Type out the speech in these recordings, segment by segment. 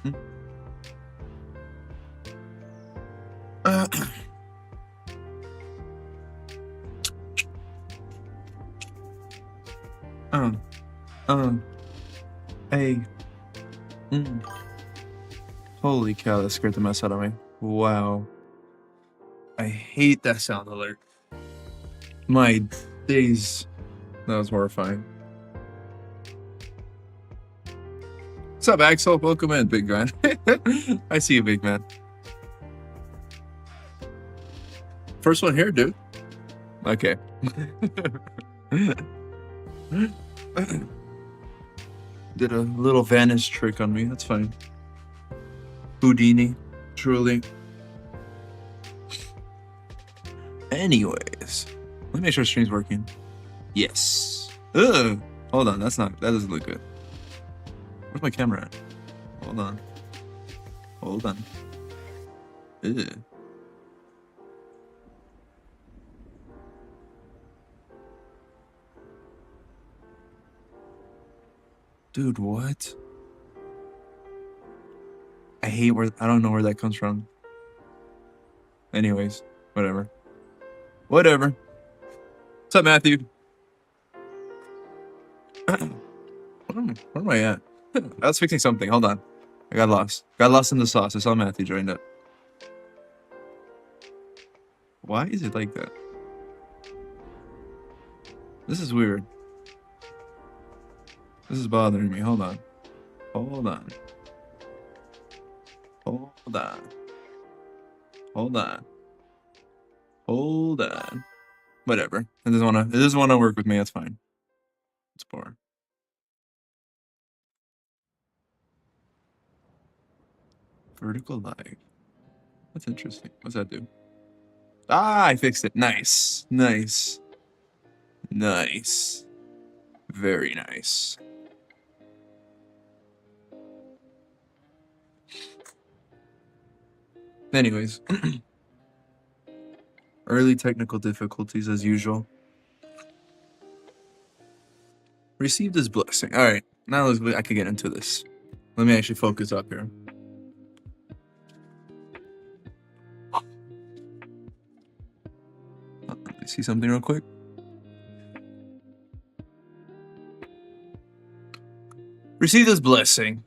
Mm. Uh, um, um, hey. Mm. Holy cow, that scared the mess out of me. Wow. I hate that sound alert. My days. That was horrifying. What's up, Axel? Welcome in, big man. I see you, big man. First one here, dude. Okay. Did a little vanish trick on me. That's fine. Houdini, truly. Anyways, let me make sure stream's working. Yes. Ugh. Hold on, that doesn't look good. Where's my camera at? Hold on. Hold on. Ugh. Dude, what? I don't know where that comes from. Anyways, whatever. Whatever. What's up, Matthew? Where am I at? I was fixing something. Hold on. I got lost. Got lost in the sauce. I saw Matthew joined up. Why is it like that? This is weird. This is bothering me. Hold on. Hold on. Hold on. Hold on. Hold on. Whatever. It doesn't wanna work with me, that's fine. It's boring. Vertical live. That's interesting. What's that do? Ah, I fixed it. Nice. Nice. Nice. Very nice. Anyways. Early technical difficulties as usual. Received his blessing. Alright. Now I can get into this. Let me actually focus up here. Let me see something real quick. Receive this blessing.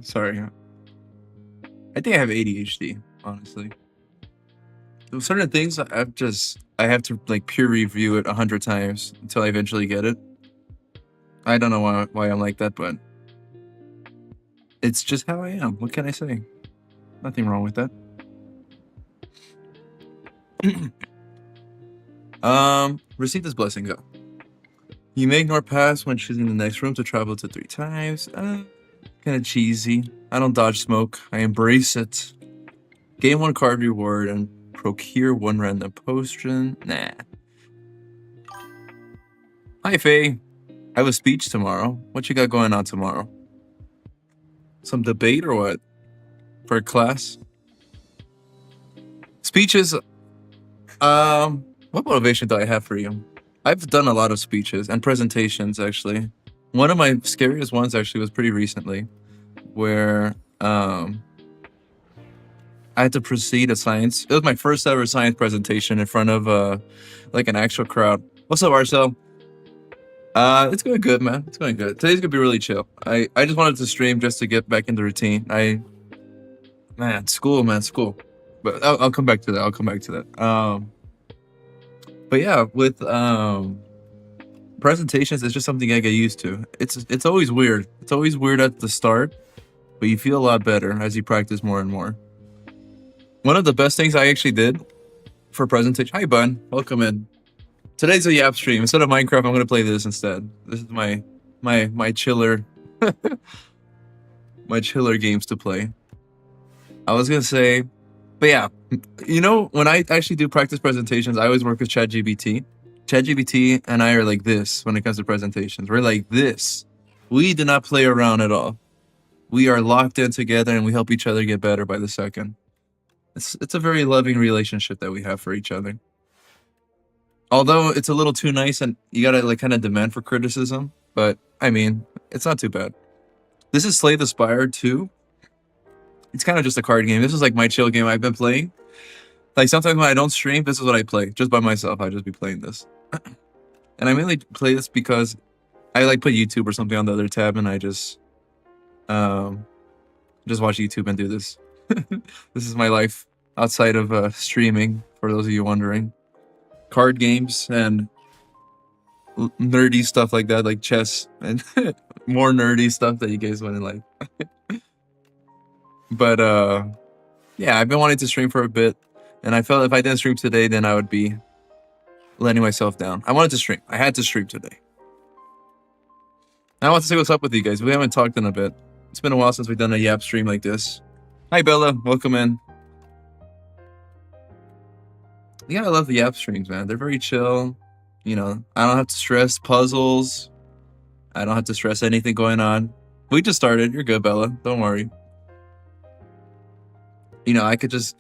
Sorry. I think I have ADHD, honestly. There's certain things I have to like peer review it 100 times until I eventually get it. I don't know why I'm like that, but it's just how I am. What can I say? Nothing wrong with that. Receive this blessing, go. You may ignore pass when choosing the next room to travel to 3 times. Kinda cheesy. I don't dodge smoke. I embrace it. Gain 1 card reward and procure 1 random potion. Nah. Hi, Faye. I have a speech tomorrow. What you got going on tomorrow? Some debate or what? For a class? Speeches. What motivation do I have for you? I've done a lot of speeches and presentations, actually. One of my scariest ones actually was pretty recently, where I had to proceed a science. It was my first ever science presentation in front of like an actual crowd. What's up, Arcel? It's going good, man. It's going good. Today's gonna be really chill. I just wanted to stream just to get back in the routine. School. But I'll come back to that. But yeah, with presentations, it's just something I get used to. It's always weird. It's always weird at the start, but you feel a lot better as you practice more and more. One of the best things I actually did for presentation. Hi, Bun. Welcome in. Today's a Yap stream. Instead of Minecraft, I'm gonna play this instead. This is my chiller my chiller games to play. I was gonna say, but yeah, you know, when I actually do practice presentations, I always work with ChatGPT. ChatGPT and I are like this when it comes to presentations. We're like this. We do not play around at all. We are locked in together and we help each other get better by the second. It's a very loving relationship that we have for each other. Although it's a little too nice and you gotta like kind of demand for criticism, but I mean, it's not too bad. This is Slay the Spire 2. It's kind of just a card game. This is like my chill game I've been playing. Like sometimes when I don't stream, this is what I play. Just by myself, I just be playing this. And I mainly play this because I like put YouTube or something on the other tab, and I just watch YouTube and do this. This is my life outside of streaming. For those of you wondering, card games and nerdy stuff like that, like chess and more nerdy stuff that you guys wouldn't like. But yeah, I've been wanting to stream for a bit, and I felt if I didn't stream today, then I would be letting myself down. I wanted to stream. I had to stream today. I want to say what's up with you guys. We haven't talked in a bit. It's been a while since we've done a Yap stream like this. Hi, Bella. Welcome in. Yeah, I love the Yap streams, man. They're very chill. You know, I don't have to stress puzzles. I don't have to stress anything going on. We just started. You're good, Bella. Don't worry. You know, I could just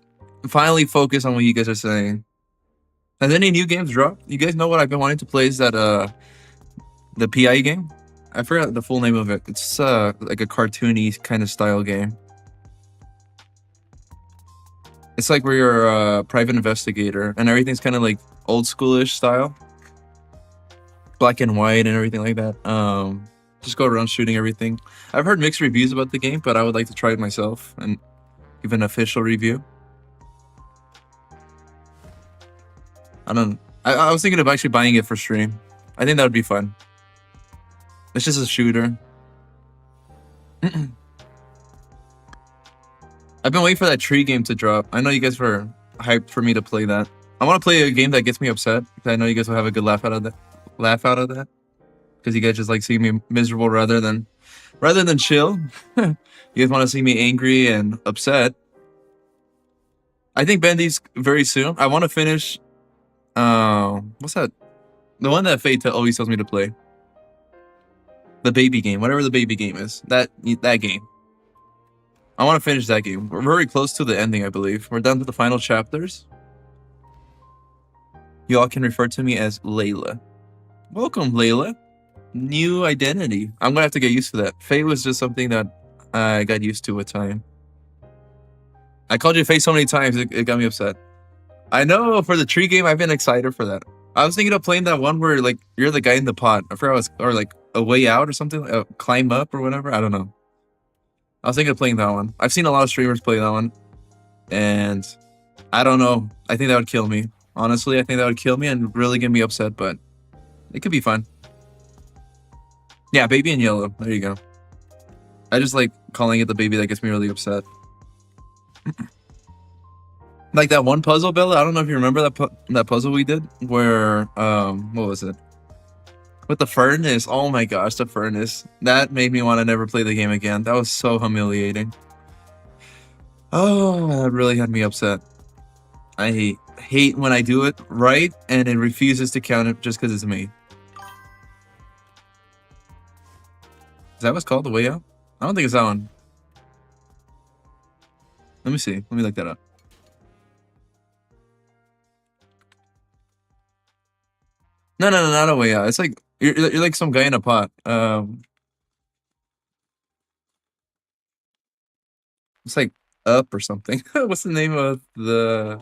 finally focus on what you guys are saying. Has any new games dropped? You guys know what I've been wanting to play is that the PI game? I forgot the full name of it. It's like a cartoony kind of style game. It's like where you're a private investigator and everything's kind of like old schoolish style. Black and white and everything like that. Just go around shooting everything. I've heard mixed reviews about the game, but I would like to try it myself and give an official review. I was thinking of actually buying it for stream. I think that would be fun. It's just a shooter. I've been waiting for that tree game to drop. I know you guys were hyped for me to play that. I want to play a game that gets me upset. I know you guys will have a good laugh out of that. Because you guys just like seeing me miserable rather than chill. You guys want to see me angry and upset. I think Bendy's very soon. I want to finish. What's that? The one that Fate always tells me to play. The baby game, whatever the baby game is. That game. I want to finish that game. We're very close to the ending, I believe. We're down to the final chapters. You all can refer to me as Layla. Welcome, Layla. New identity. I'm gonna have to get used to that. Faye was just something that I got used to with time. I called you Faye so many times, it got me upset. I know, for the tree game, I've been excited for that. I was thinking of playing that one where like you're the guy in the pot. I forgot or like a way out or something, climb up or whatever. I don't know. I was thinking of playing that one. I've seen a lot of streamers play that one, and I don't know. I think that would kill me. Honestly, I think that would kill me and really get me upset, but it could be fun. Yeah, baby in yellow. There you go. I just like calling it the baby that gets me really upset. Like that one puzzle, Bella. I don't know if you remember that puzzle we did where what was it? With the furnace. Oh my gosh, the furnace. That made me want to never play the game again. That was so humiliating. Oh, that really had me upset. I hate when I do it right and it refuses to count it just because it's me. Is that what's called the way out? I don't think it's that one. Let me see. Let me look that up. No, not a way out. It's like you're like some guy in a pot. It's like Up or something. What's the name of the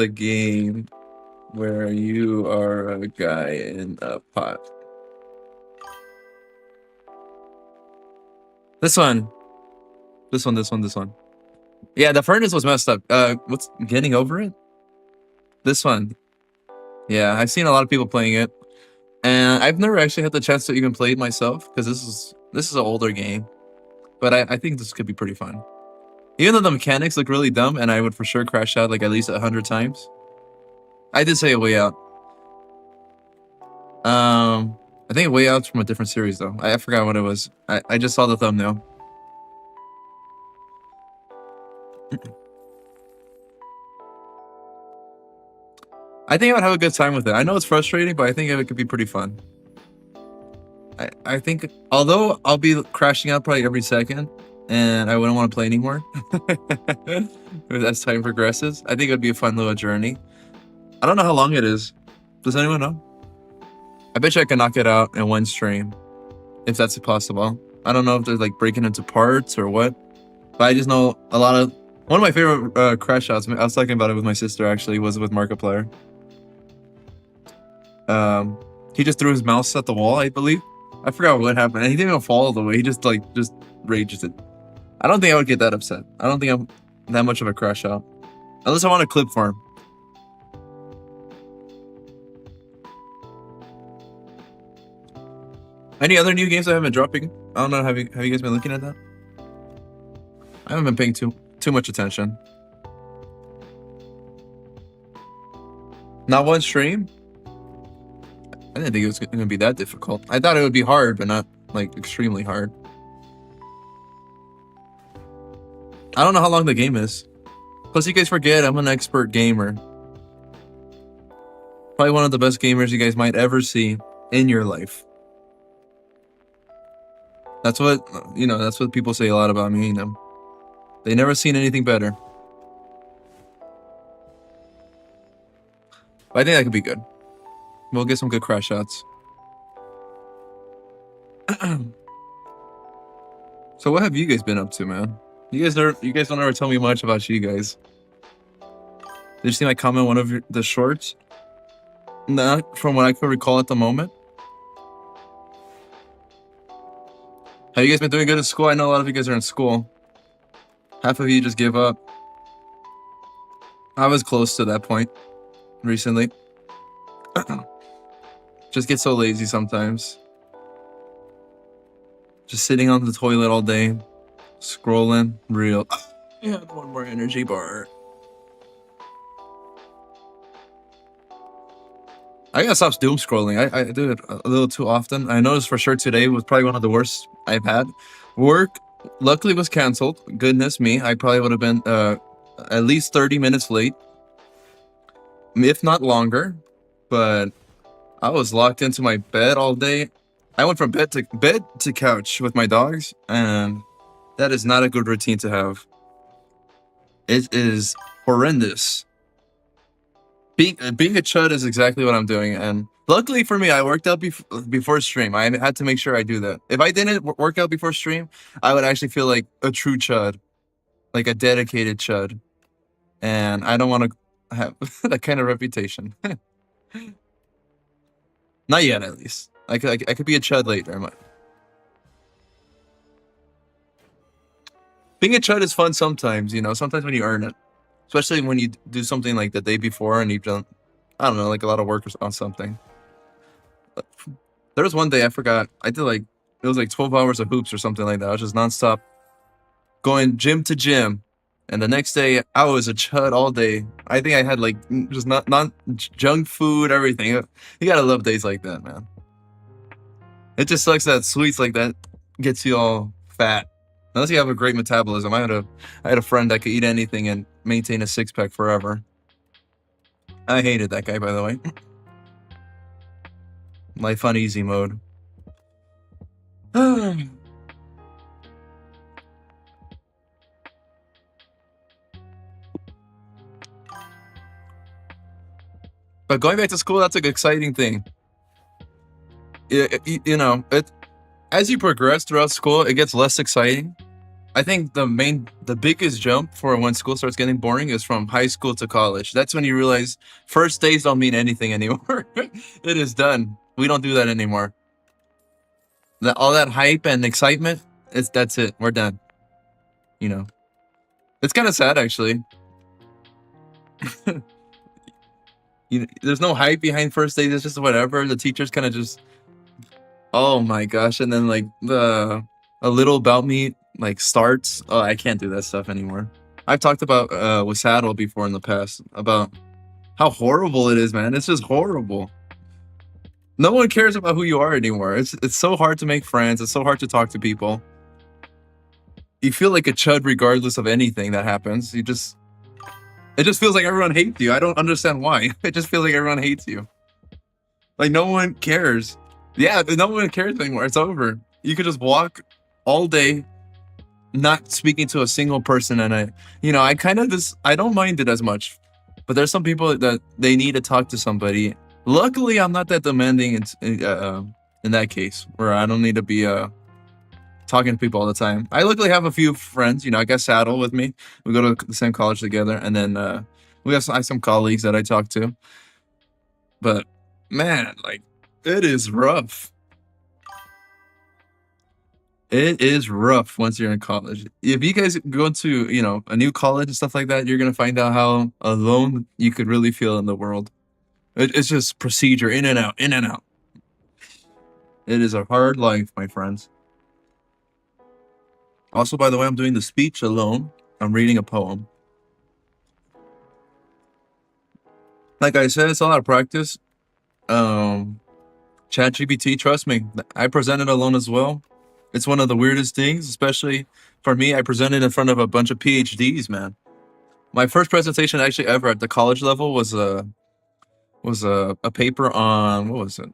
game where you are a guy in a pot? This one. Yeah, the furnace was messed up. What's Getting Over It? This one. Yeah, I've seen a lot of people playing it, and I've never actually had the chance to even play it myself because this is an older game. But I think this could be pretty fun. Even though the mechanics look really dumb, and I would for sure crash out like at least 100 times. I did say A Way Out. I think A Way Out's from a different series though. I forgot what it was. I just saw the thumbnail. I think I would have a good time with it. I know it's frustrating, but I think it could be pretty fun. I think, although I'll be crashing out probably every second, and I wouldn't want to play anymore as time progresses, I think it would be a fun little journey. I don't know how long it is. Does anyone know? I bet you I can knock it out in one stream, if that's possible. I don't know if they're like breaking into parts or what, but I just know a lot of one of my favorite crash shots. I was talking about it with my sister actually. Was with Markiplier. He just threw his mouse at the wall, I believe. I forgot what happened, and he didn't even fall all the way. He just rages it. I don't think I would get that upset. I don't think I'm that much of a crash out, unless I want a clip farm. Any other new games that have been dropping? I don't know. Have you guys been looking at that? I haven't been paying too much attention. Not one stream? I didn't think it was going to be that difficult. I thought it would be hard, but not like extremely hard. I don't know how long the game is. Plus, you guys forget I'm an expert gamer. Probably one of the best gamers you guys might ever see in your life. That's what, that's what people say a lot about me. They never seen anything better. But I think that could be good. We'll get some good crash shots. So what have you guys been up to, man? You guys don't ever tell me much about you guys. Did you see my comment on one of the shorts? Not from what I can recall at the moment. Have you guys been doing good at school? I know a lot of you guys are in school. Half of you just give up. I was close to that point recently. Just get so lazy sometimes. Just sitting on the toilet all day, scrolling, real. Yeah, one more energy bar. I gotta stop doom scrolling. I do it a little too often. I noticed for sure today was probably one of the worst I've had. Work, luckily, was canceled. Goodness me, I probably would have been at least 30 minutes late, if not longer. But I was locked into my bed all day. I went from bed to couch with my dogs, and that is not a good routine to have. It is horrendous. Being a chud is exactly what I'm doing, and luckily for me, I worked out before stream. I had to make sure I do that. If I didn't work out before stream, I would actually feel like a true chud, like a dedicated chud, and I don't want to have that kind of reputation. Not yet, at least. I could be a chud later. Being a chud is fun sometimes, sometimes when you earn it. Especially when you do something like the day before and you've done, I don't know, like a lot of work on something. But there was one day I forgot. I did it was like 12 hours of hoops or something like that. I was just nonstop going gym to gym. And the next day, I was a chud all day. I think I had just not junk food, everything. You gotta love days like that, man. It just sucks that sweets like that gets you all fat. Unless you have a great metabolism. I had a friend that could eat anything and maintain a six-pack forever. I hated that guy, by the way. Life on easy mode. But going back to school, that's an exciting thing. As you progress throughout school, it gets less exciting. I think the biggest jump for when school starts getting boring is from high school to college. That's when you realize first days don't mean anything anymore. It is done. We don't do that anymore. All that hype and excitement, that's it. We're done. It's kind of sad, actually. There's no hype behind first days. It's just whatever. The teachers kind of just, oh my gosh. And then a little about me starts. Oh, I can't do that stuff anymore. I've talked about with Saddle before in the past about how horrible it is, man. It's just horrible. No one cares about who you are anymore. It's so hard to make friends. It's so hard to talk to people. You feel like a chud regardless of anything that happens. It just feels like everyone hates you. I don't understand why. It just feels like everyone hates you. Like no one cares. Yeah, no one cares anymore. It's over. You could just walk all day not speaking to a single person, and I don't mind it as much. But there's some people that they need to talk to somebody. Luckily, I'm not that demanding in that case, where I don't need to be talking to people all the time. I luckily have a few friends. I got Saddle with me. We go to the same college together, and then we have some colleagues that I talk to. But man, like it is rough. It is rough once you're in college. If you guys go to, a new college and stuff like that, you're gonna find out how alone you could really feel in the world. It's just procedure, in and out, in and out. It is a hard life, my friends. Also, by the way, I'm doing the speech alone. I'm reading a poem. Like I said, it's a lot of practice. ChatGPT, trust me, I presented alone as well. It's one of the weirdest things, especially for me. I presented in front of a bunch of PhDs, man. My first presentation actually ever at the college level was a paper on, what was it?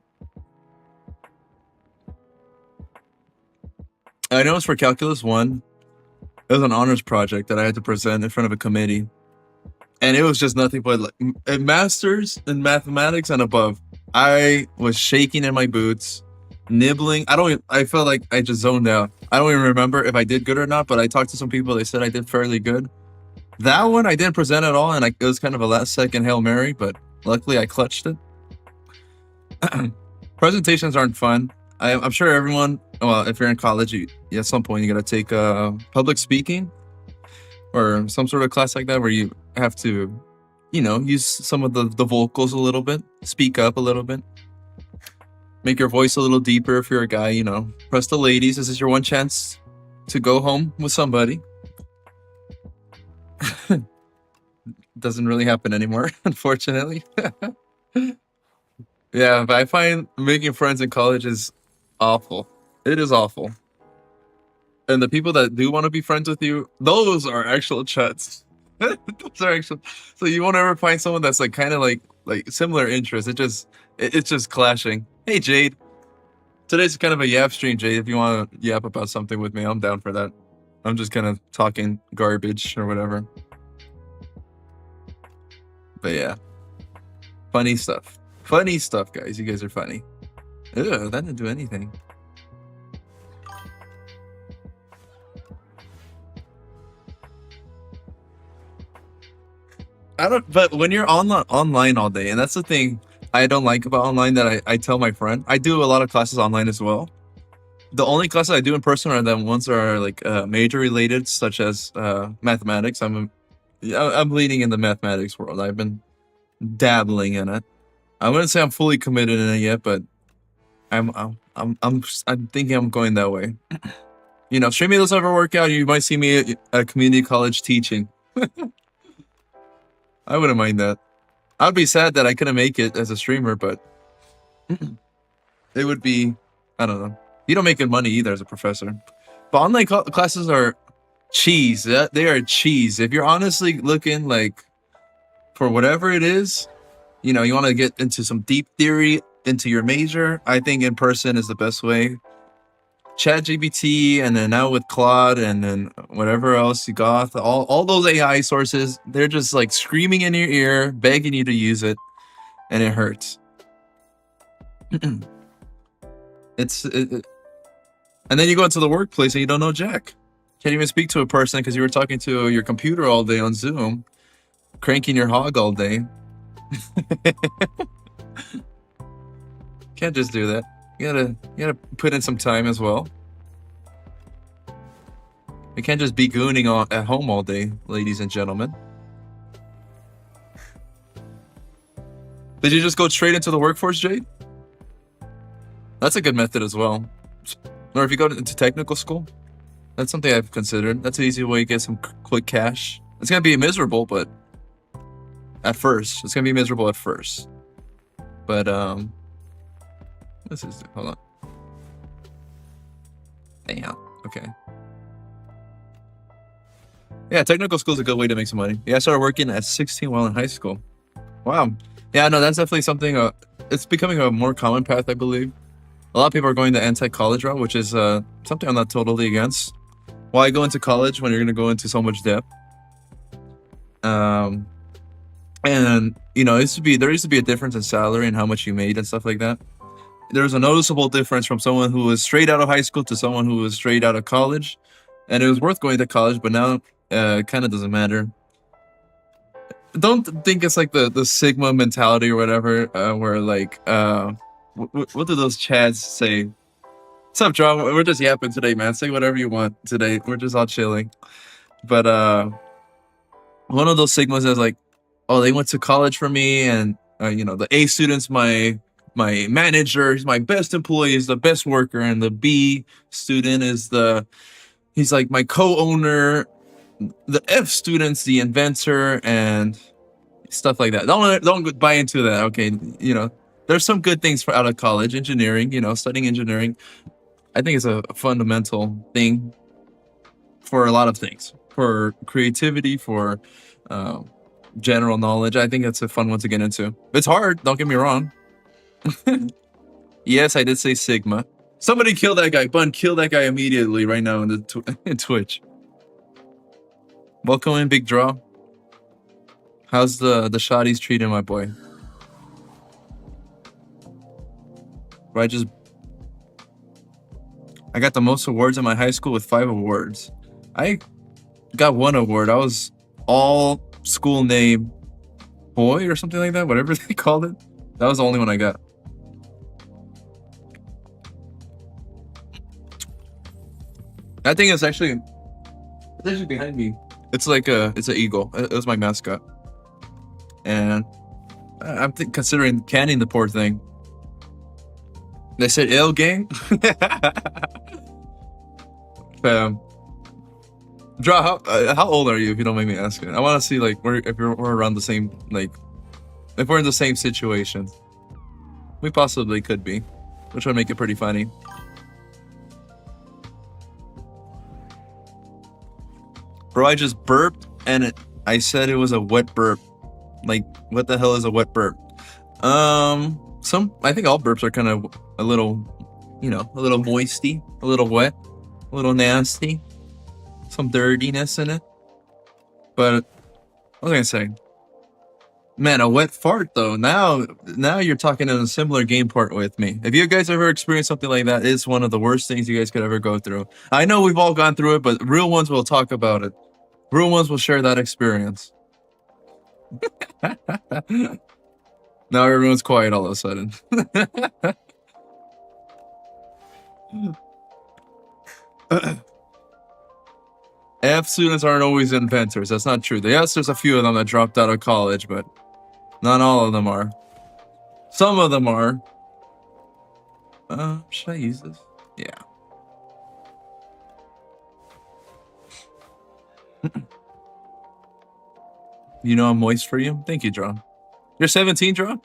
I know it's for Calculus 1. It was an honors project that I had to present in front of a committee. And it was just nothing but like a master's in mathematics and above. I was shaking in my boots, nibbling. I felt like I just zoned out. I don't even remember if I did good or not, but I talked to some people. They said I did fairly good. That one, I didn't present at all. And it was kind of a last second Hail Mary, but luckily I clutched it. Presentations aren't fun. I'm sure everyone, well, if you're in college, at some point you got to take public speaking or some sort of class like that where you have to, use some of the vocals a little bit, speak up a little bit, make your voice a little deeper if you're a guy, press the ladies. This is your one chance to go home with somebody. Doesn't really happen anymore, unfortunately. Yeah, but I find making friends in college is awful. It is awful. And the people that do want to be friends with you, those are actual chuds. Those are actual. So you won't ever find someone that's like kind of like similar interests. It's just clashing. Hey Jade, today's kind of a yap stream, Jade. If you want to yap about something with me, I'm down for that. I'm just kind of talking garbage or whatever. But yeah, funny stuff. Funny stuff, guys. You guys are funny. Ew, that didn't do anything. But when you're online all day, and that's the thing I don't like about online that I tell my friend. I do a lot of classes online as well. The only classes I do in person are the ones that are like major related, such as mathematics. I'm leading in the mathematics world. I've been dabbling in it. I wouldn't say I'm fully committed in it yet, but I'm thinking I'm going that way. Streaming doesn't ever work out. You might see me at community college teaching. I wouldn't mind that. I'd be sad that I couldn't make it as a streamer, but it would be, I don't know. You don't make good money either as a professor. But online classes are cheese. They are cheese. If you're honestly looking like for whatever it is, you want to get into some deep theory into your major, I think in person is the best way. ChatGPT, and then now with Claude, and then whatever else you got, all those AI sources, they're just like screaming in your ear, begging you to use it, and it hurts. And then you go into the workplace and you don't know jack. Can't even speak to a person because you were talking to your computer all day on Zoom, cranking your hog all day. Can't just do that. You gotta put in some time as well. You can't just be gooning at home all day, ladies and gentlemen. Did you just go straight into the workforce, Jade? That's a good method as well. Or if you go into technical school, that's something I've considered. That's an easy way to get some quick cash. It's gonna be miserable, but at first, it's gonna be miserable at first. But hold on. Damn. Okay. Yeah, technical school is a good way to make some money. Yeah, I started working at 16 while in high school. Wow. Yeah, no, that's definitely something. It's becoming a more common path, I believe. A lot of people are going the anti-college route, which is something I'm not totally against. Why go into college when you're going to go into so much debt? And there used to be a difference in salary and how much you made and stuff like that. there's a noticeable difference from someone who was straight out of high school to someone who was straight out of college, and it was worth going to college, but now it kind of doesn't matter. Don't think it's like the Sigma mentality or whatever, where like what do those chads say? What's up, John? We're just yapping today, man. Say whatever you want today. We're just all chilling. But one of those Sigmas is like, oh, they went to college for me, and the A student's my manager, he's my best employee, he's the best worker, and the B student he's like my co-owner. The F student's the inventor and stuff like that. Don't buy into that. Okay, there's some good things for out of college. Engineering, studying engineering, I think it's a fundamental thing for a lot of things, for creativity, for general knowledge. I think it's a fun one to get into. It's hard, don't get me wrong. Yes, I did say Sigma. Somebody kill that guy. Bun, kill that guy immediately right now in Twitch. Welcome in, Big Draw. How's the shotties treating my boy? I got the most awards in my high school with 5 awards. I got 1 award. I was all school name boy or something like that, whatever they called it. That was the only one I got. That thing is actually behind me. It's like it's an eagle. It was my mascot, and I'm considering canning the poor thing. They said ill gang. Draw. How old are you? If you don't mind me asking, I want to see like if we're around the same, like if we're in the same situation. We possibly could be, which would make it pretty funny. Bro, I just burped and I said it was a wet burp. Like, what the hell is a wet burp? I think all burps are kind of a little moisty, a little wet, a little nasty, some dirtiness in it. But what was I gonna say? Man, a wet fart though. Now you're talking in a similar game part with me. If you guys ever experienced something like that, it's one of the worst things you guys could ever go through. I know we've all gone through it, but real ones will talk about it. Real ones will share that experience. Now everyone's quiet all of a sudden. F students aren't always inventors. That's not true. Yes, there's a few of them that dropped out of college, but not all of them are. Some of them are. Should I use this? Yeah. You know I'm moist for you? Thank you, Draw. You're 17, Draw?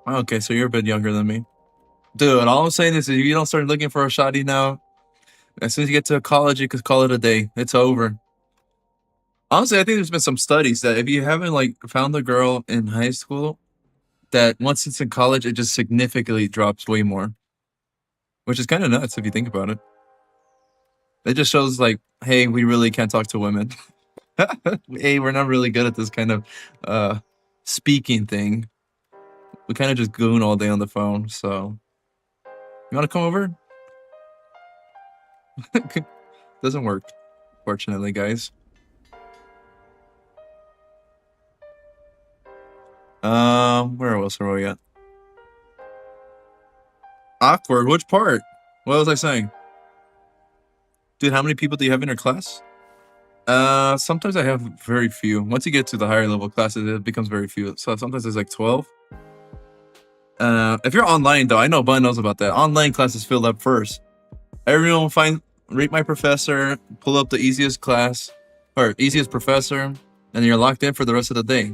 Okay, so you're a bit younger than me. Dude, all I'm saying is if you don't start looking for a shotty now, as soon as you get to college, you could call it a day. It's over. Honestly, I think there's been some studies that if you haven't like found a girl in high school, that once it's in college, it just significantly drops way more. Which is kind of nuts if you think about it. It just shows like, hey, we really can't talk to women. Hey, we're not really good at this kind of speaking thing. We kind of just goon all day on the phone, so you want to come over? Doesn't work, fortunately, guys. Where else are we at? Awkward. Which part? What was I saying? Dude, how many people do you have in your class? Sometimes I have very few. Once you get to the higher level classes, it becomes very few. So sometimes there's like 12. If you're online though, I know Bun knows about that. Online classes fill up first. Everyone will rate my professor, pull up the easiest class or easiest professor, and you're locked in for the rest of the day.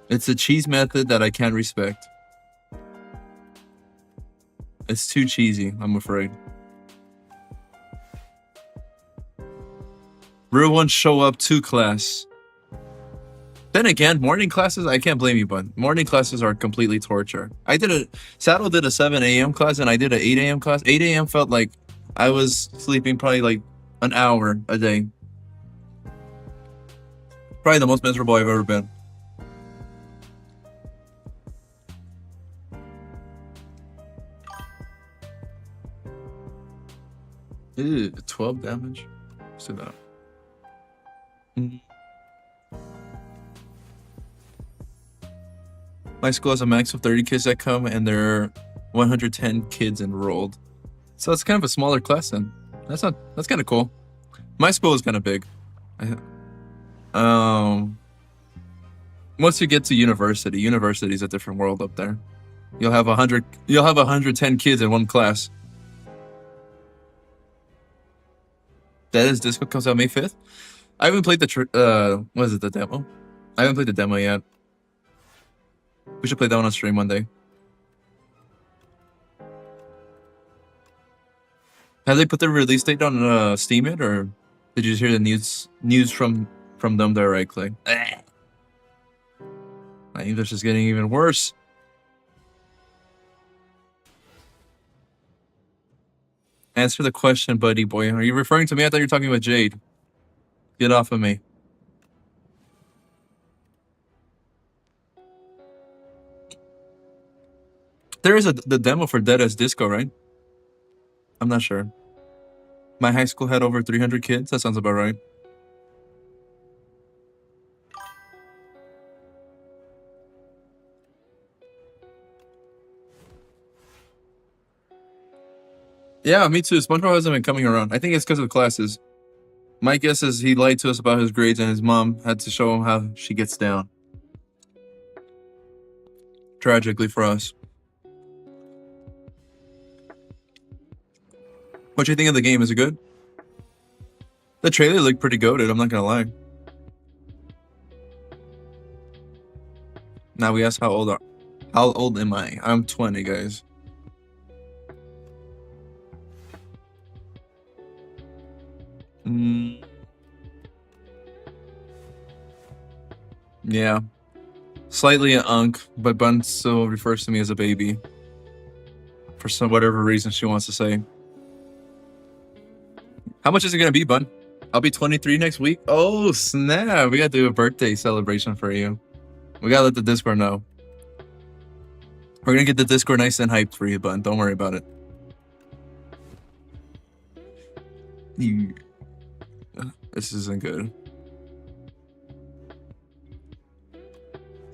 It's a cheese method that I can't respect. It's too cheesy, I'm afraid. Real ones show up to class. Then again, morning classes, I can't blame you, Bun. Morning classes are completely torture. Saddle did a 7 a.m. class and I did an 8 a.m. class. 8 a.m. felt like I was sleeping probably like an hour a day. Probably the most miserable I've ever been. Ew, 12 damage. Let's do that. Mm. My school has a max of 30 kids that come, and there are 110 kids enrolled. So it's kind of a smaller class then. That's kind of cool. My school is kind of big. Once you get to university is a different world up there. You'll have 110 kids in one class. That is Disco comes out May 5th. I haven't played the what is it, the demo? I haven't played the demo yet. We should play that one on stream one day. Have they put the release date on Steam yet, or did you just hear the news from them directly? My English is getting even worse. Answer the question, buddy boy. Are you referring to me? I thought you were talking about Jade. Get off of me. There is the demo for Dead as Disco, right? I'm not sure. My high school had over 300 kids. That sounds about right. Yeah, me too. SpongeBob hasn't been coming around. I think it's because of classes. My guess is he lied to us about his grades, and his mom had to show him how she gets down. Tragically for us. What you think of the game? Is it good? The trailer looked pretty goated, I'm not gonna lie. Now we ask how old am I? I'm 20, guys. Yeah. Slightly an unk, but Bun still refers to me as a baby. For some whatever reason she wants to say. How much is it gonna be, Bun? I'll be 23 next week. Oh snap! We gotta do a birthday celebration for you. We gotta let the Discord know. We're gonna get the Discord nice and hyped for you, Bun. Don't worry about it. This isn't good.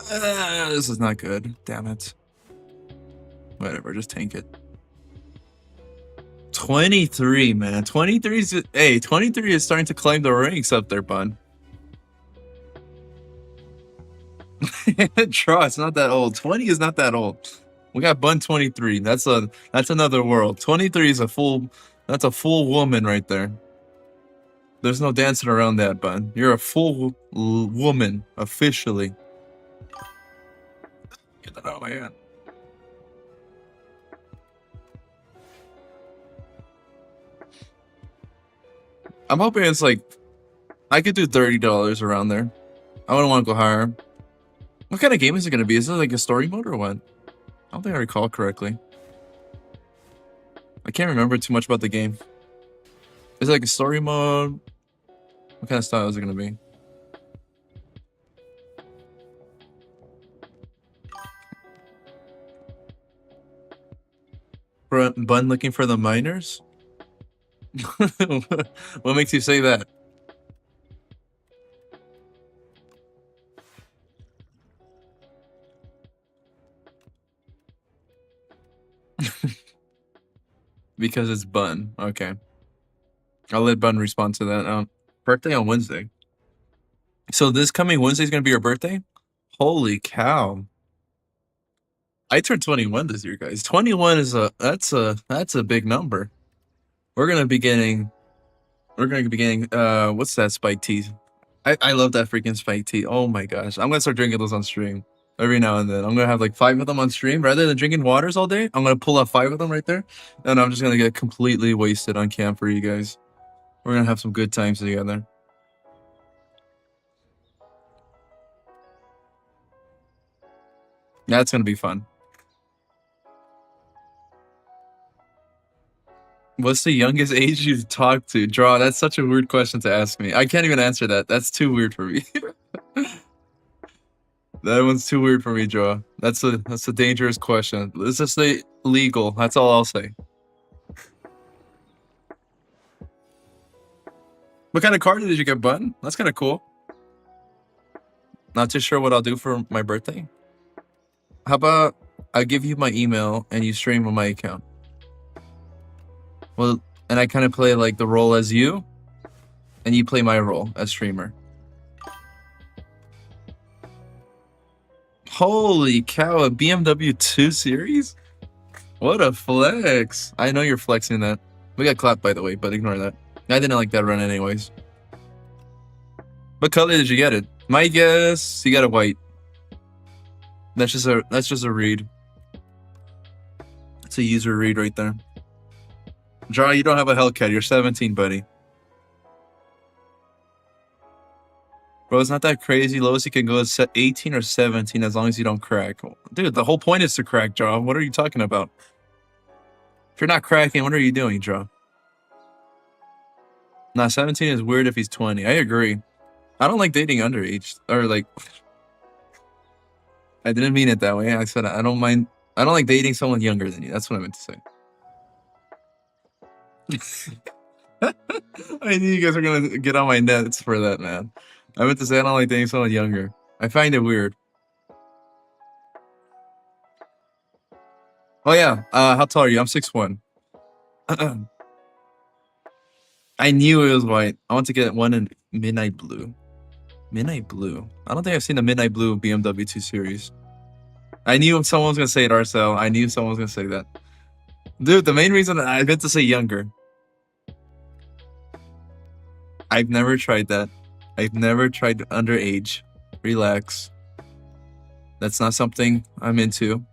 This is not good. Damn it. Whatever, just tank it. 23, man. 23 is... Hey, 23 is starting to climb the ranks up there, Bun. Draw, it's not that old. 20 is not that old. We got Bun 23. That's another world. 23 is a full... That's a full woman right there. There's no dancing around that, Bun. You're a full woman, officially. Get that out of my hand. I'm hoping it's like... I could do $30 around there. I wouldn't want to go higher. What kind of game is it going to be? Is it like a story mode or what? I don't think I recall correctly. I can't remember too much about the game. Is it like a story mode? What kind of style is it going to be? Bun looking for the miners? What makes you say that? Because it's Bun. Okay. I'll let Bun respond to that. Birthday on Wednesday. So this coming Wednesday is going to be your birthday? Holy cow. I turned 21 this year, guys. 21 is that's a big number. We're gonna be getting what's that spiked tea? I love that freaking spiked tea. Oh my gosh. I'm gonna start drinking those on stream every now and then. I'm gonna have like 5 of them on stream. Rather than drinking waters all day, I'm gonna pull out 5 of them right there. And I'm just gonna get completely wasted on cam for you guys. We're gonna have some good times together. That's gonna be fun. What's the youngest age you've talked to? Draw, that's such a weird question to ask me. I can't even answer that. That's too weird for me. That one's too weird for me, Draw. That's a dangerous question. Let's just say legal. That's all I'll say. What kind of card did you get, Bun? That's kind of cool. Not too sure what I'll do for my birthday. How about I give you my email and you stream on my account? Well, and I kind of play like the role as you, and you play my role as streamer. Holy cow, a BMW 2 Series? What a flex. I know you're flexing that. We got clapped, by the way, but ignore that. I didn't like that run anyways. What color did you get it? My guess, you got a white. That's just a read. It's a user read right there. Draw, you don't have a Hellcat. You're 17, buddy. Bro, it's not that crazy. Lowest you can go is 18 or 17 as long as you don't crack. Dude, the whole point is to crack, Draw. What are you talking about? If you're not cracking, what are you doing, Draw? Nah, 17 is weird if he's 20. I agree. I don't like dating underage. Or like... I didn't mean it that way. I said I don't mind. I don't like dating someone younger than you. That's what I meant to say. I knew you guys were gonna get on my nets for that, man. I meant to say I don't like dating someone younger. I find it weird. Oh yeah. How tall are you? I'm 6'1". I knew it was white. I want to get one in midnight blue. Midnight blue. I don't think I've seen a midnight blue BMW 2 Series. I knew someone was gonna say it, Arcel. I knew someone was gonna say that. Dude, the main reason I meant to say younger. I've never tried that. I've never tried underage. Relax. That's not something I'm into.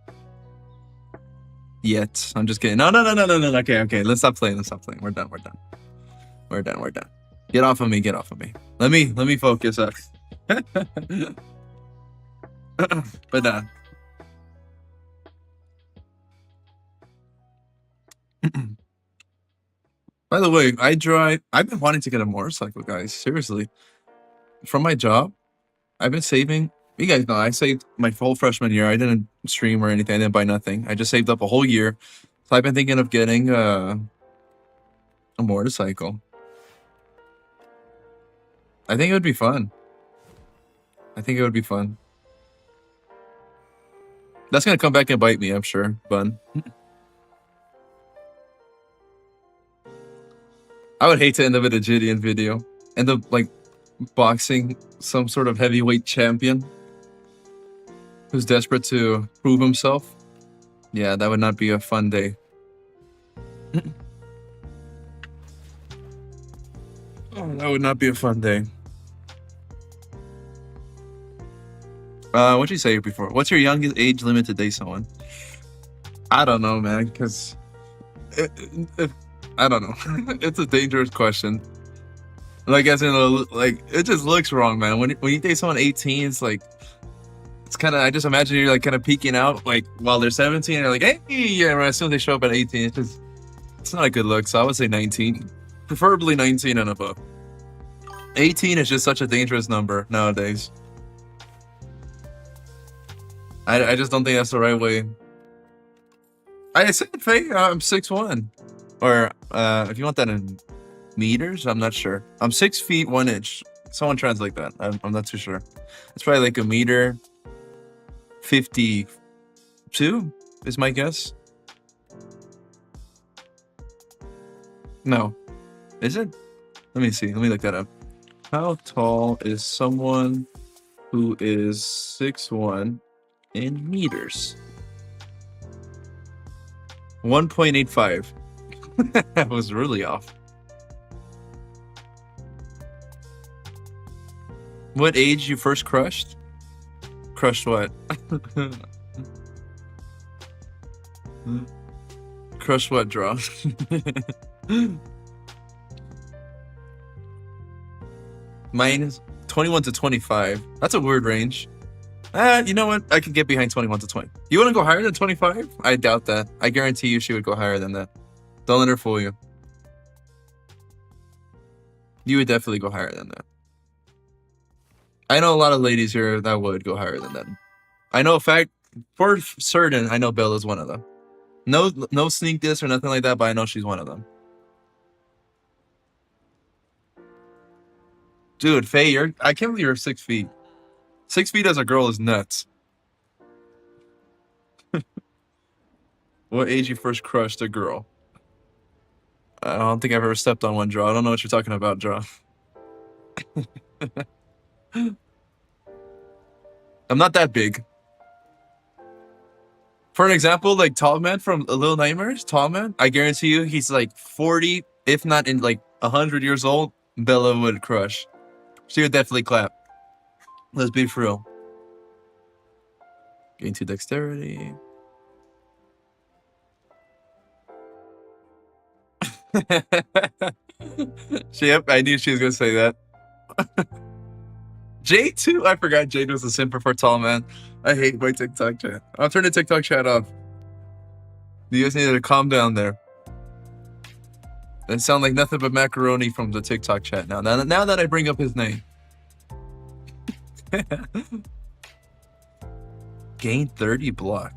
Yet. I'm just kidding. No. Okay. Let's stop playing. We're done. Get off of me. Let me focus up. But by the way, I've been wanting to get a motorcycle, guys. Seriously. From my job, I've been saving. You guys know I saved my whole freshman year. I didn't stream or anything. I didn't buy nothing. I just saved up a whole year. So I've been thinking of getting a motorcycle. I think it would be fun. That's gonna come back and bite me, I'm sure, Bun. I would hate to end up in a Gideon video. End up like boxing some sort of heavyweight champion who's desperate to prove himself. Yeah, that would not be a fun day. Oh, that would not be a fun day. What'd you say before? What's your youngest age limit to date someone? I don't know, man, because I don't know. It's a dangerous question. Like, as in, like, it just looks wrong, man. When you date someone 18, it's like, it's kind of, I just imagine you're like kind of peeking out, like, while they're 17, and you're like, hey, yeah, right, as soon as they show up at 18, it's not a good look. So I would say 19, preferably 19 and above. 18 is just such a dangerous number nowadays. I just don't think that's the right way. I said, Faye, I'm 6'1". Or if you want that in meters, I'm not sure. I'm 6 feet 1 inch. Someone translate that. I'm not too sure. It's probably like a meter 52 is my guess. No. Is it? Let me see. Let me look that up. How tall is someone who is 6'1" in meters? 1.85. That was really off. What age you first crushed? Crushed what? Crushed what, Draw? Mine is 21 to 25. That's a weird range. You know what? I can get behind 21 to 20. You want to go higher than 25? I doubt that. I guarantee you she would go higher than that. Don't let her fool you. You would definitely go higher than that. I know a lot of ladies here that would go higher than that. I know, fact, for certain, I know Bella's one of them. No sneak diss or nothing like that, but I know she's one of them. Dude, Faye, I can't believe you're 6 feet. 6 feet as a girl is nuts. What age you first crushed a girl? I don't think I've ever stepped on one, Draw. I don't know what you're talking about, Draw. I'm not that big. For an example, like Tall Man from Little Nightmares, Tall Man, I guarantee you he's like 40, if not in like 100 years old, Bella would crush. She would definitely clap. Let's be for real. Gain 2 dexterity. Yep, I knew she was gonna say that. Jade too. I forgot Jade was a simper for Tall Man. I hate my TikTok chat. I'll turn the TikTok chat off. You guys need to calm down there. It sound like nothing but macaroni from the TikTok chat now. Now that I bring up his name. Gain 30 block.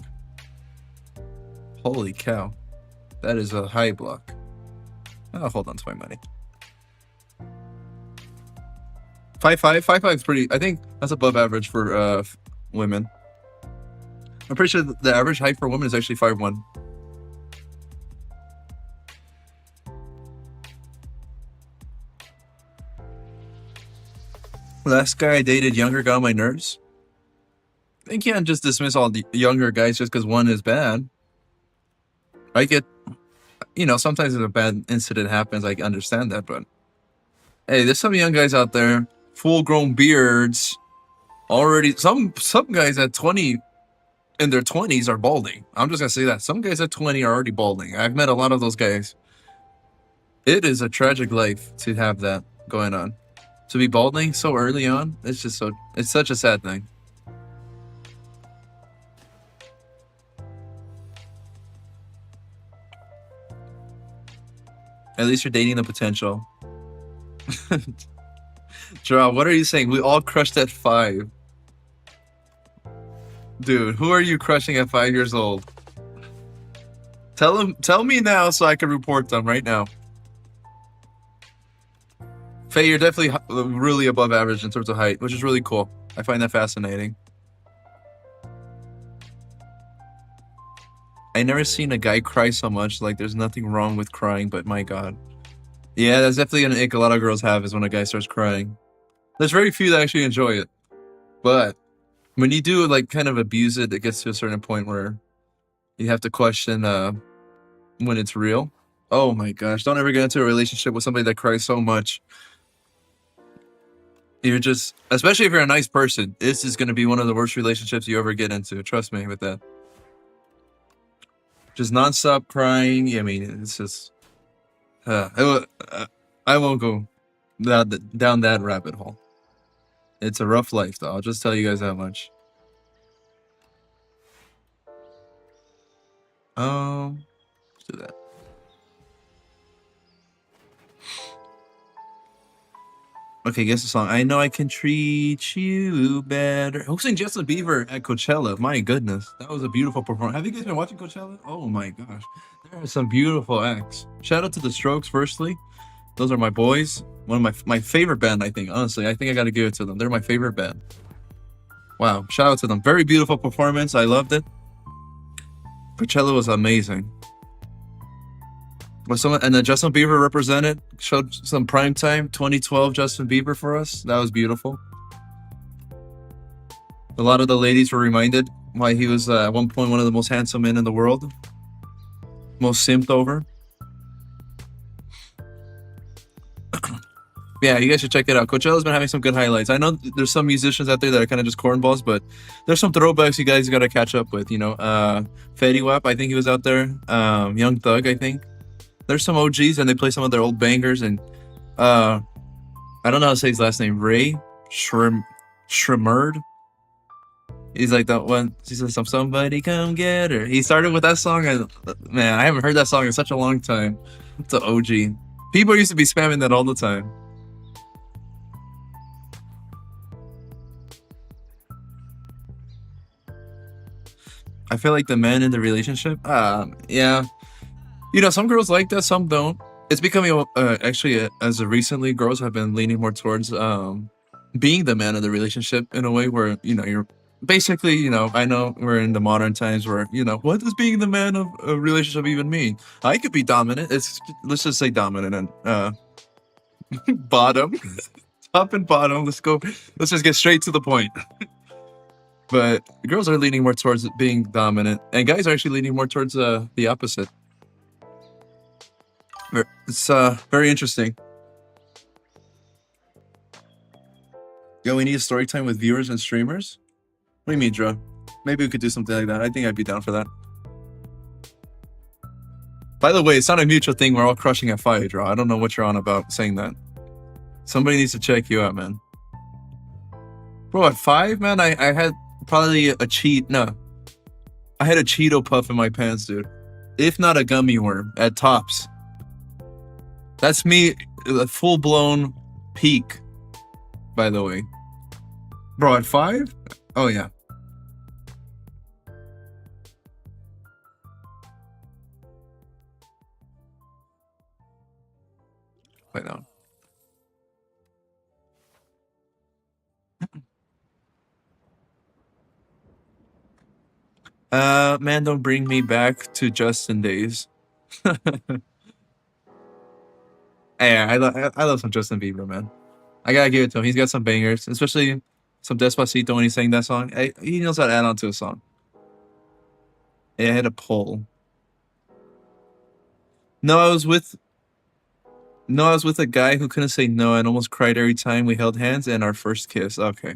Holy cow. That is a high block. I'll hold on to my money. 5'5", 5'5" is pretty. I think that's above average for women. I'm pretty sure the average height for women is actually 5'1". Last guy I dated, younger, got on my nerves. I can't just dismiss all the younger guys just because one is bad. I get, sometimes if a bad incident happens, I understand that, but hey, there's some young guys out there, full-grown beards, already. Some guys at 20, in their 20s, are balding. I'm just gonna say that some guys at 20 are already balding. I've met a lot of those guys. It is a tragic life to have that going on. To be balding so early on, it's such a sad thing. At least you're dating the potential. Draw, what are you saying? We all crushed at 5. Dude, who are you crushing at 5 years old? Tell me now so I can report them right now. Faye, you're definitely really above average in terms of height, which is really cool. I find that fascinating. I never seen a guy cry so much. Like, there's nothing wrong with crying, but my God. Yeah, that's definitely an ick a lot of girls have, is when a guy starts crying. There's very few that actually enjoy it. But when you do, like, kind of abuse it, it gets to a certain point where you have to question when it's real. Oh my gosh, don't ever get into a relationship with somebody that cries so much. You're just, especially if you're a nice person, this is going to be one of the worst relationships you ever get into. Trust me with that. Just nonstop crying. I mean, it's just, I won't go down that rabbit hole. It's a rough life, though. I'll just tell you guys that much. Let's do that. Okay, guess the song. I know I can treat you better. Who sang Justin Bieber at Coachella? My goodness, that was a beautiful performance. Have you guys been watching Coachella? Oh my gosh, there are some beautiful acts. Shout out to the Strokes, firstly. Those are my boys. One of my favorite band, I think. Honestly, I think I got to give it to them. They're my favorite band. Wow, shout out to them. Very beautiful performance. I loved it. Coachella was amazing. And then Justin Bieber represented, showed some primetime 2012 Justin Bieber for us. That was beautiful. A lot of the ladies were reminded why he was at one point one of the most handsome men in the world. Most simped over. Yeah, you guys should check it out. Coachella's been having some good highlights. I know there's some musicians out there that are kind of just cornballs, but there's some throwbacks you guys got to catch up with. Fetty Wap, I think he was out there. Young Thug, I think. There's some OGs, and they play some of their old bangers. And I don't know how to say his last name. Ray Shremmerd. He's like that one. He says, "Somebody come get her." He started with that song, and man, I haven't heard that song in such a long time. It's an OG. People used to be spamming that all the time. I feel like the men in the relationship. Yeah. Some girls like that, some don't. It's becoming actually as of recently, girls have been leaning more towards being the man of the relationship in a way where you're basically I know we're in the modern times where what does being the man of a relationship even mean? I could be dominant. It's let's just say dominant and bottom, top and bottom. Let's go. Let's just get straight to the point. But girls are leaning more towards being dominant, and guys are actually leaning more towards the opposite. It's very interesting. Yo, we need a story time with viewers and streamers. What do you mean, Dro? Maybe we could do something like that. I think I'd be down for that. By the way, it's not a mutual thing. We're all crushing at 5, Dro. I don't know what you're on about saying that. Somebody needs to check you out, man. Bro, at 5, man, I had probably a cheat. No, I had a Cheeto puff in my pants, dude. If not a gummy worm, at tops. That's me, a full-blown peak, by the way. Bro, at 5? Oh, yeah. Wait, no. Man, don't bring me back to Justin days. Hey, I love some Justin Bieber, man. I gotta give it to him. He's got some bangers, especially some Despacito when he sang that song. He knows how to add on to a song. Hey, I had a poll. No, I was with a guy who couldn't say no and almost cried every time we held hands and our first kiss. Okay.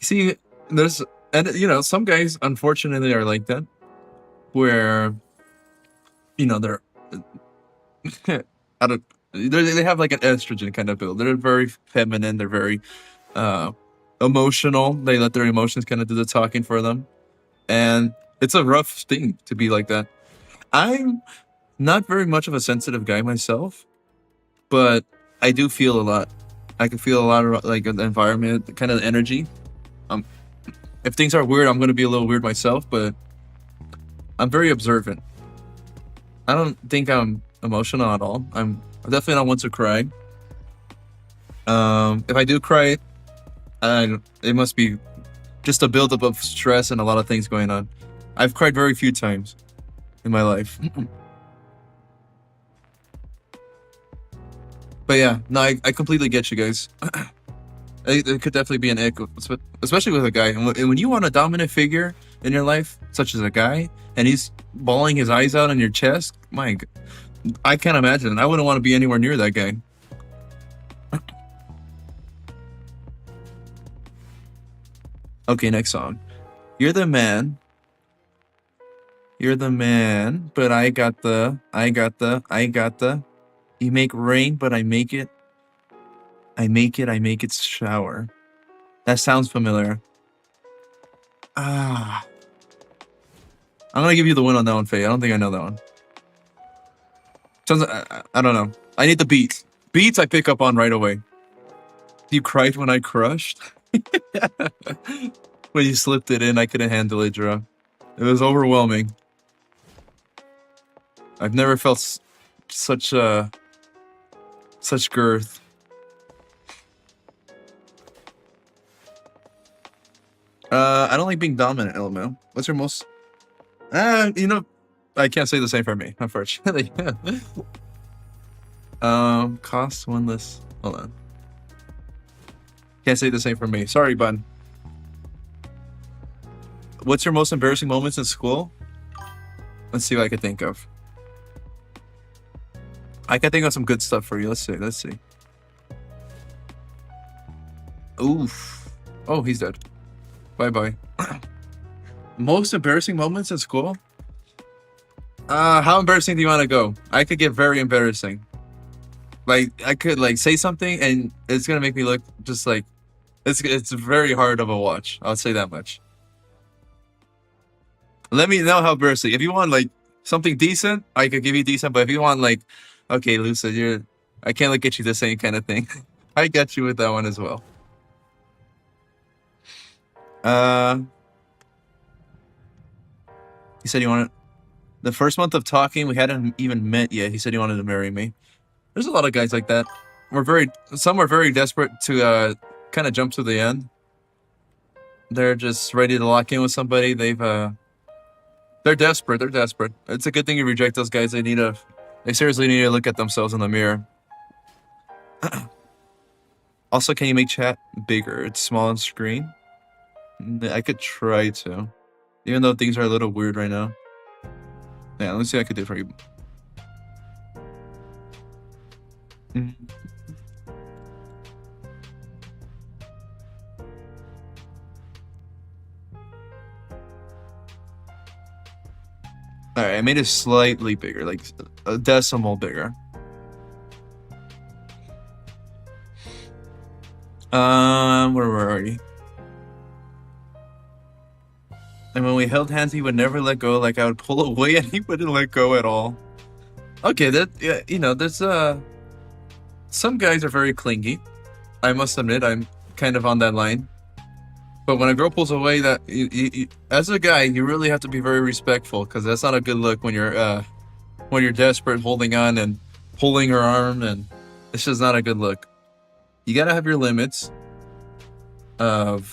See, there's some guys unfortunately are like that, where they're I don't they have like an estrogen kind of build. They're very feminine. They're very emotional. They let their emotions kind of do the talking for them, and it's a rough thing to be like that. I'm not very much of a sensitive guy myself, but I do feel a lot. I can feel a lot of like the environment, kind of the energy. If things are weird, I'm gonna be a little weird myself, but I'm very observant. I don't think I'm emotional at all. I'm definitely not one to cry. If I do cry, it must be just a buildup of stress and a lot of things going on. I've cried very few times in my life. But yeah, no, I completely get you guys. It could definitely be an ick, especially with a guy. And when you want a dominant figure in your life, such as a guy, and he's bawling his eyes out on your chest, I can't imagine. I wouldn't want to be anywhere near that guy. Okay, next song. You're the man. You're the man, but I got the. You make rain, but I make it. I make it shower. That sounds familiar. I'm gonna give you the win on that one, Faye. I don't think I know that one. Sounds. I don't know. I need the beats. Beats I pick up on right away. You cried when I crushed. When you slipped it in, I couldn't handle it, Dro. It was overwhelming. I've never felt such girth. I don't like being dominant, LML. What's your most? I can't say the same for me, unfortunately. Cost one less. Hold on. Can't say the same for me. Sorry, bud. What's your most embarrassing moments in school? Let's see what I can think of. I can think of some good stuff for you. Let's see. Oof. Oh, he's dead. Bye. Most embarrassing moments in school? How embarrassing do you want to go? I could get very embarrassing. Like, I could say something and it's gonna make me look just like it's very hard of a watch. I'll say that much. Let me know how embarrassing. If you want something decent, I could give you decent. But if you want okay, Lusa, I can't look at you the same kind of thing. I got you with that one as well. He said he wanted the first month of talking. We hadn't even met yet. He said he wanted to marry me. There's a lot of guys like that. Some are very desperate to kind of jump to the end. They're just ready to lock in with somebody. They're desperate. They're desperate. It's a good thing you reject those guys. They seriously need to look at themselves in the mirror. Also, can you make chat bigger? It's small on screen. I could try to, even though things are a little weird right now. Yeah, let me see what I could do for you. All right, I made it slightly bigger, like a decimal bigger. Where were we? And when we held hands, he would never let go. Like I would pull away, and he wouldn't let go at all. Okay, yeah, there's some guys are very clingy. I must admit, I'm kind of on that line. But when a girl pulls away, that as a guy, you really have to be very respectful, because that's not a good look when you're desperate, holding on and pulling her arm, and it's just not a good look. You gotta have your limits and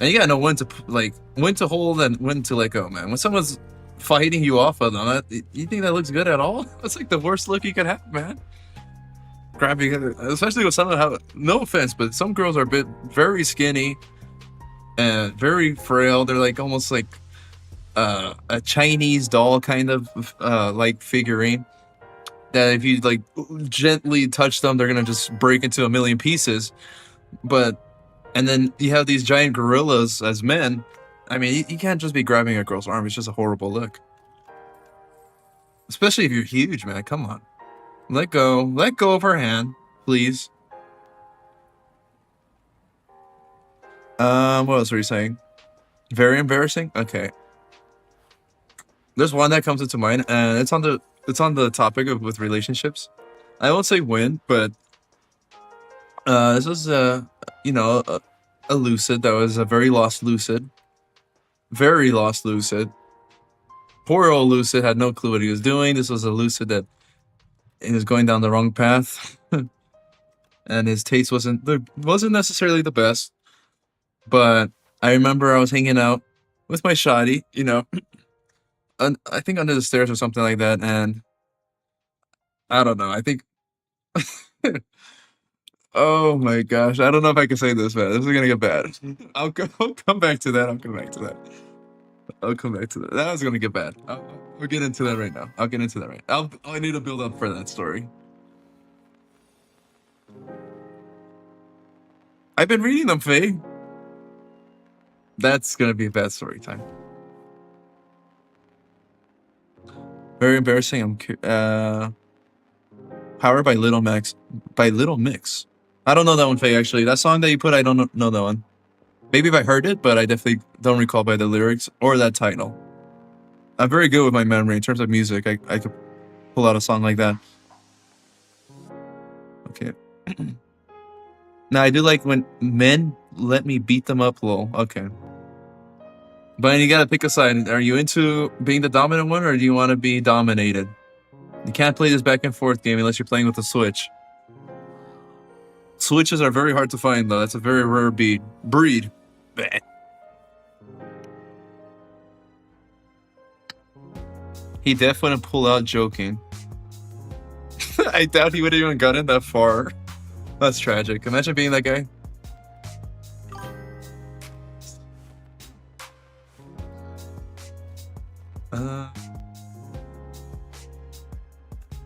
you gotta know when to hold and when to let go, man. When someone's fighting you off of them, you think that looks good at all? That's like the worst look you could have, man. Grabbing, especially with someone have no offense, but some girls are very skinny and very frail. They're like almost like a Chinese doll kind of like figurine, that if you like gently touch them, they're gonna just break into a million pieces. And then you have these giant gorillas as men. I mean, you can't just be grabbing a girl's arm. It's just a horrible look. Especially if you're huge, man. Come on. Let go of her hand, please. What else were you saying? Very embarrassing? Okay. There's one that comes into mind, and it's on the topic with relationships. I won't say when, but this was a lucid that was a very lost lucid. Very lost lucid. Poor old lucid had no clue what he was doing. This was a lucid that he was going down the wrong path. And his taste wasn't necessarily the best. But I remember I was hanging out with my shoddy, I think under the stairs or something like that, and I don't know. I think oh my gosh, I don't know if I can say this, man. This is gonna get bad. I'll come back to that. I'll come back to that. That was gonna get bad. We'll get into that right now. I'll get into that right. I need to build up for that story. I've been reading them, Faye. That's gonna be a bad story time. Very embarrassing. Powered by Little Mix. I don't know that one, Faye, actually. That song that you put, I don't know that one. Maybe if I heard it, but I definitely don't recall by the lyrics or that title. I'm very good with my memory in terms of music. I could pull out a song like that. Okay. Now, I do like when men let me beat them up, lol. Okay. But you gotta pick a side. Are you into being the dominant one, or do you want to be dominated? You can't play this back and forth game unless you're playing with a Switch. Switches are very hard to find, though. That's a very rare breed. Bleh. He definitely wouldn't pull out joking. I doubt he would have even gotten that far. That's tragic. Imagine being that guy.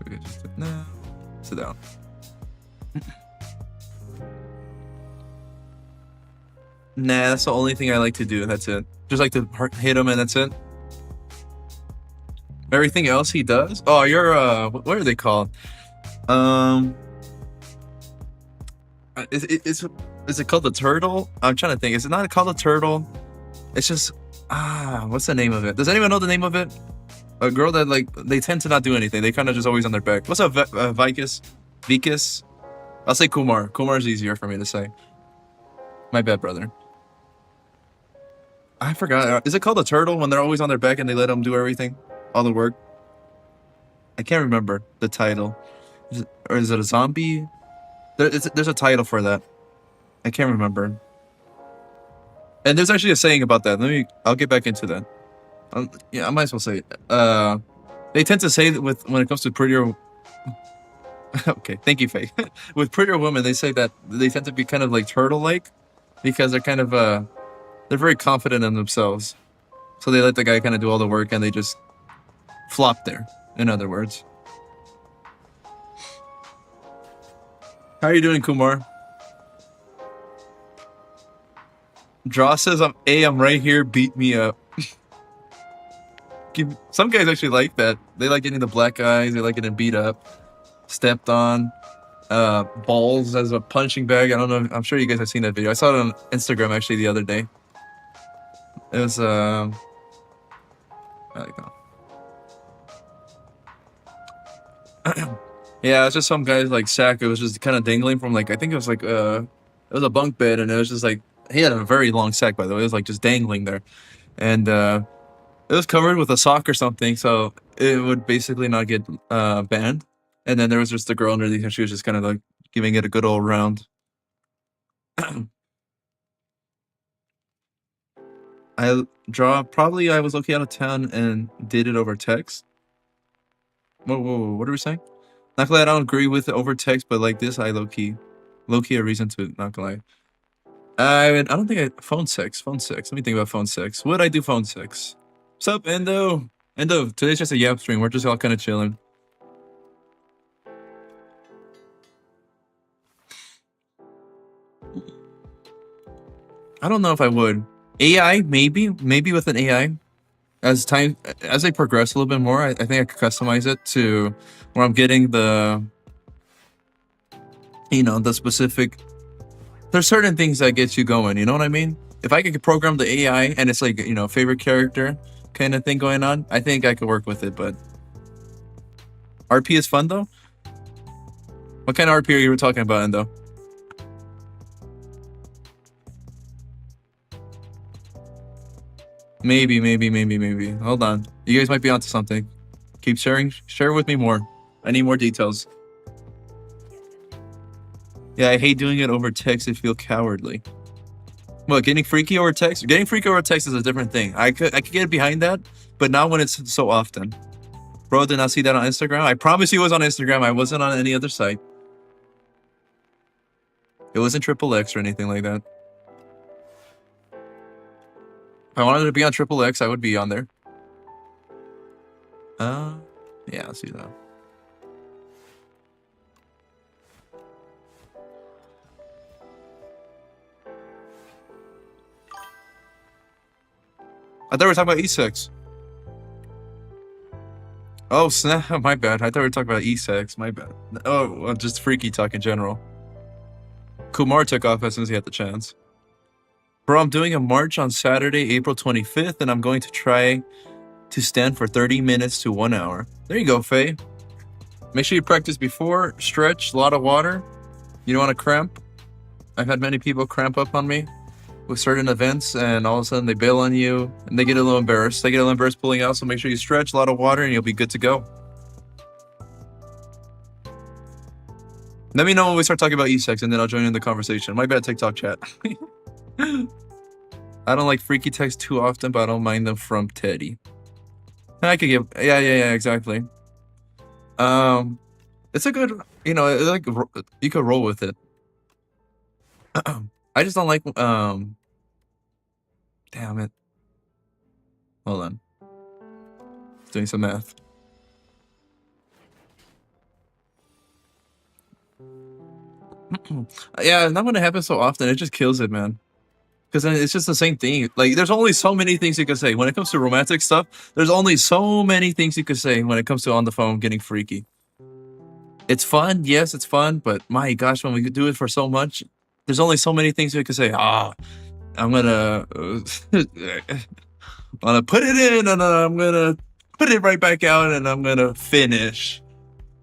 We could just now sit down. Nah, that's the only thing I like to do. That's it. Just like to hit him, and that's it. Everything else he does. Oh, you're what are they called? Is it called the turtle? I'm trying to think. Is it not called a turtle? It's just what's the name of it? Does anyone know the name of it? A girl that like they tend to not do anything. They kind of just always on their back. What's up, Vicus? I'll say Kumar. Kumar's easier for me to say. My bad, brother. I forgot. Is it called a turtle when they're always on their back and they let them do everything, all the work? I can't remember the title. Or is it a zombie? There's a title for that. I can't remember. And there's actually a saying about that. I'll get back into that. Yeah, I might as well say it. They tend to say that when it comes to prettier. Okay, thank you, Faye. With prettier women, they say that they tend to be kind of like turtle-like because they're kind of they're very confident in themselves. So they let the guy kind of do all the work and they just flop there. In other words. How are you doing, Kumar? Draw says I'm right here, beat me up. Some guys actually like that. They like getting the black eyes, they like getting beat up, stepped on, balls as a punching bag. I don't know, I'm sure you guys have seen that video. I saw it on Instagram actually the other day. It was I like that. Yeah, it's just some guy's like sack. It was just kind of dangling from like, I think it was like it was a bunk bed, and it was just like, he had a very long sack, by the way. It was like just dangling there, and it was covered with a sock or something, so it would basically not get banned. And then there was just a girl underneath, and she was just kind of like giving it a good old round. I was low-key out of town and did it over text. Whoa, what are we saying? Not gonna lie, I don't agree with it over text, but like this, I low-key a reason to, not gonna lie. I don't think phone sex. Let me think about phone sex. Would I do phone sex? What's up, Endo? Today's just a yap stream. We're just all kind of chilling. I don't know if I would. AI, maybe with an AI. As I progress a little bit more, I think I could customize it to where I'm getting the specific. There's certain things that gets you going. You know what I mean? If I could program the AI and it's like favorite character kind of thing going on, I think I could work with it. But RP is fun though. What kind of RP are you talking about, Endo? Maybe. Hold on. You guys might be onto something. Keep sharing. Share with me more. I need more details. Yeah, I hate doing it over text. I feel cowardly. Well, getting freaky over text? Getting freaky over text is a different thing. I could get behind that, but not when it's so often. Bro, did not see that on Instagram? I promise you it was on Instagram. I wasn't on any other site. It wasn't XXX or anything like that. If I wanted to be on XXX, I would be on there. Yeah, I'll see that. I thought we were talking about E6. Oh, snap. My bad. I thought we were talking about E6. My bad. Oh, well, just freaky talk in general. Kumar took off as soon as he had the chance. Bro, I'm doing a march on Saturday, April 25th, and I'm going to try to stand for 30 minutes to 1 hour. There you go, Faye. Make sure you practice before, stretch, a lot of water. You don't want to cramp. I've had many people cramp up on me with certain events, and all of a sudden they bail on you, and they get a little embarrassed. They get a little embarrassed pulling out, so make sure you stretch, a lot of water, and you'll be good to go. Let me know when we start talking about E6, and then I'll join in the conversation. My bad, TikTok chat. I don't like freaky texts too often, but I don't mind them from Teddy. I could give, yeah, exactly. It's a good, like you could roll with it. I just don't like, damn it. Hold on. Doing some math. Yeah, not when it happens so often. It just kills it, man. Because it's just the same thing. Like, there's only so many things you can say. When it comes to romantic stuff, there's only so many things you can say when it comes to on the phone getting freaky. It's fun. Yes, it's fun. But my gosh, when we do it for so much, there's only so many things we can say. I'm gonna put it in, and I'm gonna put it right back out, and I'm gonna finish.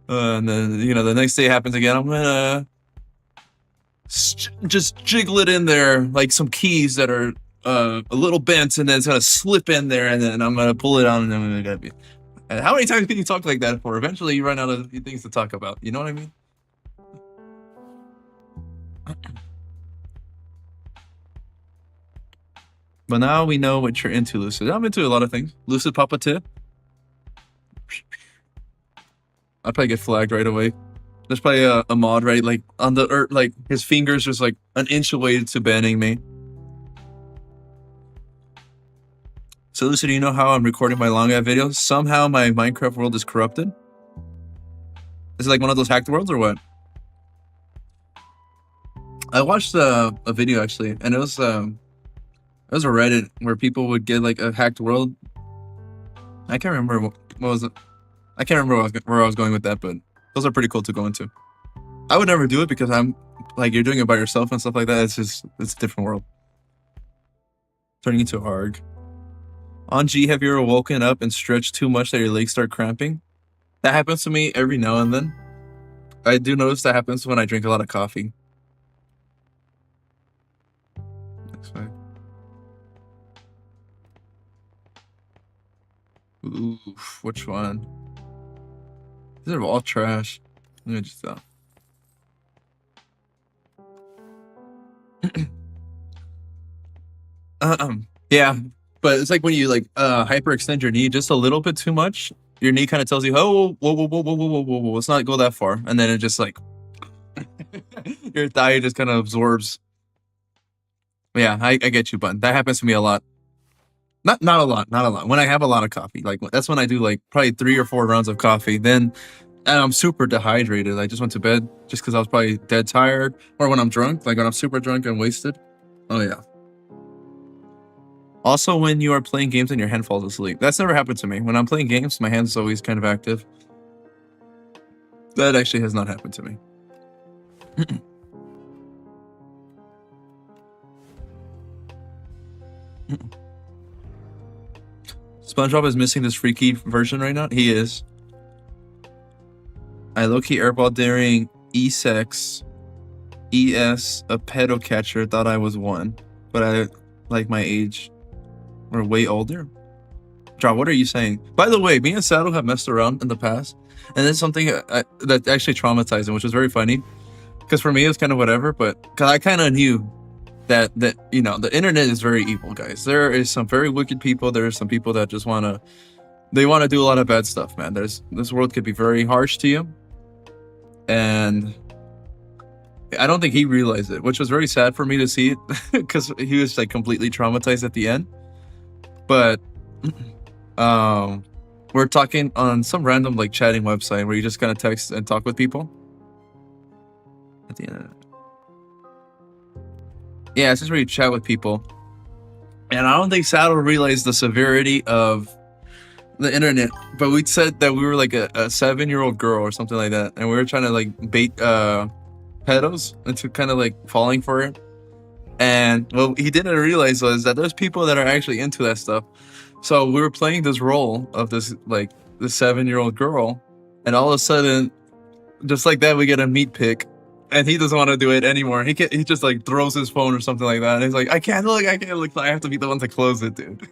And then, the next day happens again. I'm gonna just jiggle it in there like some keys that are a little bent, and then it's gonna slip in there, and then I'm gonna pull it out, and then I'm gonna be. And how many times can you talk like that for? Eventually, you run out of things to talk about. You know what I mean? But now we know what you're into, Lucid. I'm into a lot of things. Lucid Papa Tip. I'd probably get flagged right away. There's probably a mod, right? Like on the earth, like his fingers just like an inch away to banning me. So Lucid, you know how I'm recording my long ad videos? Somehow my Minecraft world is corrupted. Is it like one of those hacked worlds or what? I watched a video actually, and it was a Reddit where people would get like a hacked world. I can't remember what was it. I can't remember where I was going with that, but those are pretty cool to go into. I would never do it because I'm like, you're doing it by yourself and stuff like that. It's a different world. Turning into ARG. On G, have you ever woken up and stretched too much that your legs start cramping? That happens to me every now and then. I do notice that happens when I drink a lot of coffee. Next slide. Oof, which one? These are all trash. Let me just stop. Yeah, but it's like when you like hyperextend your knee just a little bit too much, your knee kind of tells you, oh, whoa, let's not go that far, and then it just like your thigh just kind of absorbs. Yeah, I get you, bud. That happens to me a lot. Not a lot. When I have a lot of coffee, like that's when I do like probably 3 or 4 rounds of coffee. Then and I'm super dehydrated. I just went to bed just because I was probably dead tired. Or when I'm drunk, like when I'm super drunk and wasted. Oh yeah. Also, when you are playing games and your hand falls asleep. That's never happened to me. When I'm playing games, my hand's always kind of active. That actually has not happened to me. SpongeBob is missing this freaky version right now. He is. I low-key airball during ESEX. ES, a pedo catcher, thought I was one. But I, like my age, or way older. Draw, what are you saying? By the way, me and Saddle have messed around in the past. And it's something that actually traumatized him, which was very funny. Because for me, it was kind of whatever. But because I kind of knew that you know, the internet is very evil, guys. There is some very wicked people. There are some people that just want to do a lot of bad stuff, man. This world could be very harsh to you. And I don't think he realized it, which was very sad for me to see it because he was like completely traumatized at the end. But we're talking on some random like chatting website where you just kind of text and talk with people at the end of it. Yeah, it's just where you chat with people. And I don't think Saddle realized the severity of the internet, but we said that we were like a 7-year-old girl or something like that, and we were trying to like bait pedos into kind of like falling for it. And what he didn't realize was that there's people that are actually into that stuff. So we were playing this role of this like the 7-year-old girl, and all of a sudden, just like that, we get a meat pic. And he doesn't want to do it anymore. He just like throws his phone or something like that. And he's like, I can't look. I have to be the one to close it, dude.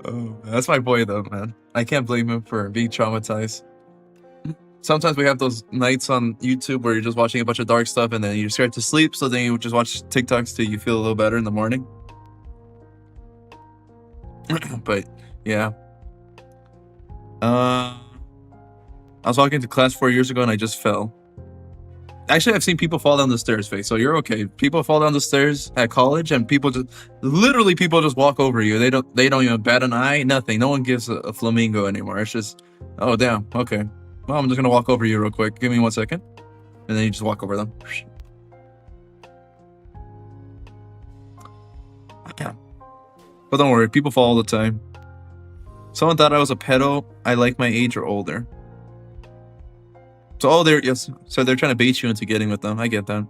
Oh, that's my boy though, man. I can't blame him for being traumatized. Sometimes we have those nights on YouTube where you're just watching a bunch of dark stuff and then you're scared to sleep. So then you just watch TikToks till you feel a little better in the morning. But yeah. I was walking to class 4 years ago and I just fell. Actually, I've seen people fall down the stairs, Faye, so you're okay. People fall down the stairs at college, and people just walk over you. They don't even bat an eye, nothing. No one gives a flamingo anymore. It's just, oh damn, okay. Well, I'm just gonna walk over you real quick. Give me 1 second, and then you just walk over them. But don't worry, people fall all the time. Someone thought I was a pedo. I like my age or older. So, so they're trying to bait you into getting with them. I get that.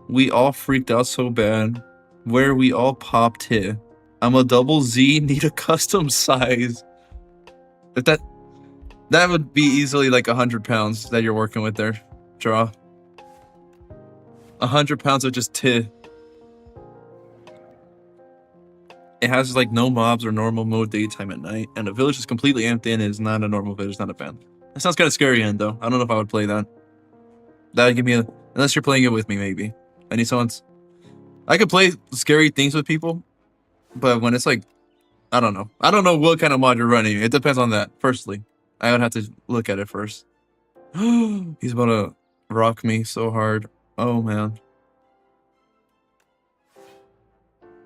We all freaked out so bad. Where we all popped here. I'm a double Z, need a custom size. If that would be easily like 100 pounds that you're working with there, Draw. 100 pounds of just T. It has like no mobs or normal mode daytime and night, and the village is completely empty and is not a normal village, not a fan. That sounds kind of scary, end though. I don't know if I would play that. That would give me unless you're playing it with me, maybe. I need someone's. I could play scary things with people, but when it's like, I don't know. I don't know what kind of mod you're running. It depends on that. Firstly, I would have to look at it first. He's about to rock me so hard. Oh man.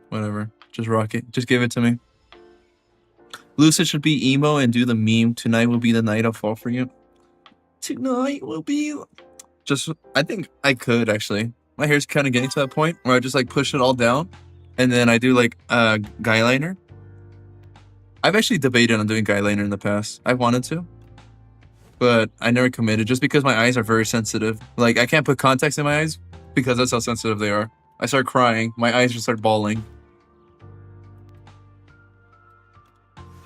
Whatever. Just rock it. Just give it to me. Lucid should be emo and do the meme. Tonight will be the night I'll fall for you. Tonight will be. Just, I think I could actually. My hair's kind of getting to that point where I just like push it all down, and then I do like guy liner. I've actually debated on doing guy liner in the past. I wanted to, but I never committed just because my eyes are very sensitive. Like I can't put contacts in my eyes because that's how sensitive they are. I start crying. My eyes just start bawling.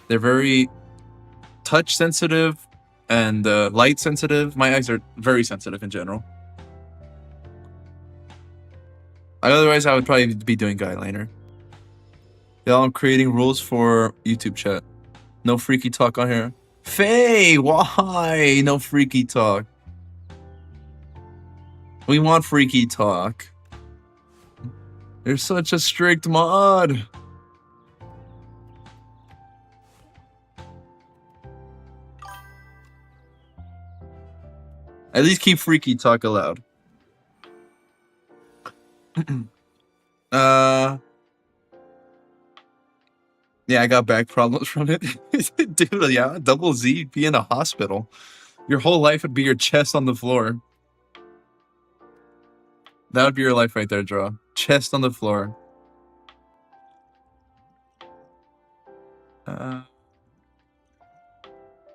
They're very touch sensitive and light sensitive. My eyes are very sensitive in general. Otherwise, I would probably be doing guy liner. Yeah, I'm creating rules for YouTube chat. No freaky talk on here. Faye, why? No freaky talk. We want freaky talk. You're such a strict mod. At least keep freaky talk allowed. Yeah, I got back problems from it. Dude, yeah, double Z, be in a hospital. Your whole life would be your chest on the floor. That would be your life right there, Draw. Chest on the floor.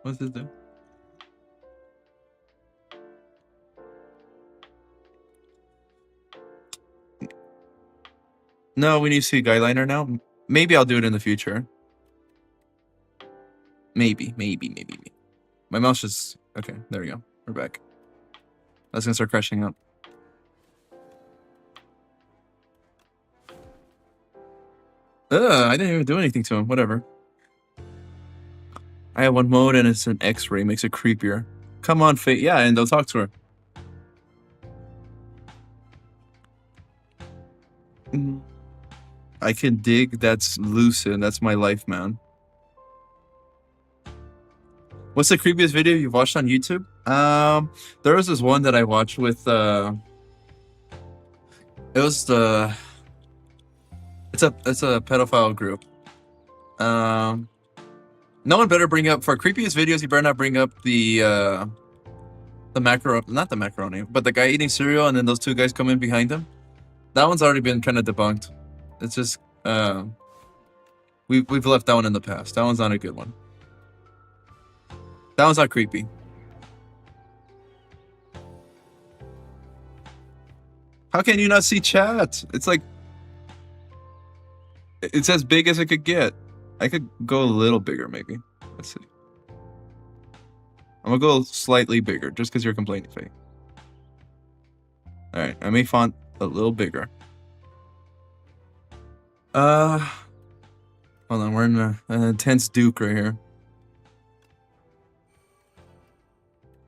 What's this do? No, we need to see guy liner now. Maybe I'll do it in the future. Maybe. My mouse just... Okay, there we go. We're back. That's gonna start crashing up. I didn't even do anything to him. Whatever. I have one mode and it's an X-ray. Makes it creepier. Come on, Fate. Yeah, and they'll talk to her. I can dig. That's Lucid. That's my life, man. What's the creepiest video you've watched on YouTube? There was this one that I watched with it was the it's a pedophile group. No one better bring up for creepiest videos, you better not bring up the macro, not the macaroni, but the guy eating cereal and then those two guys come in behind him. That one's already been kind of debunked. It's just we've left that one in the past. That one's not a good one. That one's not creepy. How can you not see chat? It's like it's as big as it could get. I could go a little bigger, maybe. Let's see. I'm gonna go slightly bigger, just because you're complaining, Faye. All right, I may font a little bigger. Hold on, we're in an intense Duke right here.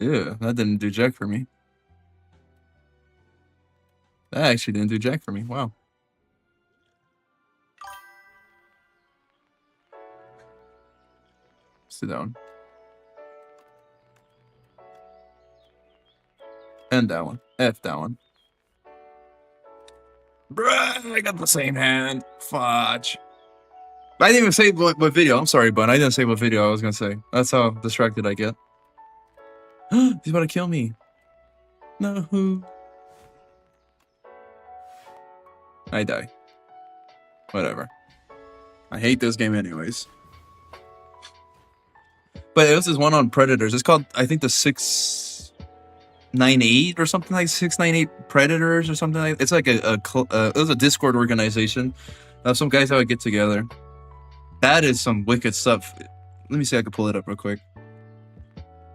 Ew, that didn't do jack for me. That actually didn't do jack for me. Wow. Sit down. And that one. F that one. Bruh, I got the same hand. Fudge. I didn't even say what video. I'm sorry, bud. I didn't say what video I was gonna say. That's how distracted I get. He's about to kill me. No. I die. Whatever. I hate this game anyways. But it was this one on Predators. It's called, I think, the 698 or something like 698 Predators or something like that. It's like it was a Discord organization of some guys that would get together. That is some wicked stuff. Let me see if I can pull it up real quick.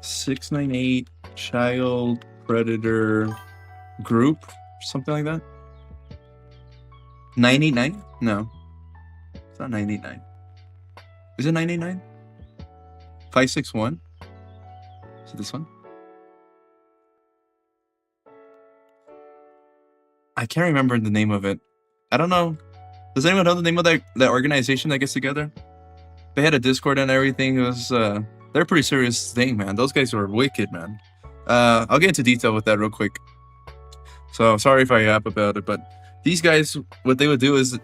698 Child Predator Group, something like that. 989? No. It's not 989. Is it 989? 561? Is it this one? I can't remember the name of it. I don't know. Does anyone know the name of that organization that gets together? They had a Discord and everything. It was they're a pretty serious thing, man. Those guys were wicked, man. I'll get into detail with that real quick. So sorry if I yap about it, but these guys, what they would do is,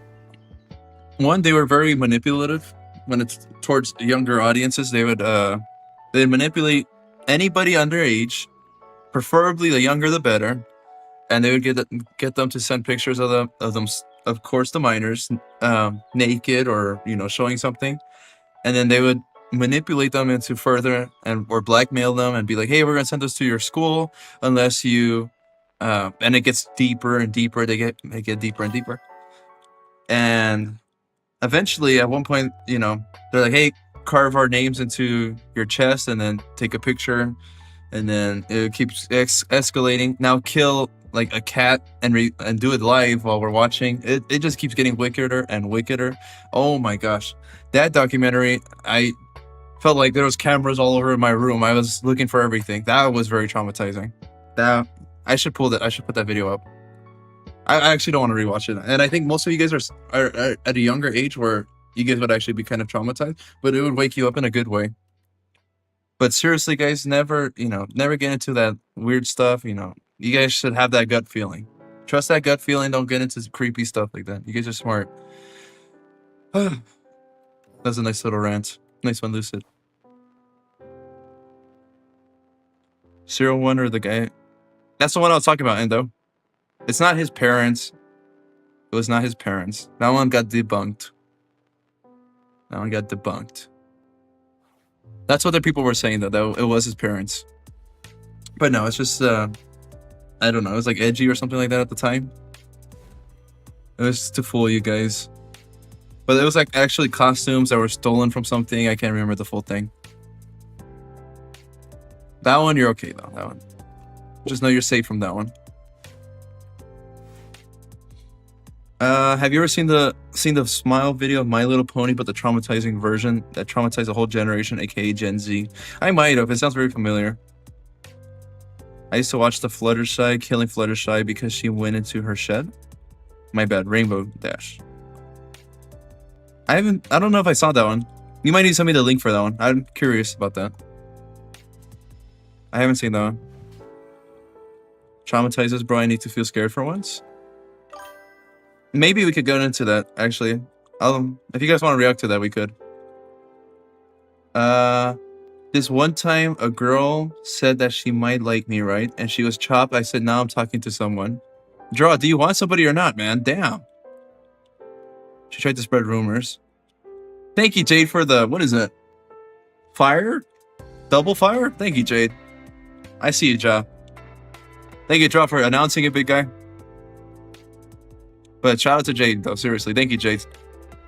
one, they were very manipulative when it's towards younger audiences. They'd manipulate anybody underage, preferably the younger the better, and they would get them to send pictures of them, of course, the minors, naked or showing something, and then they would manipulate them into further or blackmail them and be like, hey, we're gonna send this to your school unless you and it gets deeper and deeper. They get deeper and deeper, and eventually at one point, they're like, hey, carve our names into your chest and then take a picture, and then it keeps escalating. Now kill like a cat and do it live while we're watching. It just keeps getting wickeder and wickeder. Oh my gosh, that documentary, I felt like there was cameras all over my room. I was looking for everything. That was very traumatizing. That I should put that video up. I actually don't want to rewatch it, and I think most of you guys are at a younger age where you guys would actually be kind of traumatized, but it would wake you up in a good way. But seriously, guys, never get into that weird stuff. You guys should have that gut feeling. Trust that gut feeling. Don't get into creepy stuff like that. You guys are smart. That's a nice little rant. Nice one, Lucid. 01 or the guy. That's the one I was talking about, Endo. It's not his parents. It was not his parents. That one got debunked. That's what the people were saying, though. It was his parents. But no, it's just, I don't know. It was like edgy or something like that at the time. It was just to fool you guys. But it was like actually costumes that were stolen from something. I can't remember the full thing. That one, you're okay, though. That one. Just know you're safe from that one. Have you ever seen the Smile video of My Little Pony, but the traumatizing version that traumatized a whole generation, aka Gen Z? I might have. It sounds very familiar. I used to watch the Fluttershy killing Fluttershy because she went into her shed. My bad. Rainbow Dash. I don't know if I saw that one. You might need to send me the link for that one. I'm curious about that. I haven't seen that one. Traumatizes, bro. I need to feel scared for once. Maybe we could go into that, actually. If you guys want to react to that, we could. This one time, a girl said that she might like me, right? And she was chopped. I said, now I'm talking to someone. Draw, do you want somebody or not, man? Damn. She tried to spread rumors. Thank you, Jade, for the... What is it? Fire? Double fire? Thank you, Jade. I see you, Ja. Thank you, Draw, for announcing it, big guy. But shout out to Jade, though. Seriously. Thank you, Jade.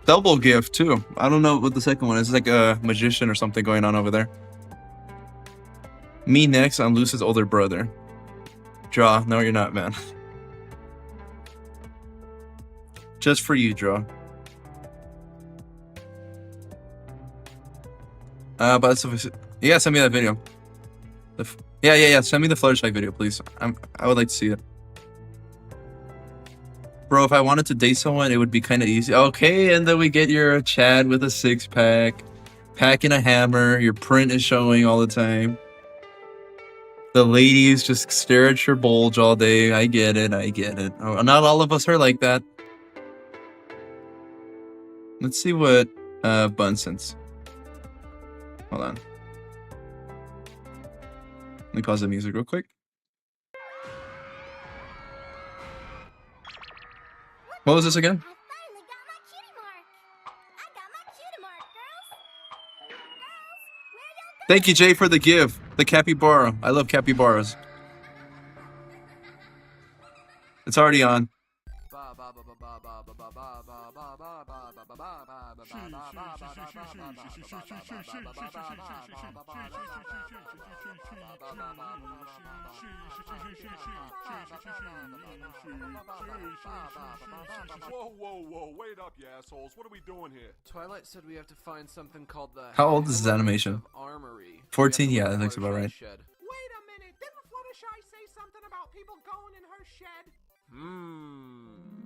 Double gift, too. I don't know what the second one is. It's like a magician or something going on over there. Me next. I'm Lucid's older brother. Draw. No, you're not, man. Just for you, Draw. But yeah, send me that video. Yeah. Send me the Fluttershy video, please. I would like to see it. Bro, if I wanted to date someone, it would be kind of easy. Okay, and then we get your Chad with a six-pack, packing a hammer. Your print is showing all the time. The ladies just stare at your bulge all day. I get it. Oh, not all of us are like that. Let's see what Bunson's. Hold on. Let me pause the music real quick. What was this again? Thank you, Jay, for the gift. The capybara. I love capybaras. It's already on. Whoa, wait up, you assholes. What are we doing here? Twilight said we have to find something called the How old is this animation? Armory. 14? We have Yeah, to that looks about Fluttershy right. Shed. Wait a minute, didn't Fluttershy say something about people going in her shed?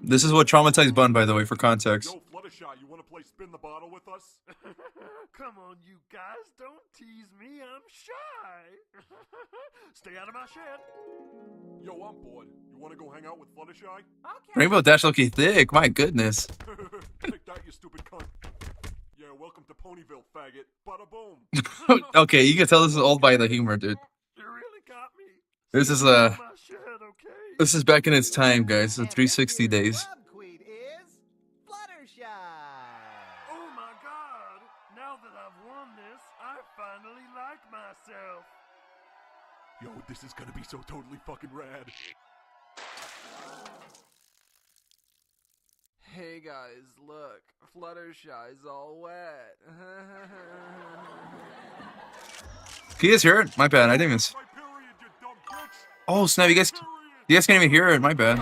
This is what traumatized Bun, by the way, for context. Yo, Fluttershy, you want to play spin the bottle with us? Come on, you guys, don't tease me. I'm shy. Stay out of my shed. Yo, I'm bored. You want to go hang out with Fluttershy? Okay. Rainbow Dash looking thick. My goodness. Take that, you stupid cunt. Yeah, welcome to Ponyville, faggot. Bada boom. Okay, you can tell this is old by the humor, dude. You really got me. This is Stay out of my shed, okay? this is back in its time, guys. The And 360 this here days. Scrub Queen is Fluttershy. Oh my god! Now that I've won this, I finally like myself. Yo, this is gonna be so totally fucking rad. Hey guys, look, Fluttershy's all wet. Can you guys hear it? My bad. I didn't even. My period, you dumb bitch. Oh snap! You guys can't even hear it. My bad.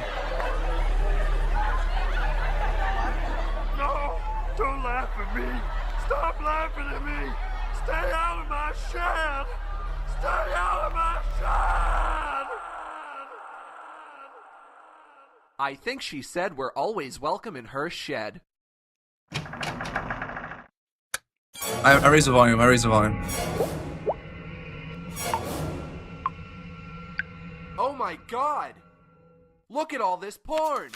No! Don't laugh at me! Stop laughing at me! Stay out of my shed! Stay out of my shed! I think she said we're always welcome in her shed. I raised the volume. I raised the volume. Oh my god! Look at all this porn!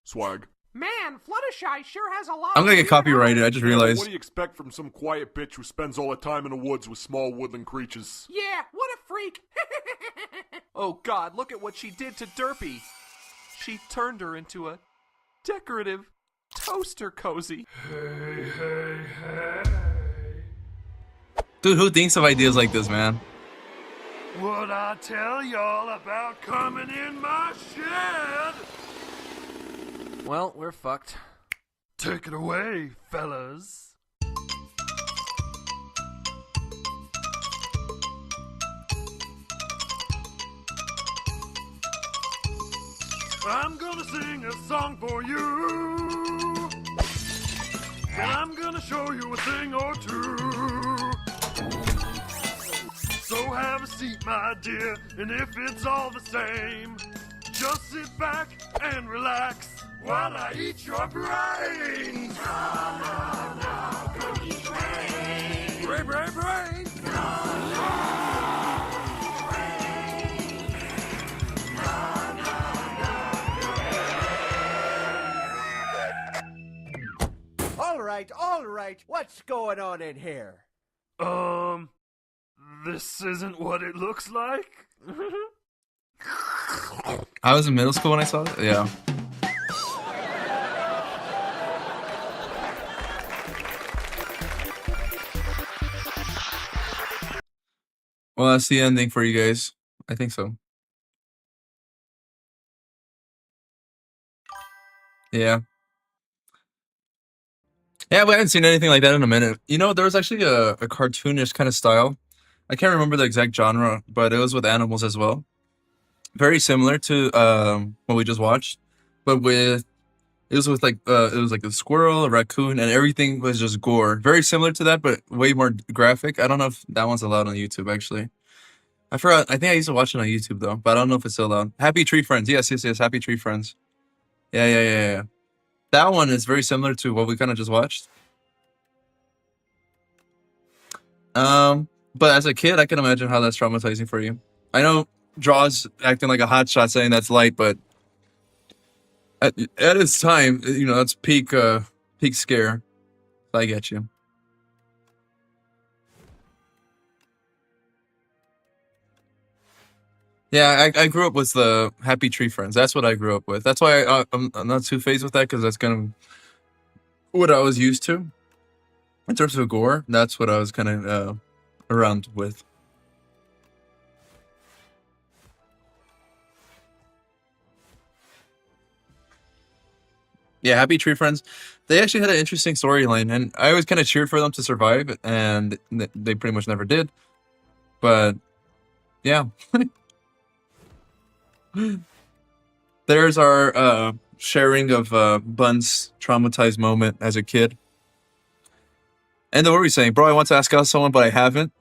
Swag. Man, Fluttershy sure has a lot. I'm gonna of get weird copyrighted. I eyes. just What realized. do you expect from some quiet bitch who spends all her time in the woods with small woodland creatures? Yeah, what a freak. Oh god, look at what she did to Derpy! She turned her into a decorative toaster cozy. Dude, who thinks of ideas like this, man? Would I tell y'all about coming in my shed? Well, we're fucked. Take it away, fellas. I'm gonna sing a song for you. And I'm gonna show you a thing or two. So have a seat, my dear, and if it's all the same, just sit back and relax while I eat your brains. Brain. All right, what's going on in here? This isn't what it looks like. I was in middle school when I saw it. Yeah. Well, that's the ending for you guys. I think so. Yeah. Yeah, we haven't seen anything like that in a minute. You know, there was actually a cartoonish kind of style. I can't remember the exact genre, but it was with animals as well. Very similar to what we just watched, but with it was with like it was like a squirrel, a raccoon, and everything was just gore. Very similar to that, but way more graphic. I don't know if that one's allowed on YouTube actually. I forgot. I think I used to watch it on YouTube though, but I don't know if it's still allowed. Happy Tree Friends. Yes. Happy Tree Friends. Yeah. That one is very similar to what we kind of just watched. But as a kid, I can imagine how that's traumatizing for you. I know Draw's acting like a hotshot saying that's light, but at its time, you know, that's peak scare. I get you. Yeah, I grew up with the Happy Tree Friends. That's what I grew up with. That's why I'm not too phased with that, because that's kind of what I was used to. In terms of gore, that's what I was kind of around with. Yeah, Happy Tree Friends. They actually had an interesting storyline, and I always kind of cheered for them to survive, and they pretty much never did. But yeah, there's our sharing of Bun's traumatized moment as a kid. And then what were we saying, bro? I want to ask out someone, but I haven't.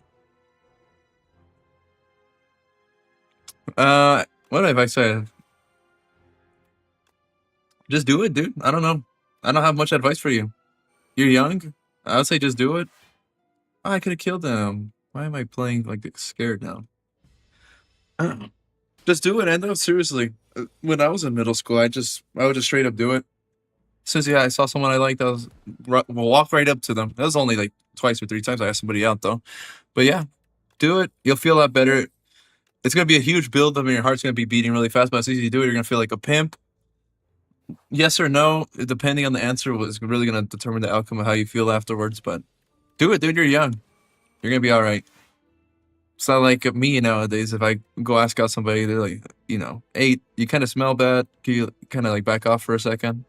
What advice I have? Just do it, dude. I don't know. I don't have much advice for you. You're young. I would say just do it. Oh, I could have killed them. Why am I playing like scared now? Just do it, Endo. Seriously. When I was in middle school, I would just straight up do it. Since I saw someone I liked, I was walk right up to them. That was only like twice or three times I asked somebody out though. But yeah, do it. You'll feel a lot better. It's gonna be a huge build up, and your heart's gonna be beating really fast. But as soon as you do it, you're gonna feel like a pimp. Yes or no, depending on the answer, is really gonna determine the outcome of how you feel afterwards. But do it, dude. You're young. You're gonna be all right. It's not like me nowadays. If I go ask out somebody, they're like, hey, you kind of smell bad. Can you kind of like back off for a second?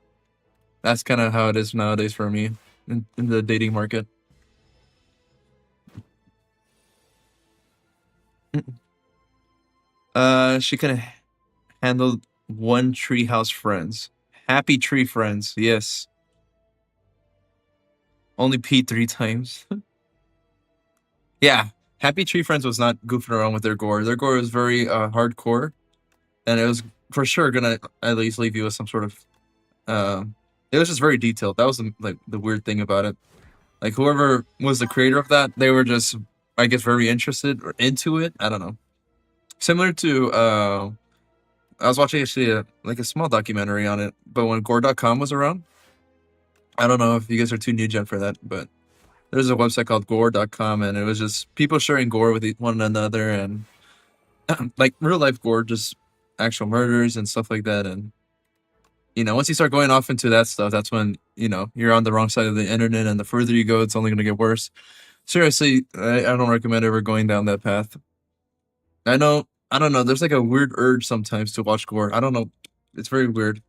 That's kind of how it is nowadays for me in the dating market. She kind of handled one treehouse friends. Happy tree friends, yes. Only peed 3 times. Yeah, Happy Tree Friends was not goofing around with their gore. Their gore was very hardcore, and it was for sure gonna at least leave you with some sort of. It was just very detailed. That was the weird thing about it. Like whoever was the creator of that, they were just, I guess, very interested or into it. I don't know. Similar to I was watching actually a small documentary on it, but when Gore.com was around, I don't know if you guys are too new gen for that, but there's a website called Gore.com, and it was just people sharing gore with one another, and like real life gore, just actual murders and stuff like that. And once you start going off into that stuff, that's when you're on the wrong side of the internet, and the further you go, it's only going to get worse. Seriously, I don't recommend ever going down that path. I don't know. There's like a weird urge sometimes to watch gore. I don't know. It's very weird.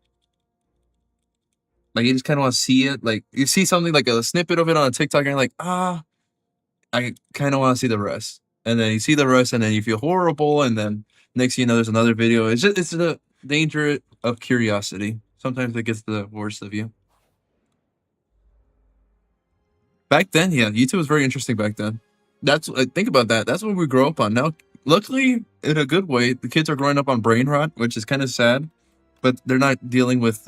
Like you just kind of want to see it. Like you see something like a snippet of it on a TikTok, and you're like, I kind of want to see the rest. And then you see the rest, and then you feel horrible. And then next thing you know, there's another video. It's the danger of curiosity. Sometimes it gets the worst of you. Back then, yeah, YouTube was very interesting back then. Think about that. That's what we grew up on. Now, luckily, in a good way, the kids are growing up on brain rot, which is kind of sad. But they're not dealing with,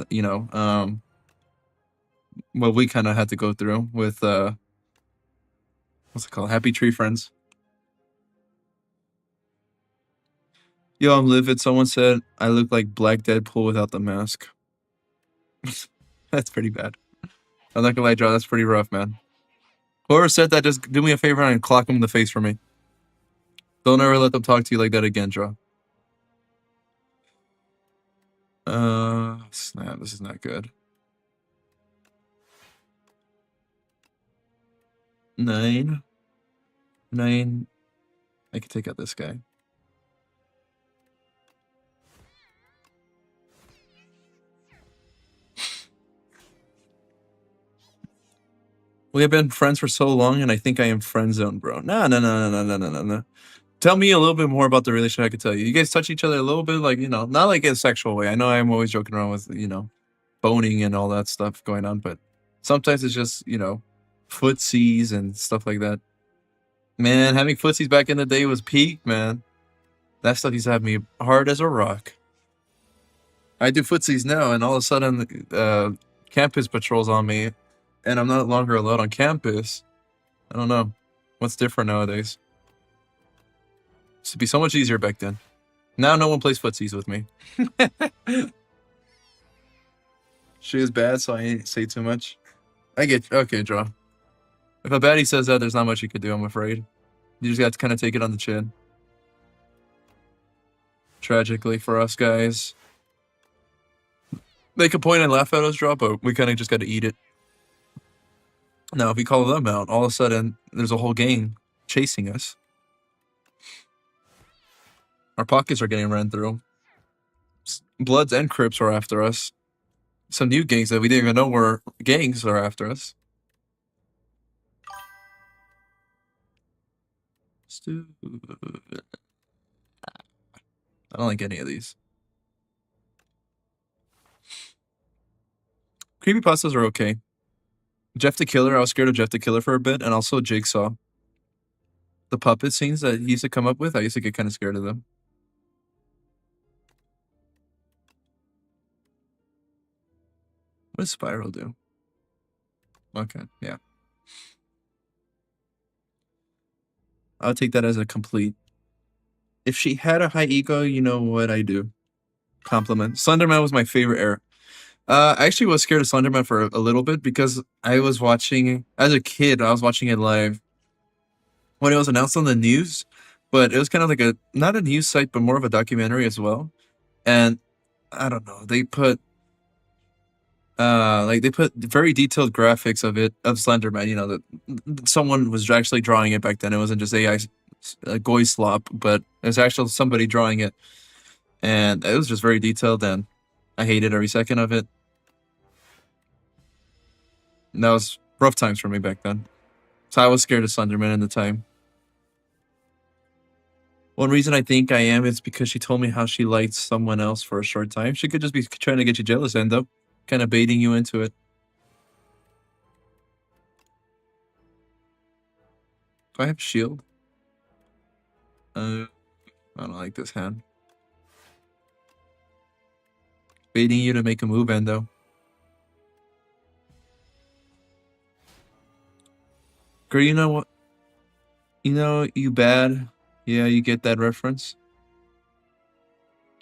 what we kind of had to go through with what's it called? Happy Tree Friends. Yo, I'm livid. Someone said I look like Black Deadpool without the mask. That's pretty bad. I'm not gonna lie, Joe. That's pretty rough, man. Whoever said that, just do me a favor and clock him in the face for me. Don't ever let them talk to you like that again, Joe. Snap. This is not good. 9. I can take out this guy. We have been friends for so long, and I think I am friend zoned, bro. No. Tell me a little bit more about the relationship. I could tell you. You guys touch each other a little bit, like not like in a sexual way. I know I'm always joking around with boning and all that stuff going on, but sometimes it's just footsies and stuff like that. Man, having footsies back in the day was peak, man. That stuff used to have me hard as a rock. I do footsies now, and all of a sudden, campus patrols on me, and I'm not longer allowed on campus. I don't know. What's different nowadays? Used to be so much easier back then. Now no one plays footsies with me. She is bad, so I ain't say too much. I get you. Okay, Draw. If a baddie says that, there's not much you could do, I'm afraid. You just got to kind of take it on the chin. Tragically for us guys. They could point and laugh at us, Draw, but we kind of just got to eat it. Now, if we call them out, all of a sudden, there's a whole gang chasing us. Our pockets are getting run through. Bloods and Crips are after us. some new gangs that we didn't even know were gangs are after us. I don't like any of these. Creepypastas are okay. Jeff the Killer, I was scared of Jeff the Killer for a bit, and also Jigsaw. The puppet scenes that he used to come up with, I used to get kind of scared of them. What does Spiral do? Okay, yeah. I'll take that as a complete. If she had a high ego, you know what I do. Compliment. Slenderman was my favorite era. I actually was scared of Slenderman for a little bit because I was watching, as a kid, I was watching it live when it was announced on the news, but it was kind of like not a news site, but more of a documentary as well. And I don't know, they put very detailed graphics of Slenderman, you know, that someone was actually drawing it back then. It wasn't just AI goy slop, but it was actually somebody drawing it. And it was just very detailed, and I hated every second of it. And that was rough times for me back then. So I was scared of Slenderman at the time. One reason I think I am is because she told me how she liked someone else for a short time. She could just be trying to get you jealous, Endo. Kind of baiting you into it. Do I have shield? I don't like this hand. Baiting you to make a move, Endo. Girl, you know what? You know, you bad. Yeah, you get that reference?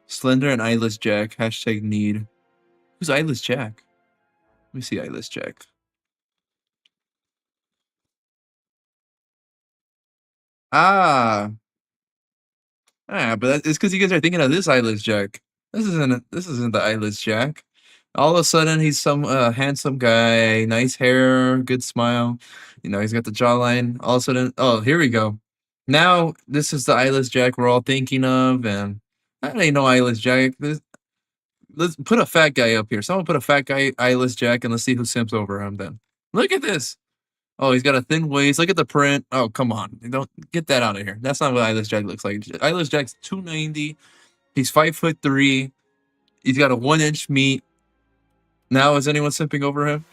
Slender and Eyeless Jack. Hashtag need. Who's Eyeless Jack? Let me see Eyeless Jack. Ah. But it's because you guys are thinking of this Eyeless Jack. This isn't the Eyeless Jack. All of a sudden, he's some handsome guy, nice hair, good smile. You know, he's got the jawline. All of a sudden, oh, here we go. Now, this is the Eyeless Jack we're all thinking of, and that ain't no Eyeless Jack. Let's put a fat guy up here. Someone put a fat guy, Eyeless Jack, and let's see who simps over him then. Look at this. Oh, he's got a thin waist. Look at the print. Oh, come on. Don't get that out of here. That's not what Eyeless Jack looks like. Eyeless Jack's 290. He's 5'3". He's got a 1-inch meat. Now is anyone simping over him?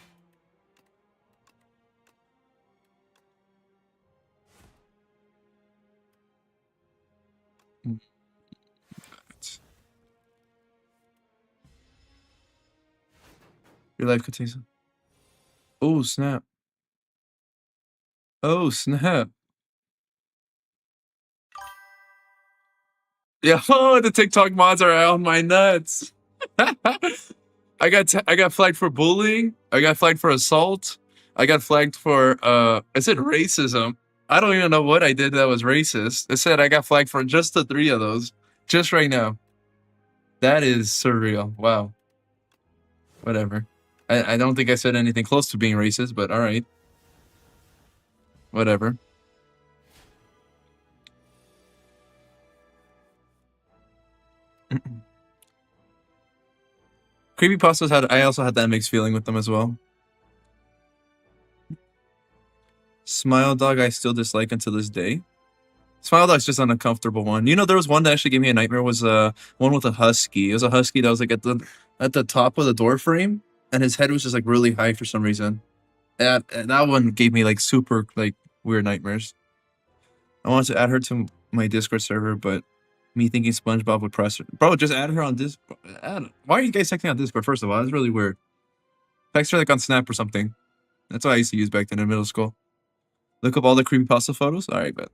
Your life continues. Oh, snap. Oh, snap. Yeah, oh, the TikTok mods are on my nuts. I got flagged for bullying. I got flagged for assault. I got flagged for I said racism. I don't even know what I did that was racist. It said I got flagged for just the 3 of those. Just right now. That is surreal. Wow. Whatever. I don't think I said anything close to being racist, but all right. Whatever. Creepypastas I also had that mixed feeling with them as well. Smile Dog I still dislike until this day. Smile Dog's just an uncomfortable one. You know, there was one that actually gave me a nightmare, was one with a husky. It was a husky that was like at the top of the door frame, and his head was just like really high for some reason. And that one gave me like super like weird nightmares. I wanted to add her to my Discord server, but me thinking SpongeBob would press her. Bro, just add her on Discord. Why are you guys texting on Discord, first of all? That's really weird. Text her like on Snap or something. That's what I used to use back then in middle school. Look up all the creepypasta photos? Alright, bet.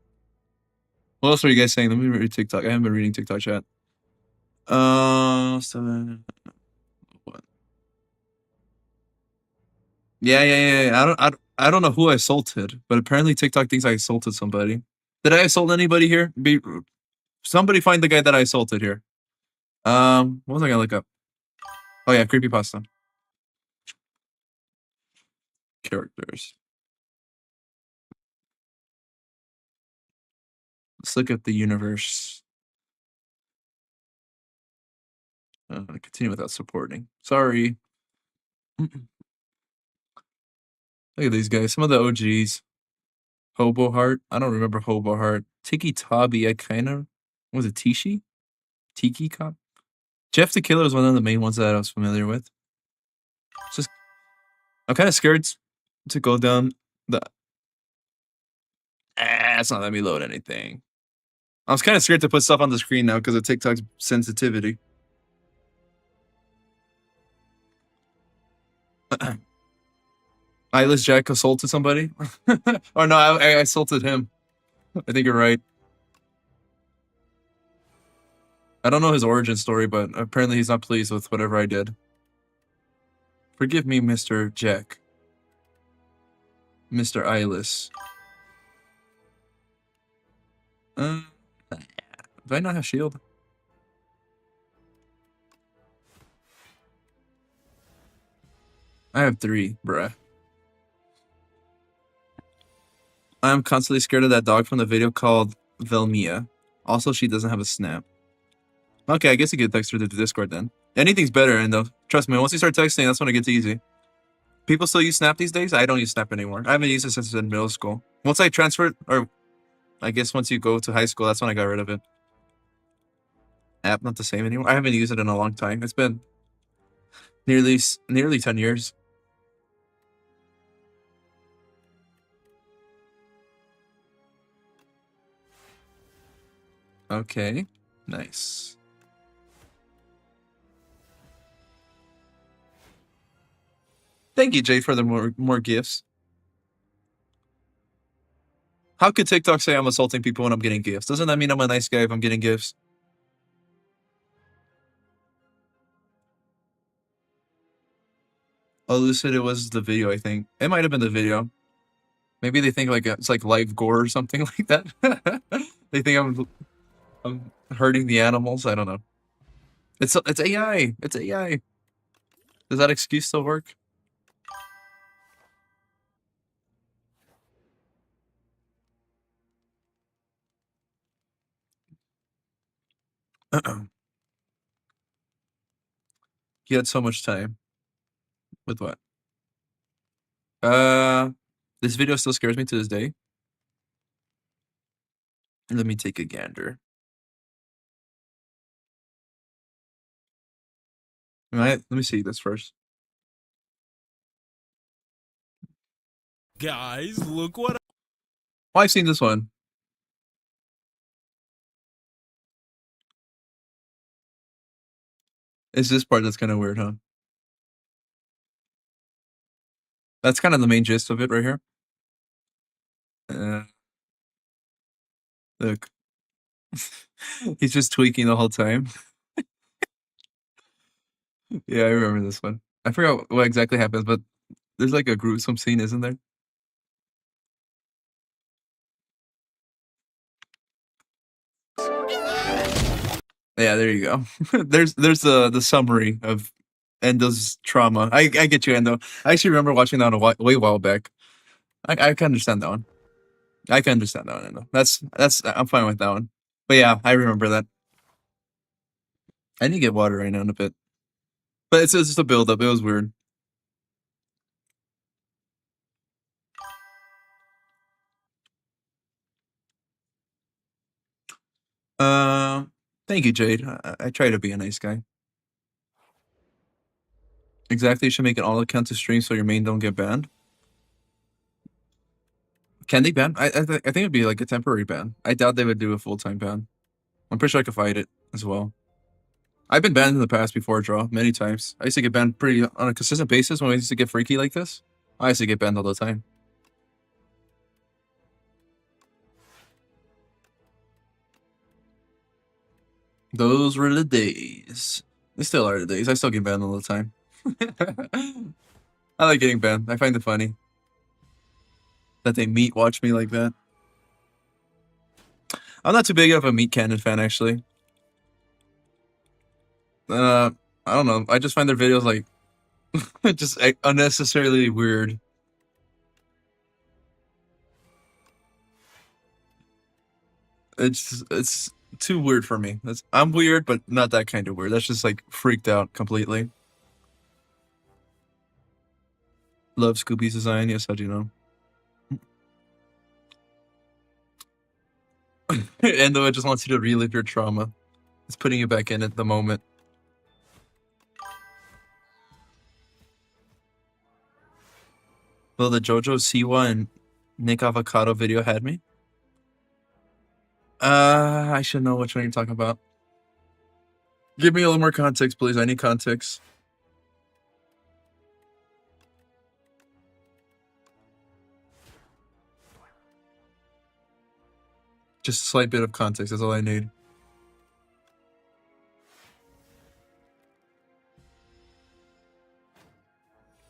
What else are you guys saying? Let me read TikTok. I haven't been reading TikTok chat. What? Yeah. I don't know who I assaulted, but apparently TikTok thinks I assaulted somebody. Did I assault anybody here? Somebody find the guy that I assaulted here. What was I gonna look up? Oh yeah, creepypasta. Characters. Let's look at the universe. Continue without supporting. Sorry. Look at these guys. Some of the OGs. Hobo Heart. I don't remember Hobo Heart. Tiki Tabi. I kind of. Was it Tishi? Tiki Cop? Jeff the Killer is one of the main ones that I was familiar with. It's just. I'm kind of scared to go down the. It's not letting me load anything. I was kind of scared to put stuff on the screen now because of TikTok's sensitivity. Eyeless Jack assaulted somebody? Oh no, I assaulted him. I think you're right. I don't know his origin story, but apparently he's not pleased with whatever I did. Forgive me, Mr. Jack. Mr. Eyeless. Do I not have shield? I have 3, bruh. I'm constantly scared of that dog from the video called Velmia. Also, she doesn't have a snap. Okay, I guess you could text her to the Discord then. Anything's better, and though. Trust me, once you start texting, that's when it gets easy. People still use Snap these days? I don't use Snap anymore. I haven't used it since in middle school. Once I transferred, or I guess once you go to high school, that's when I got rid of it. App not the same anymore. I haven't used it in a long time. It's been nearly 10 years. Okay, nice. Thank you, Jay, for the more gifts. How could TikTok say I'm assaulting people when I'm getting gifts? Doesn't that mean I'm a nice guy if I'm getting gifts? Oh, Lucid, it was the video, I think. It might have been the video. Maybe they think like it's like live gore or something like that. They think I'm hurting the animals. I don't know. It's AI. It's AI. Does that excuse still work? He had so much time. With what? This video still scares me to this day. Let me take a gander. Let me see this first. Guys, look what Oh, I've seen this one. It's this part that's kind of weird, huh? That's kind of the main gist of it right here. Look. He's just tweaking the whole time. Yeah, I remember this one. I forgot what exactly happens, but there's like a gruesome scene, isn't there? Yeah, there you go. there's the summary of Endo's trauma. I get you, Endo. I actually remember watching that way while back. I can understand that one. I can understand that one, Endo. That's I'm fine with that one. But yeah, I remember that. I need to get water right now in a bit. But it's just a build up. It was weird. Thank you, Jade. I try to be a nice guy. Exactly, you should make an all account to stream so your main don't get banned. Can they ban? I think it'd be like a temporary ban. I doubt they would do a full-time ban. I'm pretty sure I could fight it as well. I've been banned in the past before, Draw, many times. I used to get banned pretty on a consistent basis when I used to get freaky like this. I used to get banned all the time. Those were the days. They still are the days. I still get banned all the time. I like getting banned. I find it funny that they meat watch me like that. I'm not too big of a meat cannon fan, actually. I don't know. I just find their videos like just unnecessarily weird. It's too weird for me. I'm weird, but not that kind of weird. That's just like freaked out completely. Love Scooby's design. Yes, how'd you know? And though it just wants you to relive your trauma. It's putting you back in at the moment. Well, the JoJo Siwa and Nick Avocado video had me. I should know which one you're talking about. Give me a little more context, please. I need context. Just a slight bit of context. That's all I need.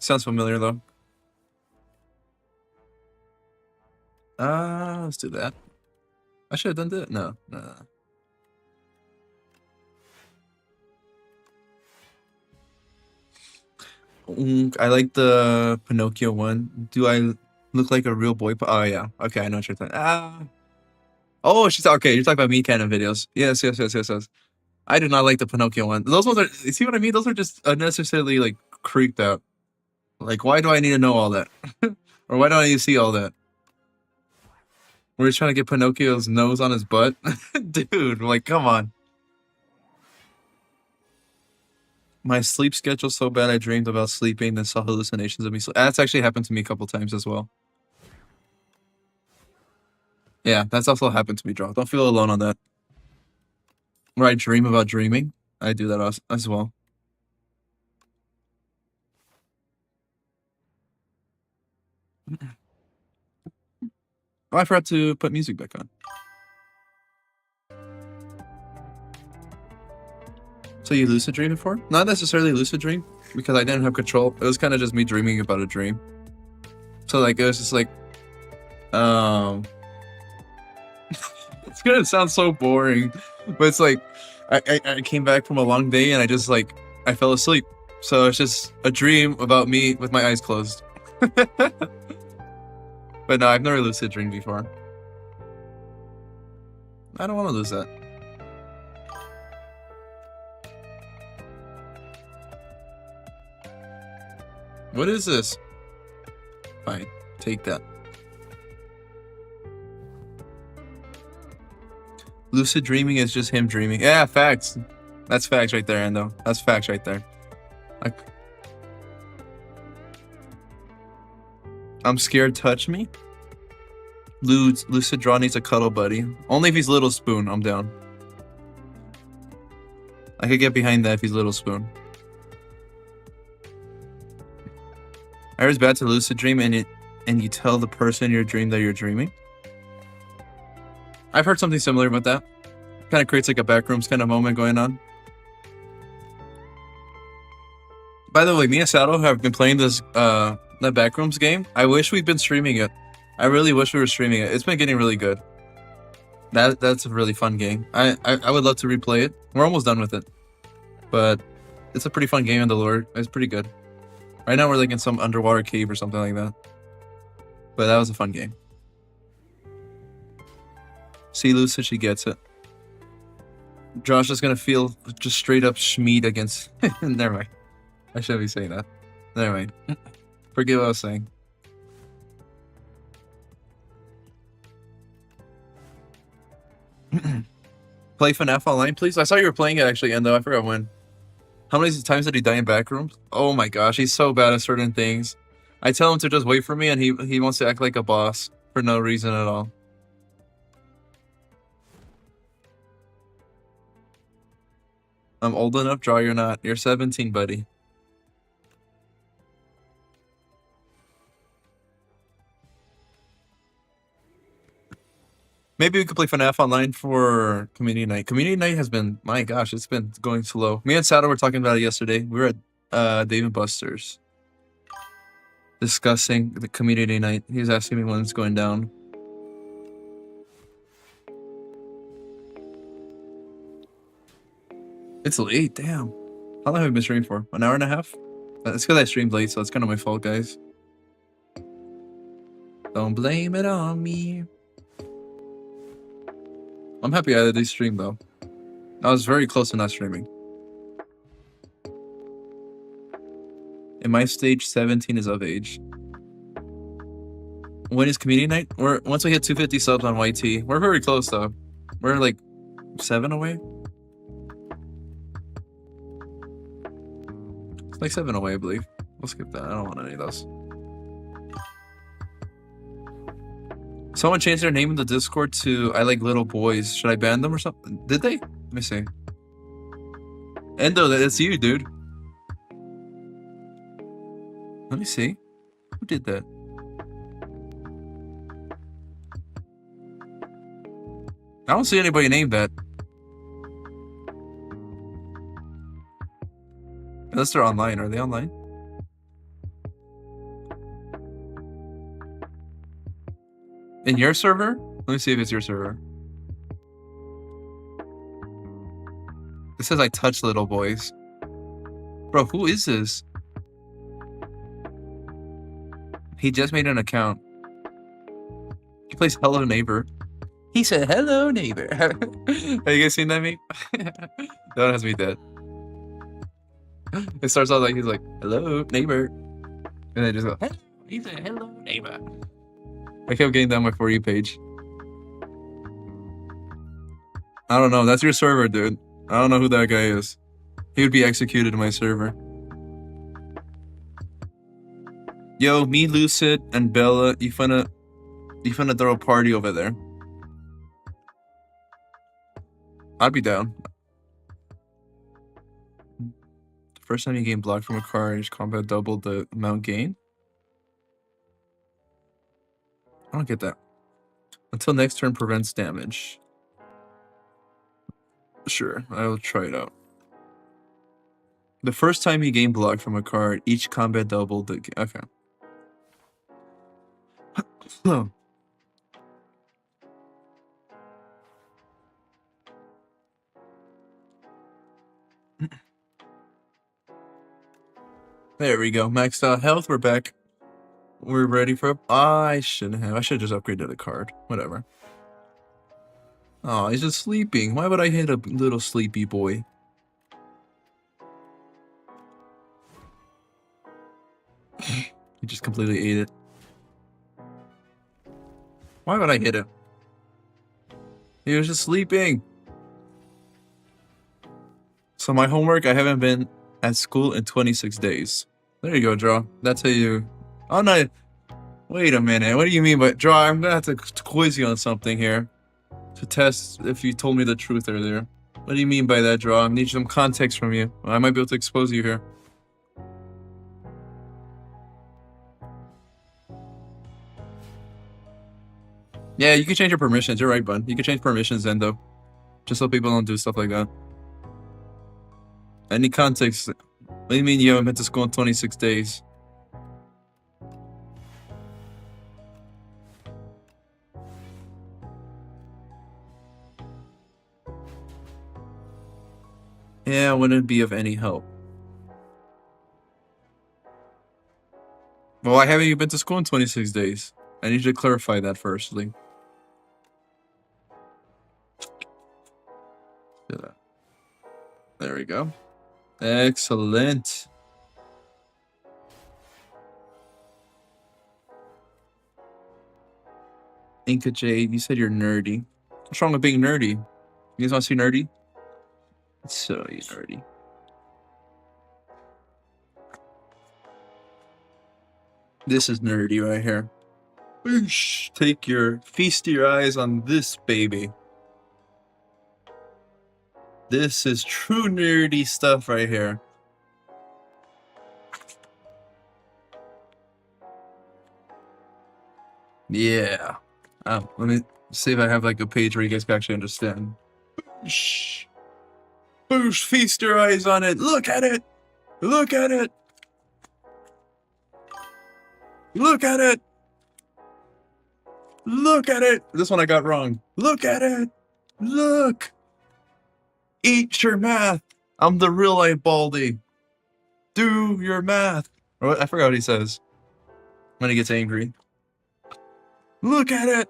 Sounds familiar, though. Let's do that. I should have done that. No. I like the Pinocchio one. Do I look like a real boy? Oh, yeah. Okay, I know what you're talking. Oh, she's okay. You're talking about me canon videos. Yes. I do not like the Pinocchio one. Those ones are. You see what I mean? Those are just unnecessarily like creeped out. Like, why do I need to know all that? Or why do I need to see all that? We're just trying to get Pinocchio's nose on his butt? Dude, like, come on. My sleep schedule's so bad I dreamed about sleeping, then saw hallucinations of me. That's actually happened to me a couple times as well. Yeah, that's also happened to me, Draw. Don't feel alone on that. Where I dream about dreaming, I do that as well. Oh, I forgot to put music back on. So you lucid dream before? Not necessarily lucid dream, because I didn't have control. It was kind of just me dreaming about a dream. So like, it was just like, it's gonna sound so boring, but it's like, I came back from a long day and I just like, I fell asleep. So it's just a dream about me with my eyes closed. But no, I've never lucid dreamed before. I don't want to lose that. What is this? Fine, take that. Lucid dreaming is just him dreaming. Yeah, facts. That's facts right there, Endo. That's facts right there. I'm scared, touch me. Lucid Draw needs a cuddle buddy. Only if he's Little Spoon, I'm down. I could get behind that if he's Little Spoon. I heard it's bad to lucid dream and you tell the person in your dream that you're dreaming. I've heard something similar about that. Kind of creates like a backrooms kind of moment going on. By the way, me and Sato have been playing this the backrooms game. I wish we'd been streaming it. I really wish we were streaming it. It's been getting really good. That's a really fun game. I would love to replay it. We're almost done with it. But it's a pretty fun game in the lore. It's pretty good. Right now we're like in some underwater cave or something like that. But that was a fun game. See Lucid, she gets it. Josh is gonna feel just straight up schmeed against... Never mind. I shouldn't be saying that. Never mind. Forget what I was saying. Play FNAF online, please? I saw you were playing it actually, Endo. I forgot when. How many times did he die in backrooms? Oh my gosh, he's so bad at certain things. I tell him to just wait for me and he wants to act like a boss for no reason at all. I'm old enough, Draw, you're not. You're 17, buddy. Maybe we could play FNAF online for Community Night. Community Night has been, my gosh, it's been going slow. Me and Sato were talking about it yesterday. We were at Dave & Buster's discussing the Community Night. He was asking me when it's going down. It's late, damn. How long have I been streaming for? An hour and a half? It's because I streamed late, so it's kind of my fault, guys. Don't blame it on me. I'm happy I did stream though. I was very close to not streaming. In my stage, 17 is of age. When is community night? We're once we hit 250 subs on YT. We're very close though. We're like 7 away. It's like 7 away, I believe. We'll skip that. I don't want any of those. Someone changed their name in the Discord to I like little boys. Should I ban them or something? Did they? Let me see. Endo, that's you, dude. Let me see. Who did that? I don't see anybody named that. Unless they're online. Are they online? In your server? Let me see if it's your server. It says I touch little boys. Bro, who is this? He just made an account. He plays Hello Neighbor. He said, "Hello Neighbor." Have you guys seen that meme? That one has me dead. It starts off like he's like, "Hello Neighbor," and then just go, "Hello." He said, "Hello Neighbor." I kept getting down my For You page. I don't know. That's your server, dude. I don't know who that guy is. He would be executed in my server. Yo, me, Lucid, and Bella, you finna throw a party over there. I'd be down. The first time you gain blocked from a car, each combat doubled the amount gained? I don't get that. Until next turn prevents damage. Sure, I will try it out. The first time you gain blocked from a card, each combat doubled the... Okay. There we go. Maxed out health. We're back. We're ready for... I shouldn't have. I should have just upgraded a card. Whatever. Oh, he's just sleeping. Why would I hit a little sleepy boy? He just completely ate it. Why would I hit him? He was just sleeping. So my homework, I haven't been at school in 26 days. There you go, Draw. That's how you... Oh, no. Wait a minute. What do you mean by... Draw, I'm going to have to quiz you on something here. To test if you told me the truth earlier. What do you mean by that, Draw? I need some context from you. I might be able to expose you here. Yeah, you can change your permissions. You're right, bud. You can change permissions, Endo. Just so people don't do stuff like that. Any context? What do you mean you haven't been to school in 26 days? Yeah, wouldn't be of any help. Well, why haven't you been to school in 26 days? I need you to clarify that firstly. There we go. Excellent. Inca Jade, you said you're nerdy. What's wrong with being nerdy? You guys want to see nerdy? It's so nerdy. This is nerdy right here. Whoosh, feast your eyes on this baby. This is true nerdy stuff right here. Yeah. Let me see if I have like a page where you guys can actually understand. Boosh. Boosh, feast your eyes on it. Look at it. Look at it. Look at it. Look at it. This one I got wrong. Look at it. Look. Eat your math. I'm the real life Baldy. Do your math. Or what? I forgot what he says when he gets angry. Look at it.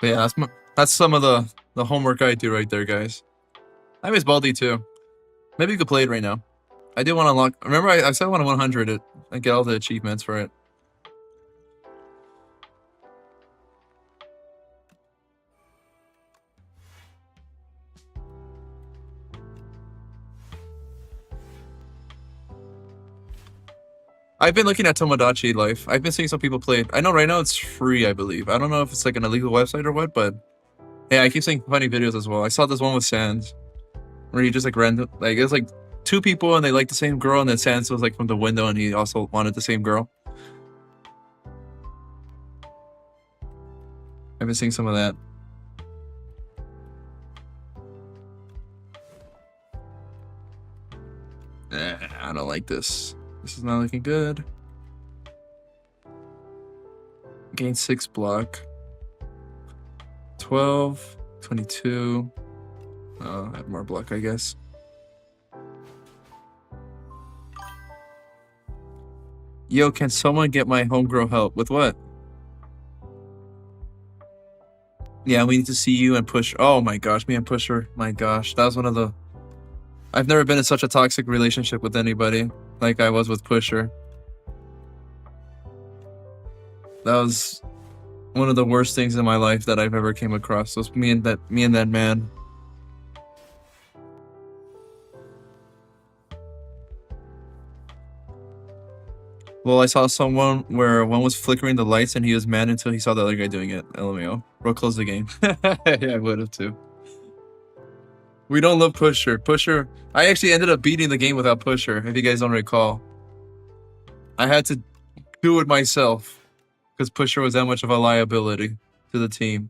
But yeah, that's some of the homework I do right there, guys. I miss Baldi too. Maybe you could play it right now. I do want to unlock. Remember, I said I want to 100 it and get all the achievements for it. I've been looking at Tomodachi Life. I've been seeing some people play it. I know right now it's free, I believe. I don't know if it's like an illegal website or what, but yeah, I keep seeing funny videos as well. I saw this one with Sans, where he just like random, like it's like two people and they like the same girl, and then Sans was like from the window and he also wanted the same girl. I've been seeing some of that. I don't like this. This is not looking good. Gain 6 block. 12, 22. Add more block, I guess. Yo, can someone get my homegirl help? With what? Yeah, we need to see you and push. Oh my gosh, me and Pusher. My gosh, that was one of the... I've never been in such a toxic relationship with anybody like I was with Pusher. That was one of the worst things in my life that I've ever came across. Was me and that man. Well, I saw someone where one was flickering the lights and he was mad until he saw the other guy doing it. LMAO. Bro, close the game. Yeah, I would have too. We don't love Pusher. Pusher. I actually ended up beating the game without Pusher, if you guys don't recall. I had to do it myself because Pusher was that much of a liability to the team.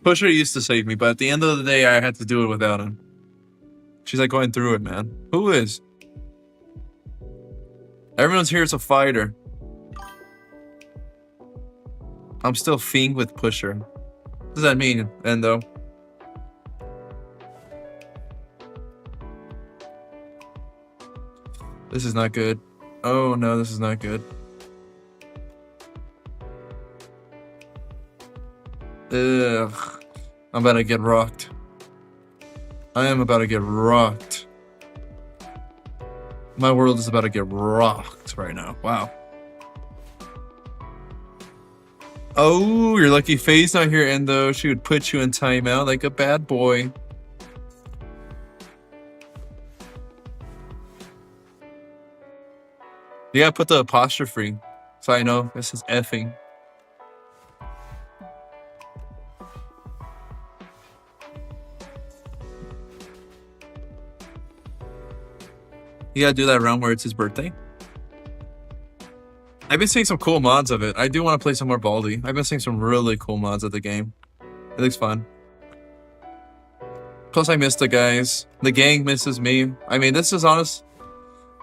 Pusher used to save me, but at the end of the day, I had to do it without him. She's like going through it, man. Who is? Everyone's here is a fighter. I'm still fiend with Pusher. What does that mean, Endo? This is not good. Oh no, this is not good. Ugh. I'm about to get rocked. I am about to get rocked. My world is about to get rocked right now. Wow. Oh, your lucky face not here, Endo. She would put you in timeout like a bad boy. You gotta put the apostrophe so I know this is effing. You gotta do that round where it's his birthday. I've been seeing some cool mods of it. I do want to play some more Baldi. I've been seeing some really cool mods of the game. It looks fun. Plus, I miss the guys. The gang misses me. I mean, this is honest.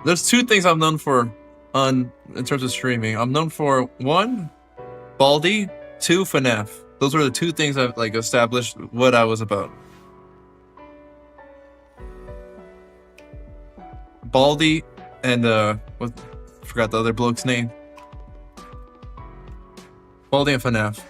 There's two things I'm known for in terms of streaming. I'm known for 1, Baldi, 2, FNAF. Those were the two things I've like established what I was about. Baldi and I forgot the other bloke's name. Baldi and FNAF.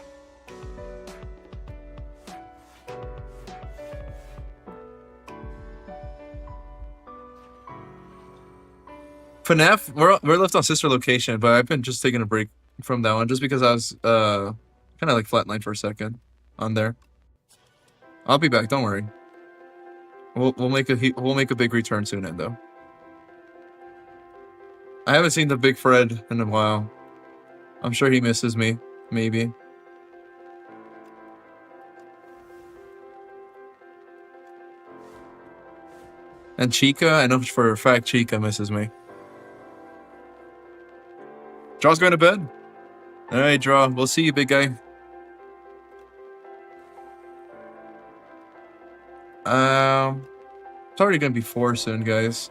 FNAF, we're left on sister location, but I've been just taking a break from that one just because I was kind of like flatlined for a second on there. I'll be back, don't worry. We'll make a big return soon, Endo. I haven't seen the big Fred in a while. I'm sure he misses me, maybe. And Chica, I know for a fact Chica misses me. Draw's going to bed? Alright, Draw. We'll see you, big guy. It's already going to be 4 soon, guys.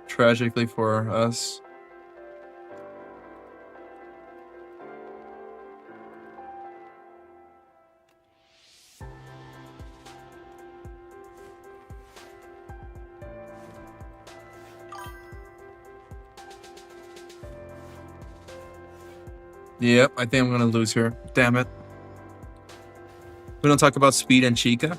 Tragically for us. Yep, I think I'm gonna lose here. Damn it. We don't talk about Speed and Chica.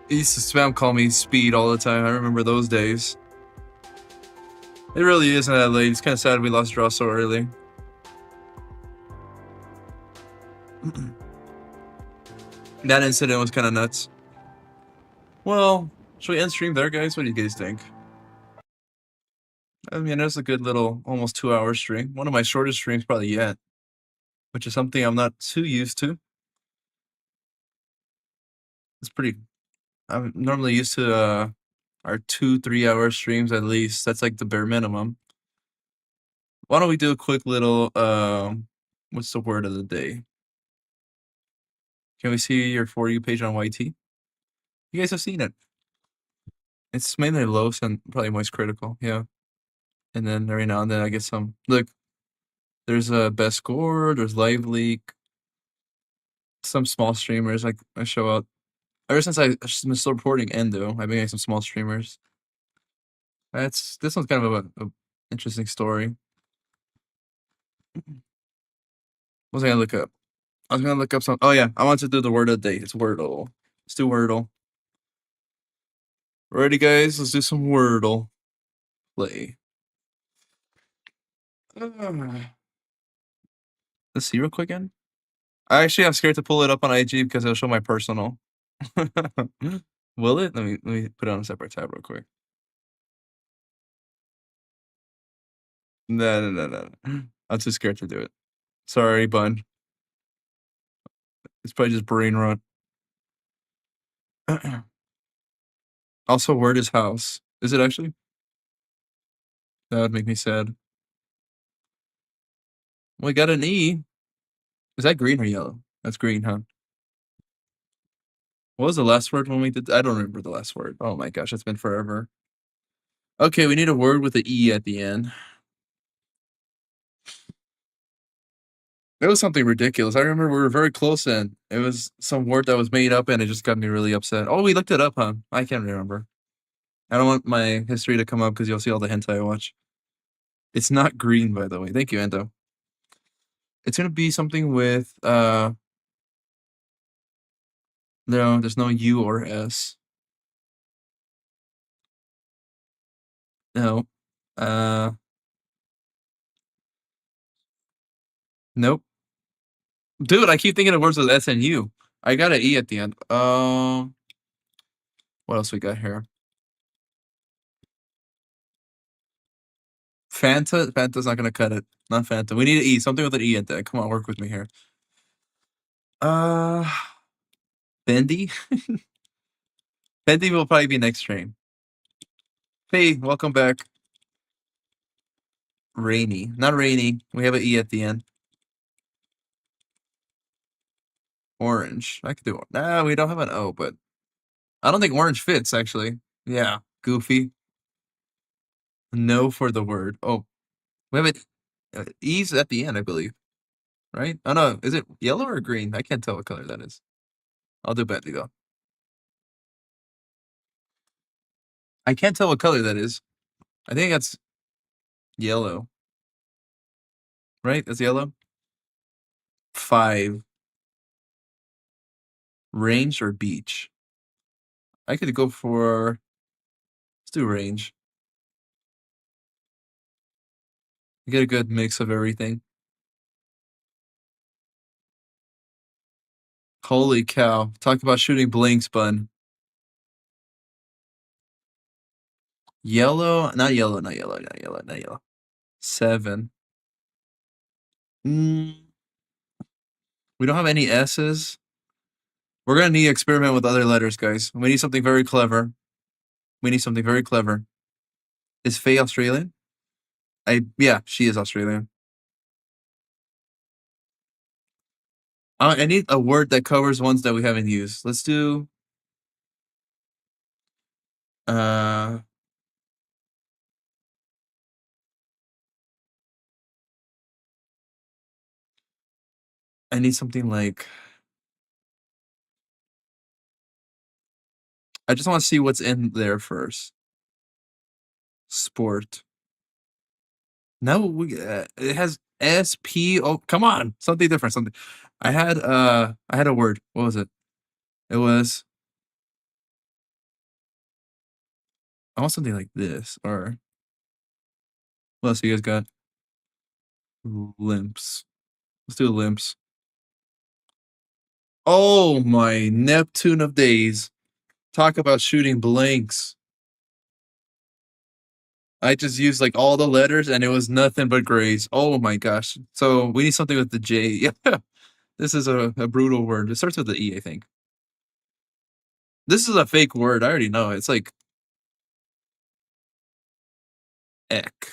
He used to spam call me Speed all the time. I remember those days. It really isn't that late. It's kind of sad we lost draw so early. That incident was kind of nuts. Well, should we end stream there, guys? What do you guys think? I mean, that's a good little, almost 2-hour stream. One of my shortest streams probably yet, which is something I'm not too used to. It's pretty. I'm normally used to our 2-3 hour streams at least. That's like the bare minimum. Why don't we do a quick little what's the word of the day? Can we see your For You page on YT? You guys have seen it. It's mainly Los and probably Moist Critical, yeah. And then every now and then I get some. Look, there's a Best Score, there's Live Leak, some small streamers like I show out. Ever since I've been still reporting Endo, I've been getting some small streamers. This one's kind of a interesting story. What was I gonna look up? I was gonna look up some. Oh yeah, I want to do the word of the day. It's Wordle. Let's do Wordle. Ready, guys? Let's do some Wordle. Play. Let's see real quick again. I'm scared to pull it up on IG because it'll show my personal. Will it? Let me put it on a separate tab real quick. No. I'm too scared to do it. Sorry, Bun. It's probably just brain rot. Also, word is house. Is it actually? That would make me sad. We got an E. Is that green or yellow? That's green, huh? What was the last word when we did? I don't remember the last word. Oh my gosh, it's been forever. Okay, we need a word with an E at the end. It was something ridiculous. I remember we were very close and it was some word that was made up and it just got me really upset. Oh, we looked it up, huh? I can't remember. I don't want my history to come up because you'll see all the hentai I watch. It's not green, by the way. Thank you, Endo. It's gonna be something with no, there's no U or S. No. Nope. Dude, I keep thinking of words with S and U. I got an E at the end. What else we got here? Fanta? Fanta's not gonna cut it. Not Fanta. We need an E. Something with an E at that. Come on, work with me here. Bendy? Bendy will probably be next stream. Hey, welcome back. Rainy. Not rainy. We have an E at the end. Orange. I could do it. Nah, we don't have an O, but I don't think orange fits actually. Yeah. Goofy. No for the word. Oh, we have it. E's at the end, I believe. Right? Oh no, is it yellow or green? I can't tell what color that is. I'll do Bentley though. I can't tell what color that is. I think that's yellow. Right? That's yellow. 5. Range or beach? I could go for. Let's do range. You get a good mix of everything. Holy cow. Talk about shooting blinks, Bun. Yellow. Not yellow. 7. We don't have any S's. We're gonna need to experiment with other letters, guys. We need something very clever. Is Faye Australian? Yeah, she is Australian. I need a word that covers ones that we haven't used. Let's do. I need something like. I just want to see what's in there first. Sport. No, it has SP. Oh, come on, something different. Something. I had a word. What was it? It was. I want something like this. Or what else you guys got? Limps. Let's do limps. Oh my Neptune of days. Talk about shooting blanks. I just used like all the letters and it was nothing but grays. Oh my gosh. So we need something with the J. Yeah. This is a brutal word. It starts with the E, I think. This is a fake word. I already know. It's like ek.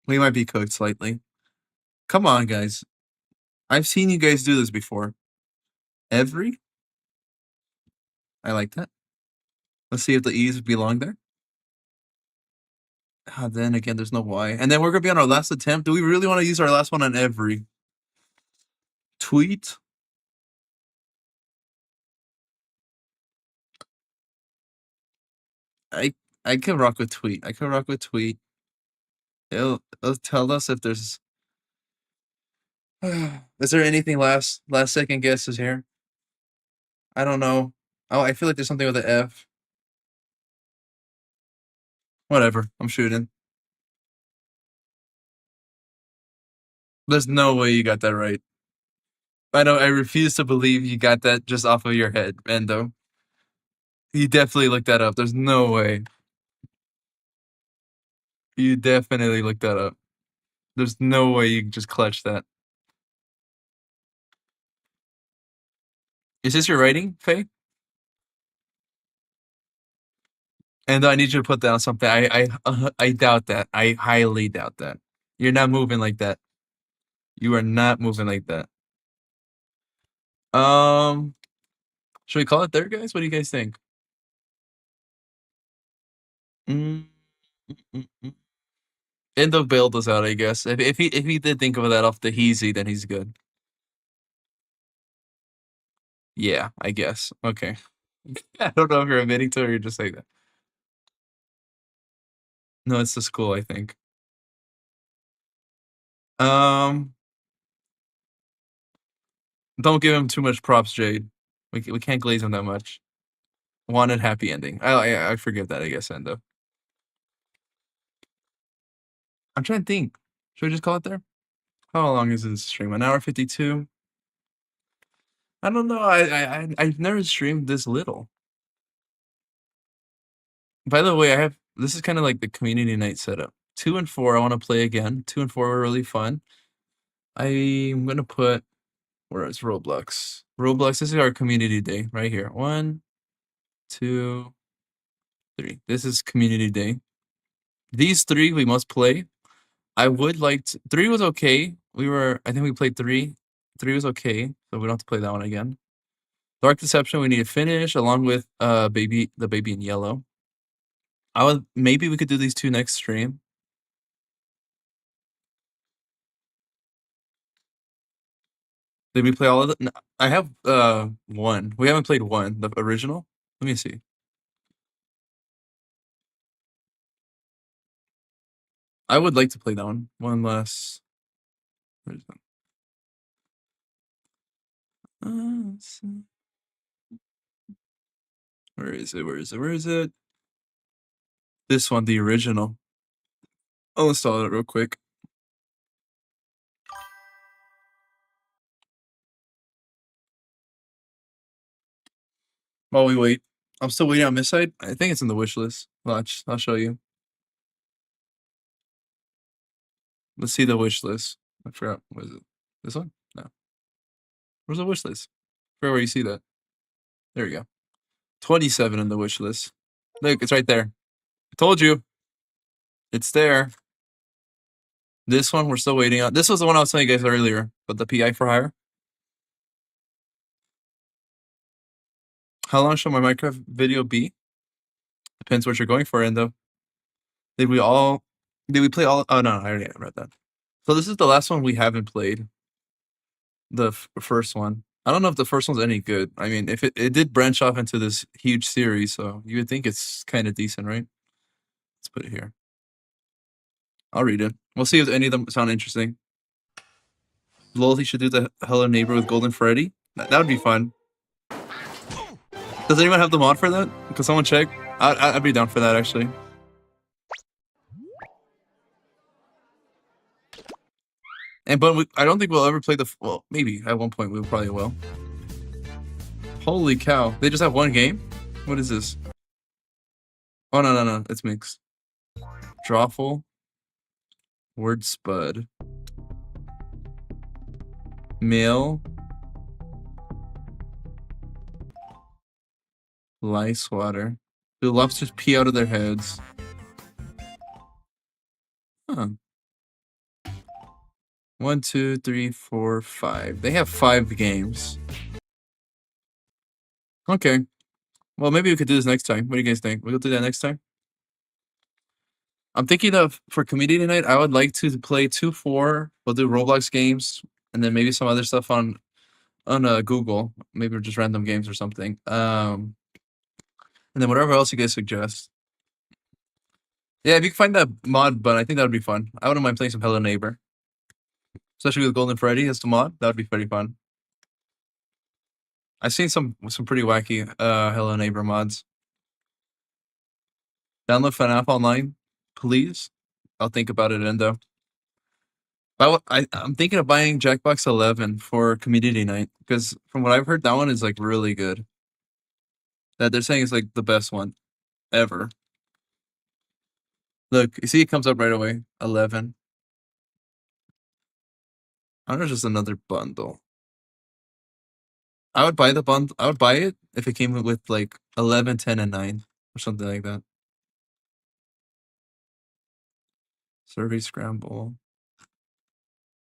We might be cooked slightly. Come on, guys. I've seen you guys do this before. Every? I like that. Let's see if the E's belong there. Ah, then again, there's no Y. And then we're going to be on our last attempt. Do we really want to use our last one on every? Tweet? I I can rock with tweet. I can rock with tweet. It'll tell us if there's. Is there anything last second guesses here? I don't know. Oh, I feel like there's something with the F. Whatever. I'm shooting. There's no way you got that right. I know. I refuse to believe you got that just off of your head, Endo. You definitely looked that up. There's no way. You definitely looked that up. There's no way you just clutched that. Is this your writing, Faye? And I need you to put down something. I doubt that. I highly doubt that. You're not moving like that. You are not moving like that. Should we call it there, guys? What do you guys think? Mm, mm, mm. Endo bailed us out, I guess. If he did think of that off the Heezy, then he's good. Yeah, I guess. Okay. I don't know if you're admitting to it or you're just saying that. No, it's the school, I think. Um, don't give him too much props, Jade. We can't glaze him that much. Wanted happy ending. I forgive that, I guess, Endo. I'm trying to think. Should we just call it there? How long is this stream? 1 hour 52. I don't know. I've never streamed this little. By the way, this is kind of like the community night setup. 2 and 4, I want to play again. 2 and 4 were really fun. I'm gonna put where is Roblox? Roblox. This is our community day right here. 1, 2, 3. This is community day. These 3 we must play. I would like to, 3 was okay. I think we played 3. 3 was okay, so we don't have to play that one again. Dark Deception, we need to finish along with the baby in yellow. Maybe we could do these 2 next stream. Did we play all of it? No, I have 1. We haven't played 1, the original. Let me see. I would like to play that one. One less. Where is that? Where is it? Where is it? Where is it? This one, the original. I'll install it real quick. While we wait. I'm still waiting on Misside. I think it's in the wish list. Watch, I'll show you. Let's see the wish list. I forgot. What is it? This one? No. Where's the wish list? I forgot where you see that. There we go. 27 in the wish list. Look, it's right there. I told you. It's there. This one we're still waiting on. This was the one I was telling you guys earlier, but the PI for hire. How long should my Minecraft video be? Depends what you're going for, Endo. Did we play all? Oh no, I already read that. So this is the last one we haven't played. The first one. I don't know if the first one's any good. I mean, if it did branch off into this huge series, so you would think it's kind of decent, right? Let's put it here. I'll read it. We'll see if any of them sound interesting. Lolty should do the Hello Neighbor with Golden Freddy. That would be fun. Does anyone have the mod for that? Could someone check? I'd be down for that, actually. But I don't think we'll ever play well, maybe at one point we probably will. Holy cow! They just have one game. What is this? Oh no! It's mixed. Drawful. Word Spud. Male. Lice water. Do lobsters pee out of their heads? Huh. 1, 2, 3, 4, 5. They have 5 games. Okay. Well, maybe we could do this next time. What do you guys think? We'll do that next time? I'm thinking of, for community night, I would like to play 2-4. We'll do Roblox games, and then maybe some other stuff on Google. Maybe just random games or something. And then whatever else you guys suggest. Yeah, if you can find that mod, but I think that would be fun. I wouldn't mind playing some Hello Neighbor. Especially with Golden Freddy as the mod. That would be pretty fun. I've seen some pretty wacky Hello Neighbor mods. Download FNAF Online, please. I'll think about it, Endo. I'm thinking of buying Jackbox 11 for community night, because from what I've heard, that one is like really good. That they're saying is like the best one ever. Look, you see it comes up right away. 11. I don't know, just another bundle. I would buy the bundle. I would buy it if it came with like 11, 10, and 9 or something like that. Survey Scramble.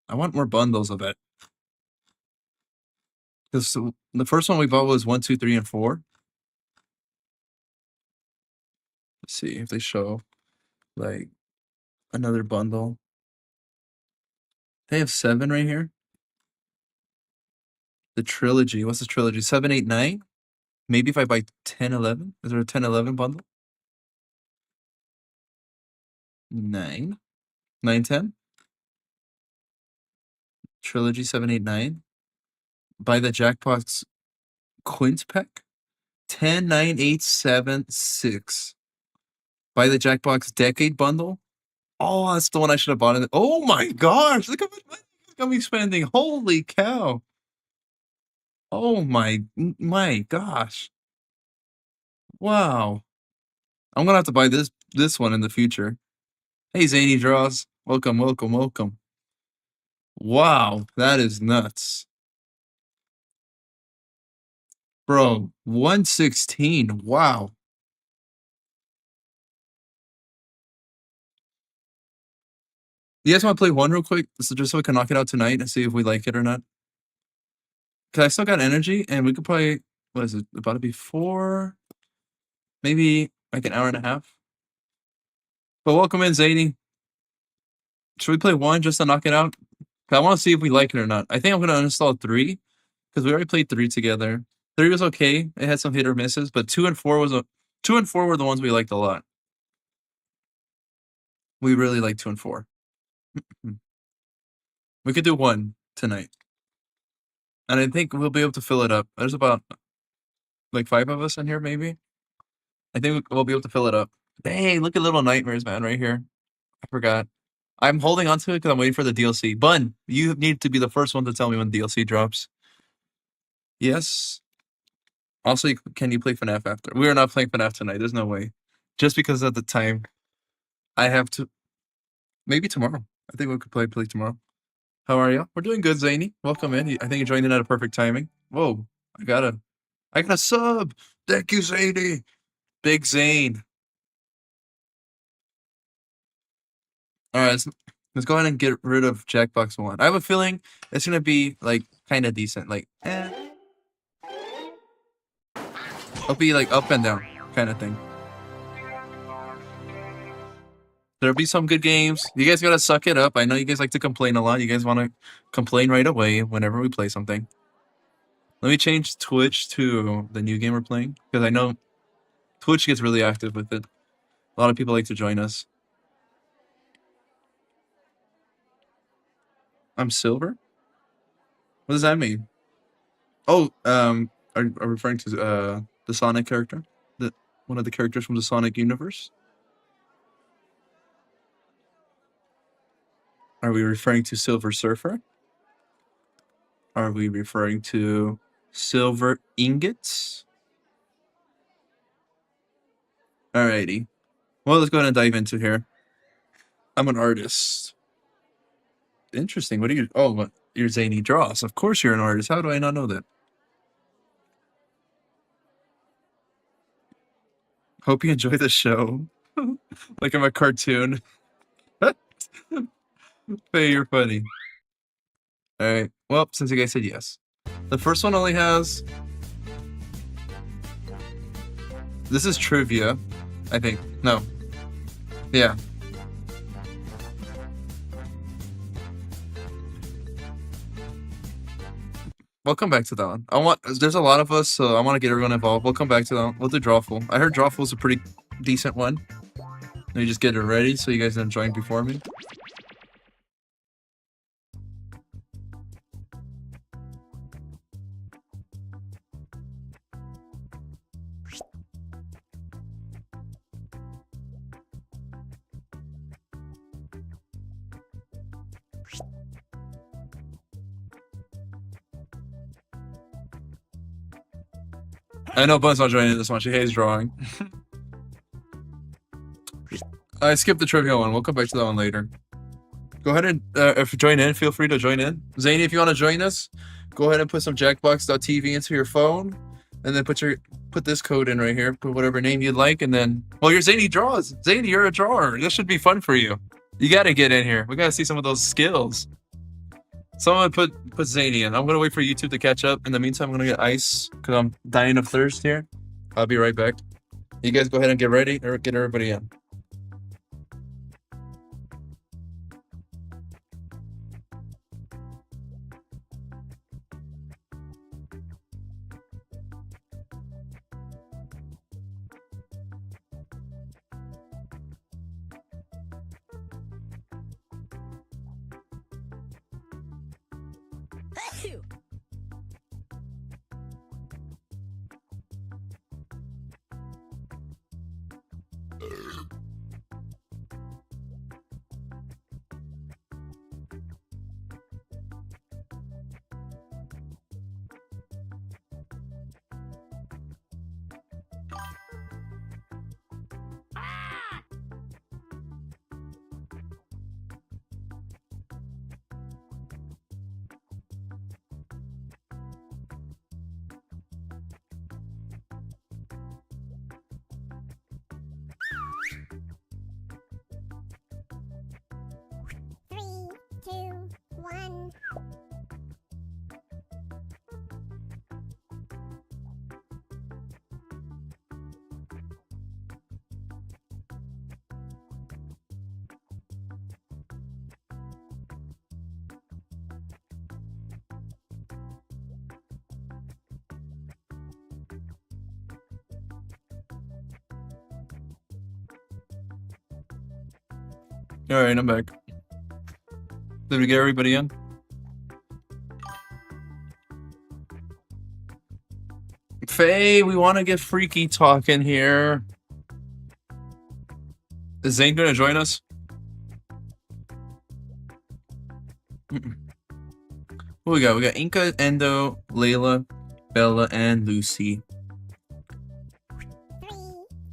I want more bundles of it. Because the first one we bought was 1, 2, 3, and 4. Let's see if they show like another bundle. They have 7 right here. The trilogy. What's the trilogy? 7, 8, 9? Maybe if I buy 10, 11? Is there a 10, 11 bundle? 9. 9, 10? Trilogy 7, 8, 9. Buy the Jackbox Quint pack. 10, 9, 8, 7, 6. Buy the Jackbox Decade bundle. Oh, that's the one I should have bought. Oh my gosh! Look how much money he's gonna be spending. Holy cow! Oh my gosh! Wow! I'm gonna have to buy this one in the future. Hey, Zany Draws, welcome. Wow, that is nuts, bro. 116. Wow. You guys want to play one real quick, just so we can knock it out tonight and see if we like it or not? Cause I still got energy, and we could probably. What is it? About to be 4, maybe like an hour and a half. But welcome in, Zany. Should we play 1 just to knock it out? I want to see if we like it or not. I think I'm gonna uninstall 3 because we already played 3 together. 3 was okay. It had some hit or misses, but 2 and 4 were the ones we liked a lot. We really like 2 and 4. We could do 1 tonight, and I think we'll be able to fill it up. There's about like 5 of us in here, maybe. I think we'll be able to fill it up. Dang, look at Little Nightmares, man, right here. I forgot. I'm holding on to it because I'm waiting for the DLC. Bun, you need to be the first one to tell me when DLC drops. Yes. Also, can you play FNAF after? We are not playing FNAF tonight. There's no way. Just because at the time, I have to. Maybe tomorrow. I think we could play tomorrow. How are you? We're doing good, Zany. Welcome in. I think you joined in at a perfect timing. Whoa, I got a sub. Thank you, Zany. Big Zane. All right, let's go ahead and get rid of Jackbox 1. I have a feeling it's gonna be like kind of decent. Like, it'll be like up and down kind of thing. There'll be some good games. You guys gotta suck it up. I know you guys like to complain a lot. You guys want to complain right away whenever we play something. Let me change Twitch to the new game we're playing because I know Twitch gets really active with it. A lot of people like to join us. I'm silver? What does that mean? Oh, are you referring to the Sonic character? One of the characters from the Sonic universe? Are we referring to Silver Surfer? Are we referring to silver ingots? Alrighty. Well, let's go ahead and dive into here. I'm an artist. Interesting. What are you? Oh, what? You're Zany Draws. Of course you're an artist. How do I not know that? Hope you enjoy the show. Like I'm a cartoon. Hey, you're funny. Alright. Well, since you guys said yes. The first one only has... This is trivia, I think. No. Yeah. We'll come back to that one. There's a lot of us, so I want to get everyone involved. We'll come back to that one. We'll do Drawful. I heard Drawful's a pretty decent one. Let me just get it ready so you guys don't join before me. I know Bun's not joining this one. She hates drawing. I skipped the trivia one. We'll come back to that one later. Go ahead and if you join in, feel free to join in. Zany, if you want to join us, go ahead and put some Jackbox.tv into your phone, and then put this code in right here. Put whatever name you'd like, and then you're Zany Draws. Zany, you're a drawer. This should be fun for you. You got to get in here. We got to see some of those skills. Someone put Zany in. I'm gonna wait for YouTube to catch up. In the meantime, I'm gonna get ice because I'm dying of thirst here. I'll be right back. You guys go ahead and get ready or get everybody in. All right, I'm back. Did we get everybody in? Faye, we want to get freaky talking here. Is Zane gonna join us? What we got? We got Inca, Endo, Layla, Bella, and Lucy. 3,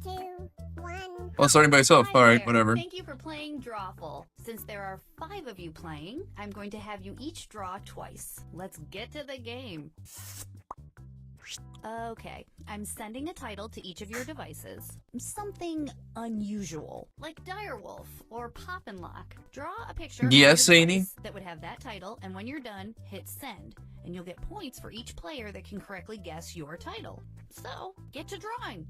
2, 1. Well, starting by itself. Hi All right, there. whatever. Thank you for playing Drawful. Since there are 5 of you playing, I'm going to have you each draw twice. Let's get to the game. Okay, I'm sending a title to each of your devices. Something unusual, like Direwolf or Poppin' Lock. Draw a picture Yes, on your Zany? device that would have that title, and when you're done, hit send. And you'll get points for each player that can correctly guess your title. So, get to drawing.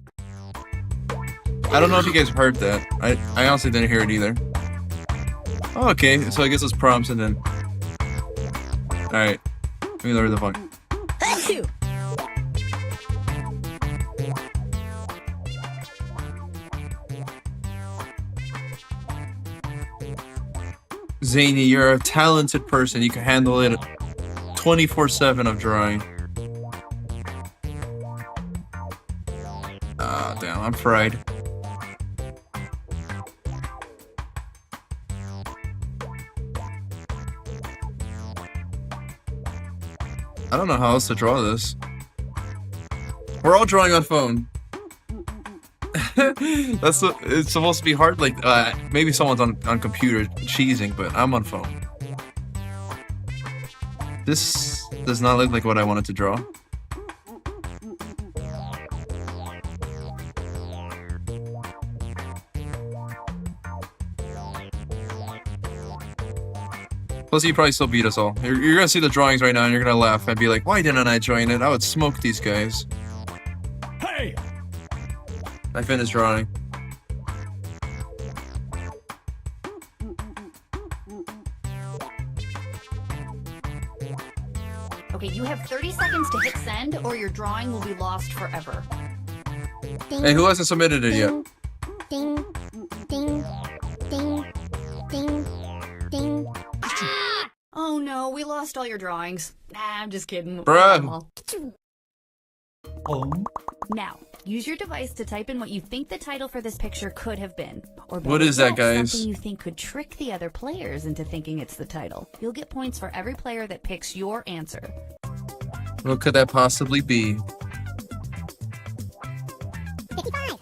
I don't know if you guys heard that. I honestly didn't hear it either. Oh, okay, so I guess it's prompts and then... Alright, let me lower the volume. Zany, you're a talented person. You can handle it 24/7 of drawing. Ah, damn, I'm fried. I don't know how else to draw this. We're all drawing on phone. It's supposed to be hard. Like maybe someone's on computer cheesing, but I'm on phone. This does not look like what I wanted to draw. Plus, you probably still beat us all. You're gonna see the drawings right now, and you're gonna laugh and be like, "Why didn't I join it? I would smoke these guys." Hey! I finished drawing. Okay, you have 30 seconds to hit send, or your drawing will be lost forever. Hey, who hasn't submitted it yet? Ding, ding, ding, ding, ding. Oh no, we lost all your drawings. Nah, I'm just kidding. Bruh. Now, use your device to type in what you think the title for this picture could have been. Or What better is that, yet, guys? Something you think could trick the other players into thinking it's the title. You'll get points for every player that picks your answer. What could that possibly be? 55,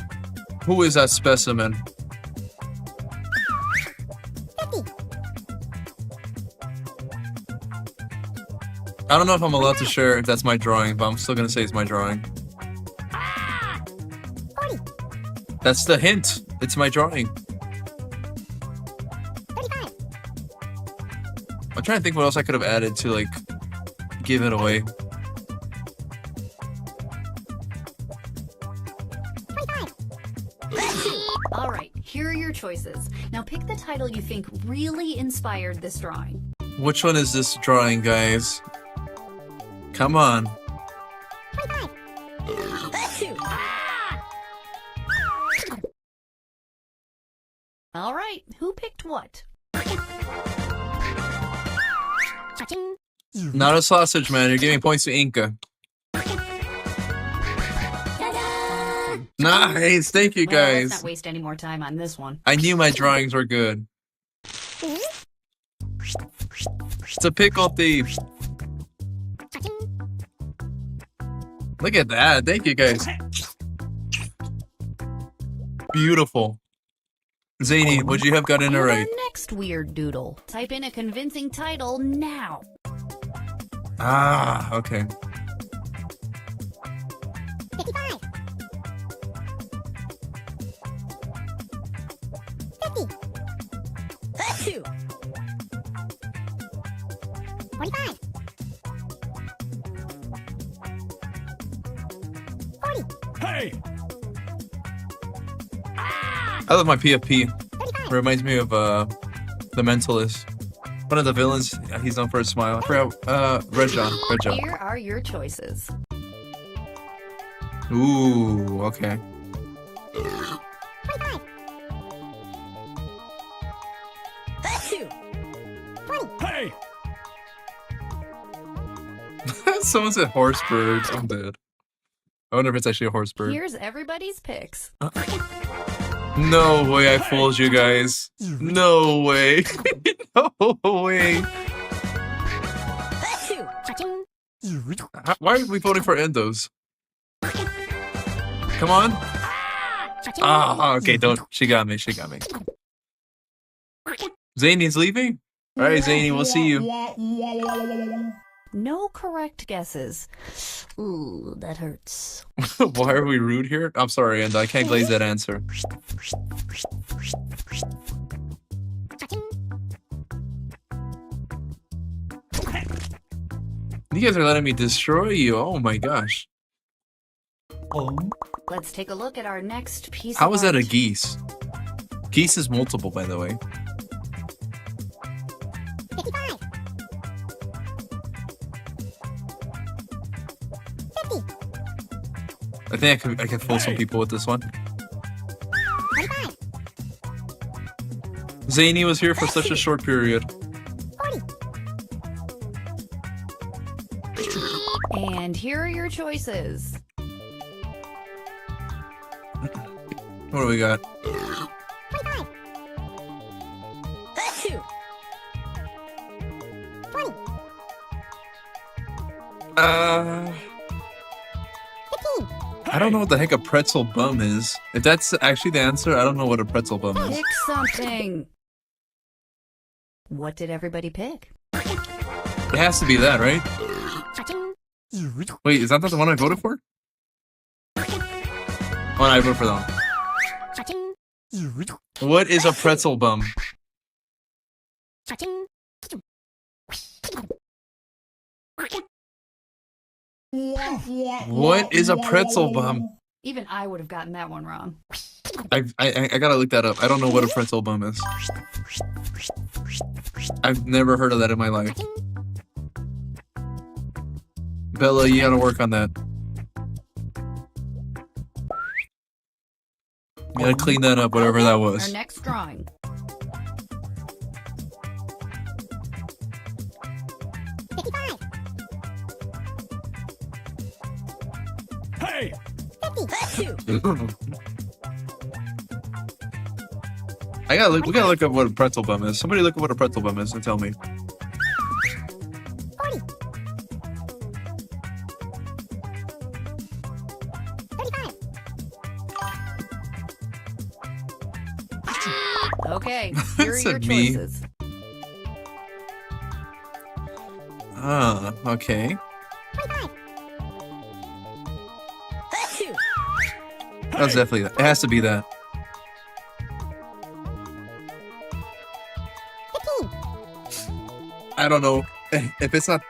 Who is that specimen? 50, I don't know if I'm allowed to share if that's my drawing, but I'm still gonna say it's my drawing. 40, That's the hint. It's my drawing. 35, I'm trying to think what else I could have added to like give it away. 25, All right, here are your choices. Now pick the title you think really inspired this drawing. Which one is this drawing, guys? Come on. 25, All right, who picked what? cha-ching, Not a sausage, man. You're giving points to Inca. Nice. Thank you, Well, let's guys. not waste any more time on this one. I knew my drawings were good. It's a pickle thief. cha-ching, Look at that. Thank you, guys. Beautiful. Zany, would you have gotten it And right? our next weird doodle. Type in a convincing title now. Ah, okay. 55, 50, 45, 40, Hey! I love my PFP. 35, Reminds me of The Mentalist. One of the villains. He's known for his smile. I forgot. Red John. Red John. Here are your choices. Ooh, okay. 25, 20, Hey! Someone said horse bird. I'm dead. I wonder if it's actually a horse bird. Here's everybody's picks. No way I fooled you guys. No way. No way. cha-ching, Why are we voting for endos? Come on. cha-ching, Ah, okay, don't. She got me. She got me. Zany's leaving? Alright, Zany, we'll see you. No correct guesses. Ooh, that hurts. Why are we rude here? I'm sorry, Endo. I can't glaze that answer. cha-ching, You guys are letting me destroy you. Oh my gosh. Let's take a look at our next piece How of is that a art. geese? Geese is multiple, by the way. 55, 50, I think I can fool some people with this one. 25, Zany was here for such a short period. 40. And here are your choices. What do we got? 25. 20. 15. I don't know what the heck a pretzel bum is. If that's actually the answer, I don't know what a pretzel bum is. Pick something. What did everybody pick? It has to be that, right? Cha-ching. Wait, is that not the one I voted for? Oh, I voted for that one. Cha-ching. What is a pretzel bum? Cha-ching. What is a pretzel bum? Even I would have gotten that one wrong. I gotta look that up. I don't know what a pretzel bum is. I've never heard of that in my life. Bella, you gotta work on that. You gotta clean that up, whatever that Our was. next drawing. Hey! I gotta look. We gotta look up what a pretzel bum is. Somebody look up what a pretzel bum is and tell me. 40. 35. Okay, here are your Said me. choices. Okay. 25. That's definitely that. It has to be that. 15. I don't know if it's not.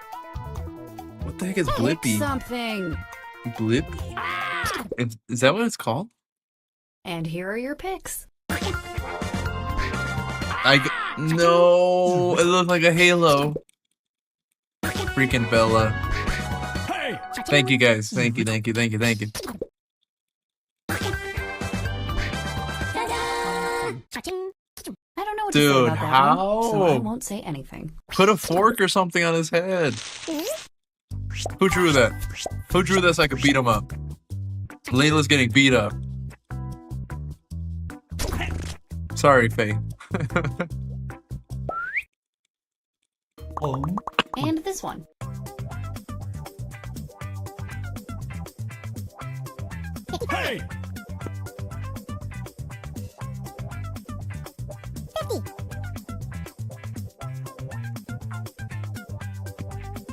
What the heck is Pick Blippy? something. Blip? Is that what it's called? And here are your picks. No, it looked like a halo. Freaking Bella. Hey! Thank you guys. Thank you. I don't know what to say Dude, about that one, so I how? won't say anything. Put a fork or something on his head. Who drew that? Who drew this so I could beat him up? Layla's getting beat up. Sorry, Faye. And this one. Hey! 50.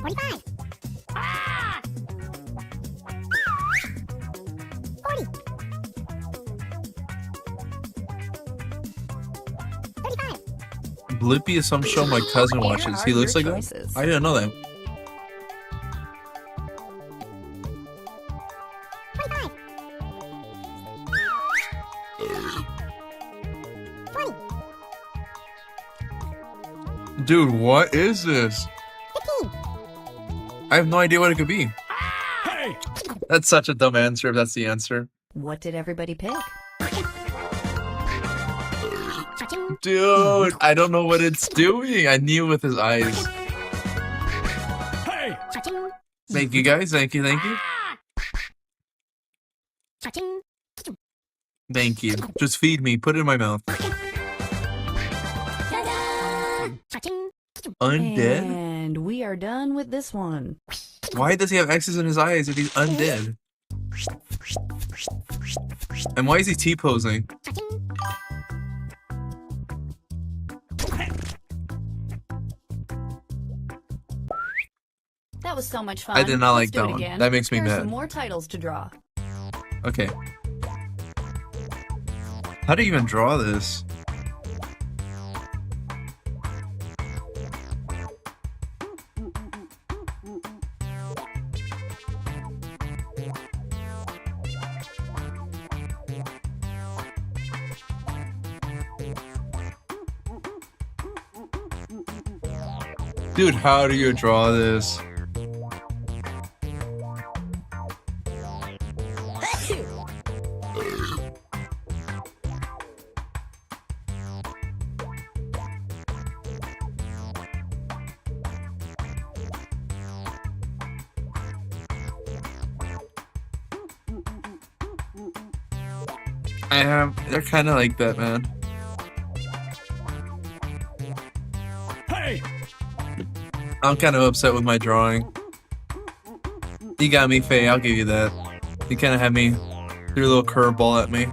45. 40. 35. Blippy is some show my cousin Here watches. are He looks your like choices. that? I didn't know that. 25. 20. Dude, what is this? 15. I have no idea what it could be. Hey! That's such a dumb answer if that's the answer. What did everybody pick? Cha-ching. Dude, I don't know what it's doing. I knew with his eyes. Hey! Cha-ching. Thank you guys. Thank you. Cha-ching. Thank you. Just feed me. Put it in my mouth. Cha-ching. Undead? And we are done with this one. Why does he have X's in his eyes if he's undead? And why is he T-posing? Cha-ching. That was so much fun. I did not Let's like do that it one. again. That makes me Here are mad. some more titles to draw. Okay. How do you even draw this? Dude, how do you draw this? I have. They're kind of like that, man. Hey! I'm kind of upset with my drawing. You got me, Faye. I'll give you that. You kind of had me. Threw a little curveball at me.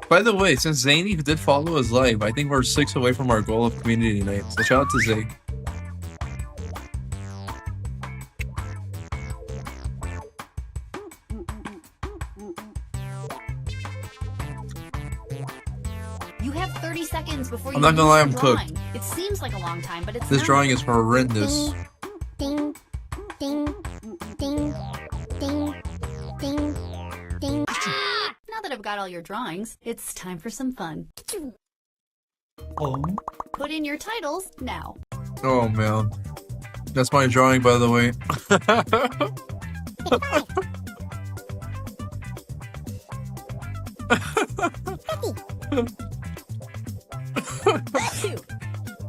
By the way, since Zany did follow us live, I think we're 6 away from our goal of community night. So shout out to Zay. You have 30 seconds before you I'm not gonna lie, finish I'm your cooked. drawing. It seems like a long time, but it's This not. drawing is horrendous. Ding, ding, ding, ding, ding, ding. Now that I've got all your drawings, it's time for some fun. Put in your titles now. Oh man. That's my drawing, by the way.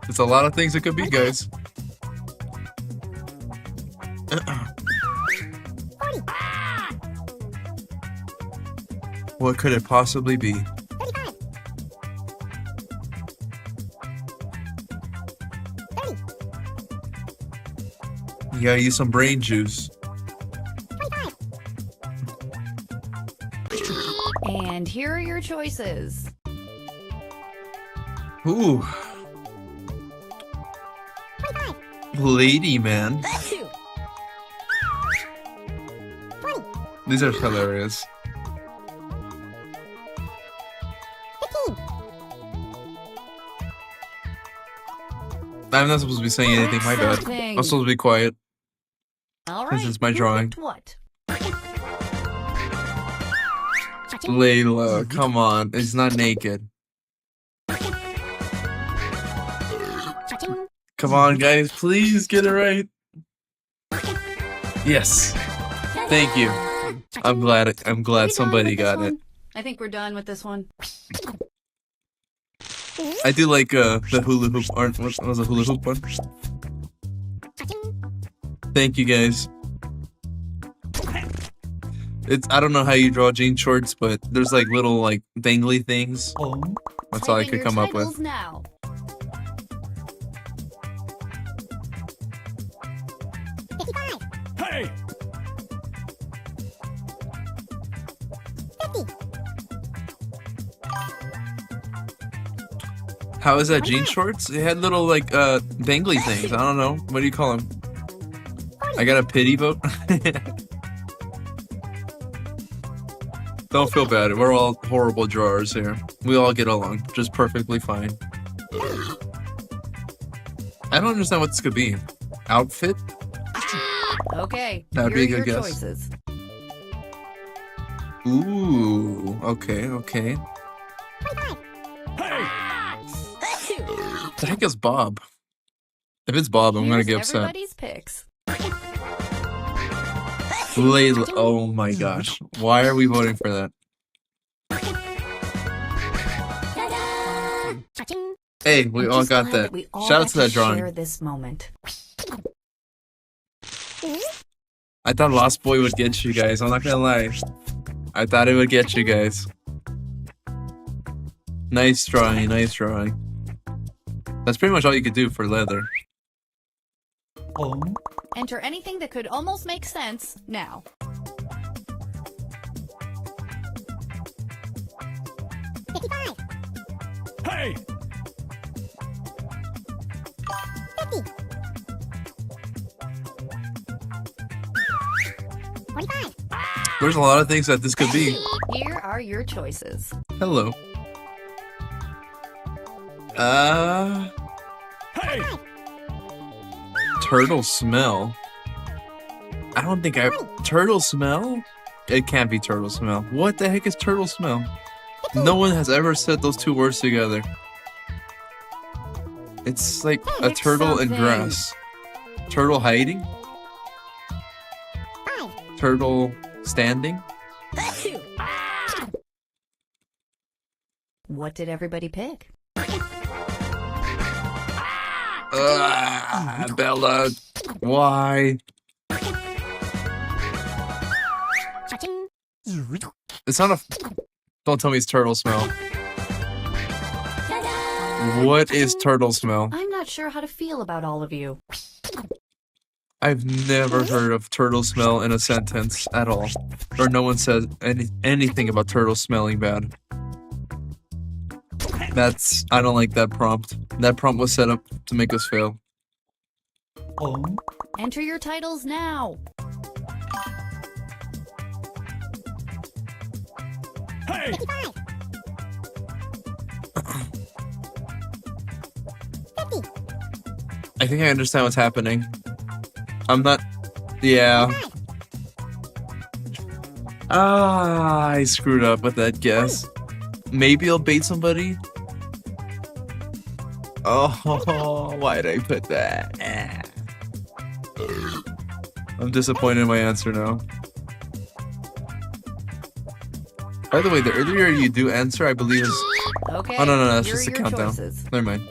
It's a lot of things it could be, guys. What could it possibly be? 35. 30. You gotta use some brain juice. 25. And here are your choices. Ooh, 25. lady man. 20. These are hilarious. 15. I'm not supposed to be saying anything, my bad. Something. I'm supposed to be quiet. All This right. is my who drawing. picked What? Layla, come on. It's not naked. Cha-ching. Come on, guys. Please get it right. Yes. Thank you. I'm glad Are we done somebody with this got it. one? I think we're done with this one. I do like the hula hoop art. What was the hula hoop one? Cha-ching. Thank you guys. I don't know how you draw jean shorts, but there's like little like dangly things. That's all I Type in could your come up titles with. Now. 55. Hey! 50. How is that jean shorts? It had little like dangly things. I don't know. What do you call them? I got a pity vote. Don't feel bad. We're all horrible drawers here. We all get along just perfectly fine. I don't understand what this could be. Outfit? Okay. That'd here be a are good your guess. choices. Ooh. Okay, okay. 25. Hey! The heck is Bob? If it's Bob, I'm gonna Here's get upset. everybody's picks. Layla. Oh my gosh. Why are we voting for that? Cha-ching. Hey, we I'm all just got glad that. we all Shout out got to that Share drawing. this moment. I thought Lost Boy would get you guys. I'm not gonna lie. I thought it would get you guys. Nice drawing, nice drawing. That's pretty much all you could do for leather. Enter anything that could almost make sense now. 55. Hey! 50. 45. There's a lot of things that this could be. Here are your choices. Hello. Hey! Turtle smell. I don't think turtle smell? It can't be turtle smell. What the heck is turtle smell? No one has ever said those two words together. It's like a Pick turtle in something. grass. Turtle hiding? 5. Turtle standing? What did everybody pick? Bella. Why? It's not a. Don't tell me it's turtle smell. What is turtle smell? I'm not sure how to feel about all of you. I've never heard of turtle smell in a sentence at all. Or no one says anything about turtle smelling bad. I don't like that prompt. That prompt was set up to make us fail. Enter your titles now. Hey! 55. 50. I think I understand what's happening. I'm not. Yeah. 55. I screwed up with that guess. Maybe I'll bait somebody. Oh, why did I put that? I'm disappointed in my answer now. By the way, the earlier you do answer, I believe is. Okay. Oh, no, that's here just are a your countdown. choices. Never mind.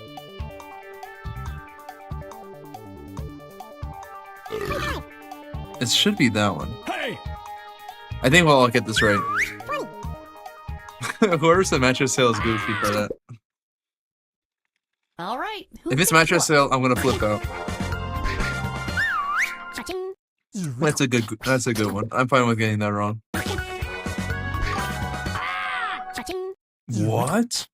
It should be that one. Hey! I think we'll all get this right. 20. Whoever said mattress sale is goofy for that. All right. Who If it's picked mattress what? sale, I'm gonna flip out. Cha-ching. That's a good one. I'm fine with getting that wrong. Cha-ching. What?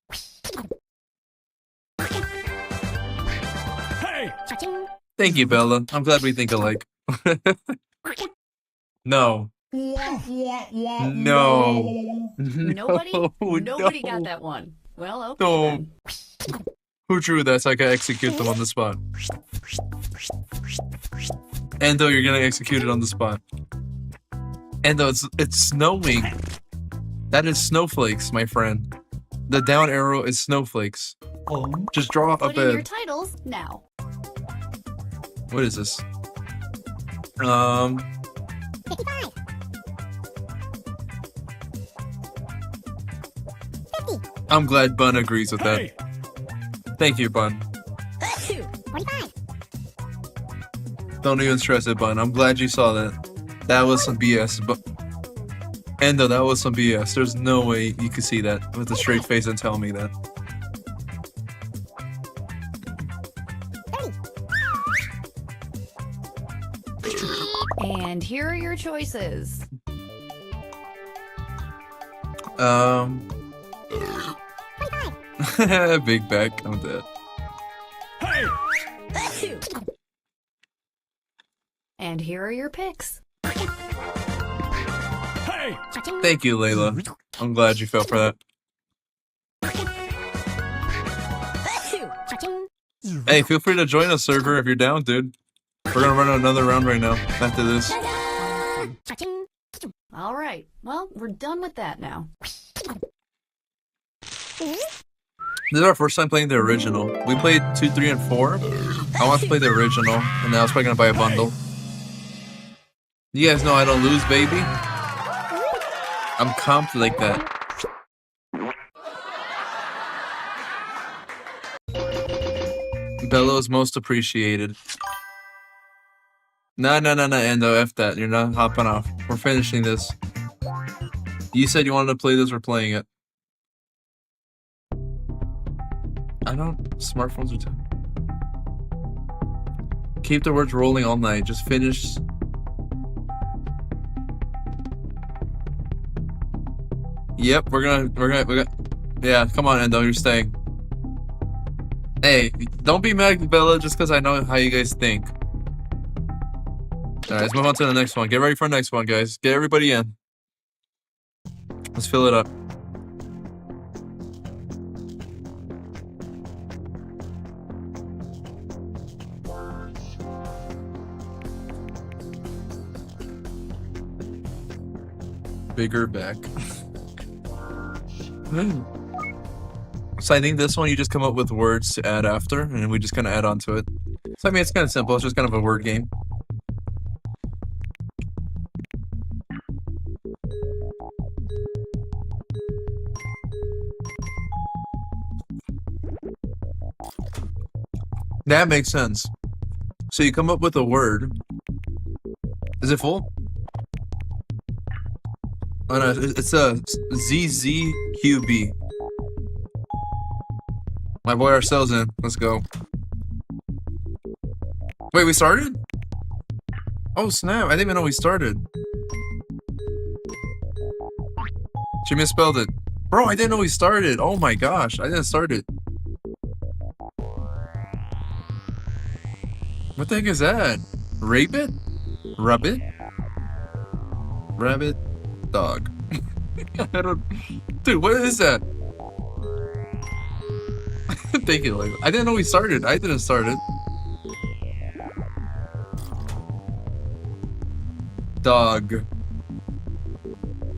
Hey! Cha-ching. Thank you, Bella. I'm glad we think alike. No. No. Nobody? Nobody no. got that one. Well, okay No. then. Who drew that so I can execute them on the spot? Endo, you're gonna execute it on the spot. Endo, it's snowing. That is snowflakes, my friend. The down arrow is snowflakes. Just draw a Put in your bed. titles now. What is this? 55. I'm glad Bun agrees with that. Hey! Thank you, Bun. 45. Don't even stress it, Bun. I'm glad you saw that. That was some BS, but Endo, that was some BS. There's no way you could see that with a straight face and tell me that. 30. And here are your choices. 25. Big back. I'm dead. Hey! And here are your picks. Hey! Cha-ching. Thank you, Layla. I'm glad you fell for that. Cha-ching. Hey, feel free to join us, server, if you're down, dude. We're gonna run another round right now after this. Cha-ching. All right. Well, we're done with that now. This is our first time playing the original. We played 2, 3, and 4. I want to play the original, and now I was probably gonna buy a bundle. You guys know I don't lose, baby. I'm comped like that. Bellows most appreciated. No, Endo, F that. You're not hopping off. We're finishing this. You said you wanted to play this, we're playing it. I don't. Smartphones are too. Keep the words rolling all night. Just finish. Yep, we're gonna. Yeah, come on, Endo, you're staying. Hey, don't be mad, Bella, just because I know how you guys think. Alright, let's move on to the next one. Get ready for the next one, guys. Get everybody in. Let's fill it up. Bigger back. So I think this one you just come up with words to add after, and then we just kind of add on to it. So I mean, it's kind of simple. It's just kind of a word game. That makes sense. So you come up with a word. Is it full? Oh no, it's a ZZQB. My boy Arcel's in. Let's go. Wait, we started? Oh snap! I didn't even know we started. She misspelled it. Bro, I didn't know we started. Oh my gosh, I didn't start it. What the heck is that? Rabbit? Rabbit? Rabbit? Dog. I don't... Dude, what is that? Thank you, like, I didn't know we started. I didn't start it. Dog.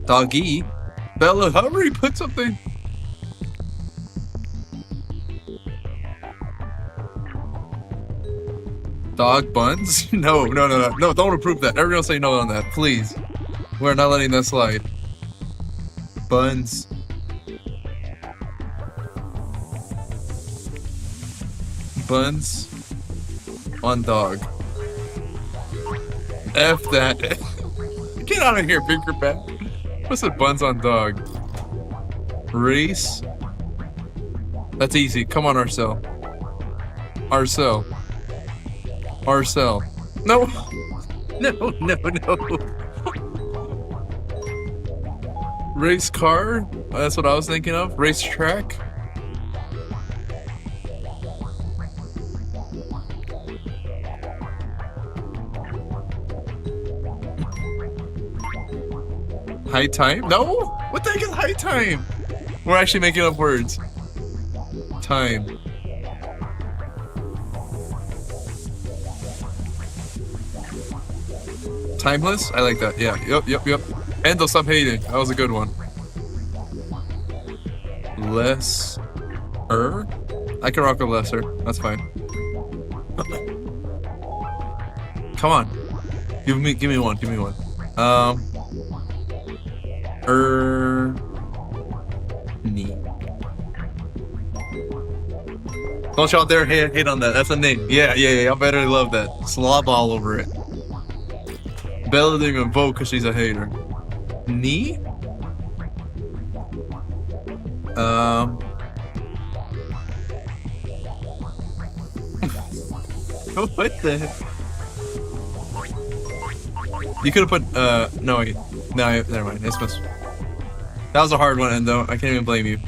Doggy. Bella, hurry, put something. Dog buns? No, don't approve that. Everyone say no on that, please. We're not letting that slide. Buns. Buns on dog. F that. Get out of here, finger back. What's the buns on dog? Race? That's easy. Come on, Arcel. Arcel. Arcel. No. No. Race car? That's what I was thinking of. Race track? High time? No? What the heck is high time? We're actually making up words. Time. Timeless? I like that. Yeah. Yep. Endo, stop hating. That was a good one. Lesser? I can rock a lesser. That's fine. Come on. Give me one. Knee. Don't y'all dare hate on that. That's a name. Yeah. Y'all better love that. Slob all over it. Bella didn't even vote because she's a hater. Knee? What the heck? You could have put, no, wait. No, never mind. It's supposed. That was a hard one, Endo. I can't even blame you.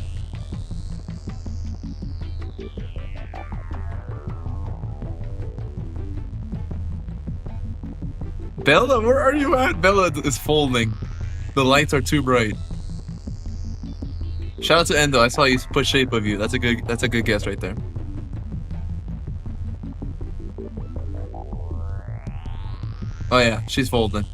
Bella, where are you at? Bella is folding. The lights are too bright. Shout out to Endo. I saw you put shape of you. That's a good guess right there. Oh yeah, she's folding.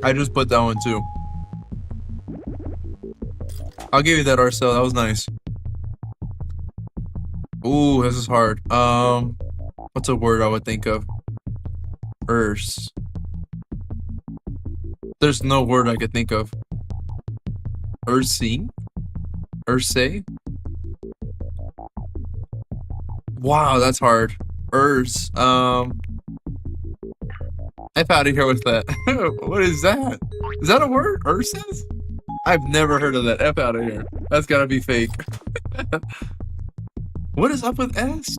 I just put that one too. I'll give you that, Arcel. That was nice. Ooh, this is hard. What's a word I would think of? Urs. There's no word I could think of. Ursine? Urse? Wow, that's hard. Urs. F out of here with that. What is that? Is that a word? Urses? I've never heard of that. F out of here. That's gotta be fake. What is up with S?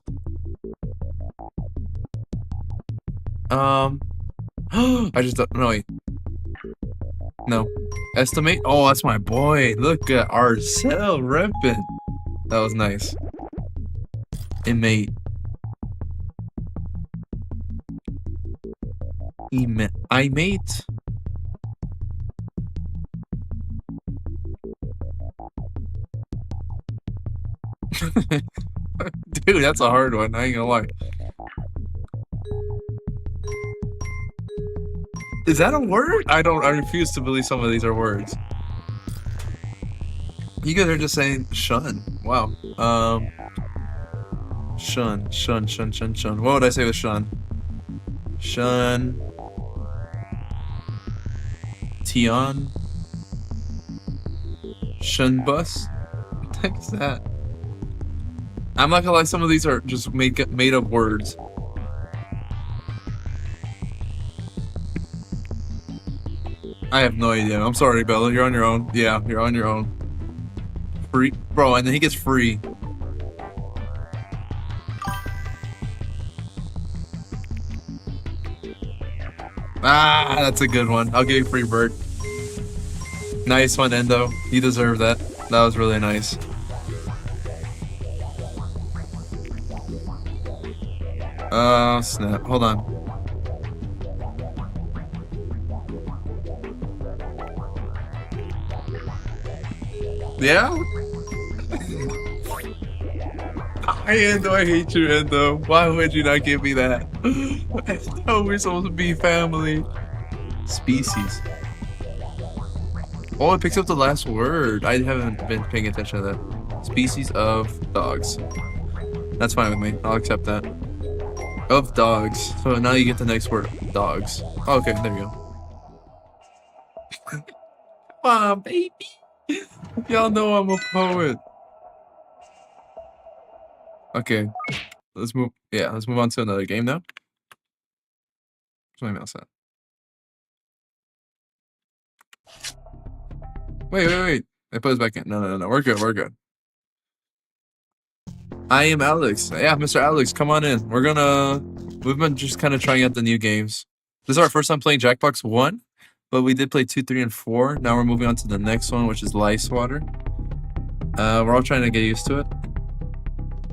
I just don't. No, wait. No. Estimate? Oh, that's my boy. Look at Arcel reppin'. That was nice. Inmate. I mate. Dude, that's a hard one. I ain't gonna lie. Is that a word? I refuse to believe some of these are words. You guys are just saying shun. Wow. Shun. What would I say with shun? Shun. Tion. Shunbus. What the heck is that? I'm not gonna lie, some of these are just made up words. I have no idea. I'm sorry, Bella. You're on your own. Yeah, you're on your own. Free, bro, and then he gets free. Ah, that's a good one. I'll give you free bird. Nice one, Endo. You deserve that. That was really nice. Snap. Hold on. Yeah? Endo, I hate you, Endo. Why would you not give me that? I know we're supposed to be family. Species. Oh, it picks up the last word. I haven't been paying attention to that. Species of dogs. That's fine with me. I'll accept that. Of dogs. So now you get the next word. Dogs. Okay, there you go. Come on, baby. Y'all know I'm a poet. Okay. Let's move. Yeah, let's move on to another game now. Where's my mouse at? Wait. I put this back in. No. We're good. I am Alex. Yeah, Mr. Alex, come on in. We've been just kind of trying out the new games. This is our first time playing Jackbox 1, but we did play 2, 3, and 4. Now we're moving on to the next one, which is Lice Water. We're all trying to get used to it.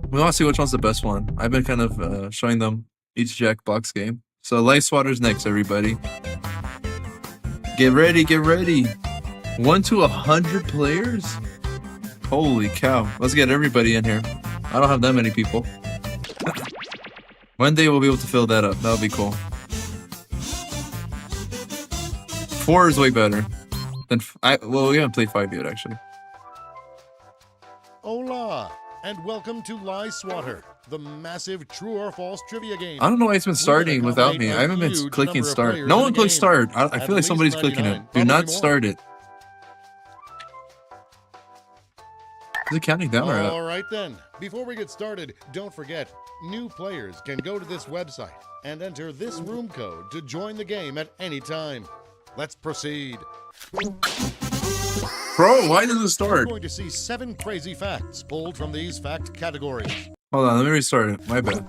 We want to see which one's the best one. I've been kind of showing them each Jackbox game. So Lice Water's next, everybody. Get ready. 1 to 100 players? Holy cow. Let's get everybody in here. I don't have that many people. One day we'll be able to fill that up. That'll be cool. 4 is way better than well, we haven't played 5 yet, actually. Hola, and welcome to Lice Water, the massive true or false trivia game. I don't know why it's been starting without me. I haven't been clicking start. No one clicks start. I feel like somebody's clicking it. Do not start it. Is it counting down or up? All right then. Before we get started, don't forget, new players can go to this website and enter this room code to join the game at any time. Let's proceed. Bro, why does it We're start? going to see 7 crazy facts pulled from these fact categories. Hold on, let me restart it. My bad.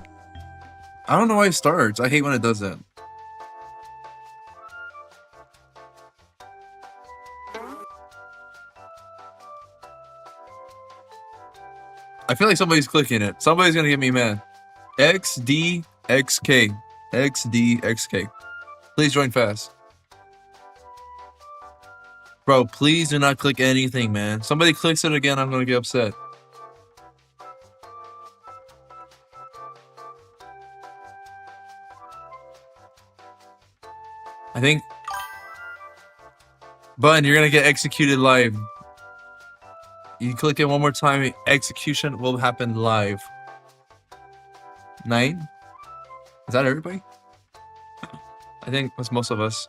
I don't know why it starts. I hate when it does that. I feel like somebody's clicking it. Somebody's gonna get me mad. XDXK. XDXK. Please join fast. Bro, please do not click anything, man. Somebody clicks it again, I'm gonna get upset. I think... Bun, you're gonna get executed live. You click it one more time, execution will happen live. 9? Is that everybody? I think that's most of us.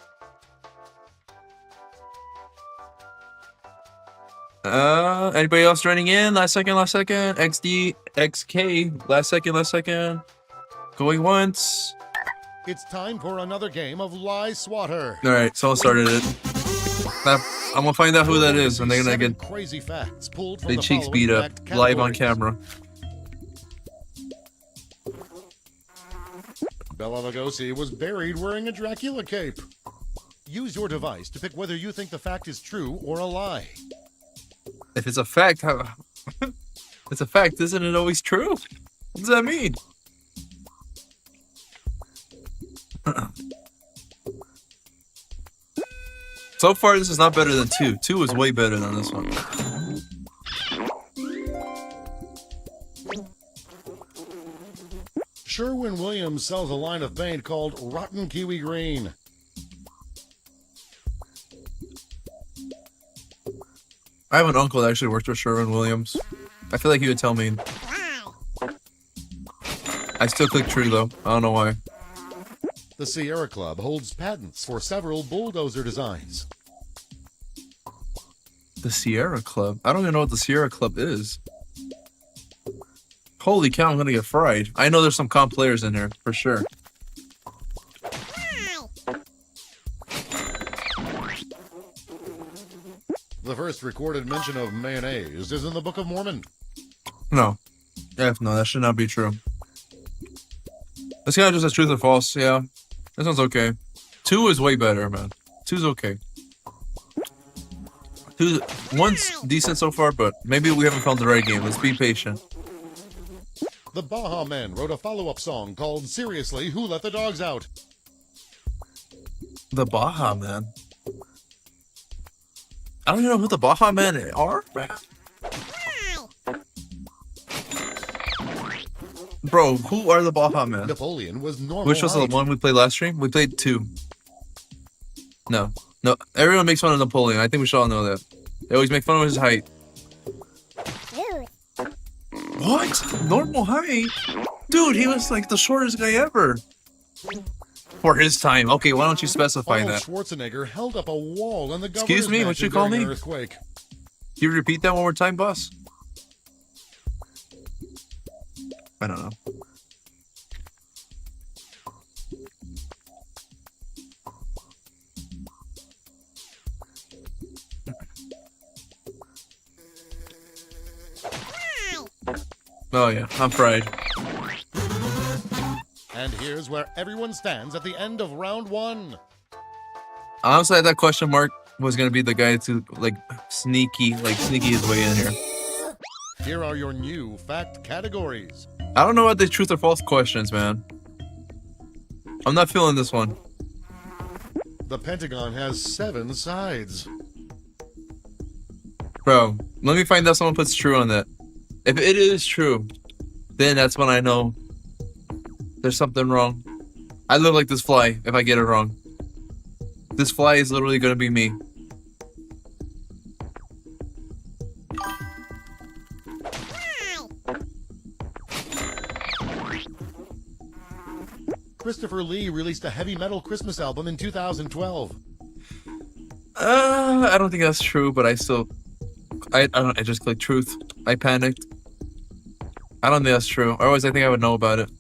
Anybody else joining in? Last second. XD, XK. Last second. Going once. It's time for another game of Lice Water. Alright, someone started it. I'm gonna find out who that is, and they're gonna 7 get crazy facts pulled from their the cheeks following beat up fact live on categories. camera. Bela Lugosi was buried wearing a Dracula cape. Use your device to pick whether you think the fact is true or a lie. If it's a fact, how... it's a fact, isn't it always true? What does that mean? So far, this is not better than 2. 2 is way better than this one. Sherwin-Williams sells a line of paint called Rotten Kiwi Green. I have an uncle that actually worked for Sherwin-Williams. I feel like he would tell me. I still click true, though. I don't know why. The Sierra Club holds patents for several bulldozer designs. The Sierra Club. I don't even know what the Sierra Club is. Holy cow, I'm gonna get fried. I know there's some comp players in here, for sure. The first recorded mention of mayonnaise is in the Book of Mormon. No. F no, that should not be true. This guy just says truth or false. Yeah. This one's okay. 2 is way better, man. 2's okay. 1's decent so far, but maybe we haven't found the right game. Let's be patient. The Baha Men wrote a follow-up song called Seriously, Who Let the Dogs Out? The Baha Man. I don't even know who the Baha Men are, man. Bro, who are the Baha Men? Napoleon was normal. Which was the height. one we played last stream? We played 2. No. Everyone makes fun of Napoleon. I think we should all know that. They always make fun of his height. What? Normal height? Dude, he was like the shortest guy ever. For his time. Okay, why don't you specify Arnold that? Schwarzenegger held up a wall in the governor's Excuse me, what you mansion call during me? an earthquake. Can you repeat that one more time, boss? I don't know. Oh yeah, I'm fried. And here's where everyone stands at the end of round 1. Honestly, that question mark was gonna be the guy to like sneaky his way in here. Here are your new fact categories. I don't know about the truth or false questions, man. I'm not feeling this one. The Pentagon has 7 sides. Bro, let me find out someone puts true on that. If it is true, then that's when I know there's something wrong. I look like this fly if I get it wrong. This fly is literally gonna be me. Christopher Lee released a heavy metal Christmas album in 2012. I don't think that's true, but I just clicked truth. I panicked. I don't think that's true. Otherwise, I think I would know about it.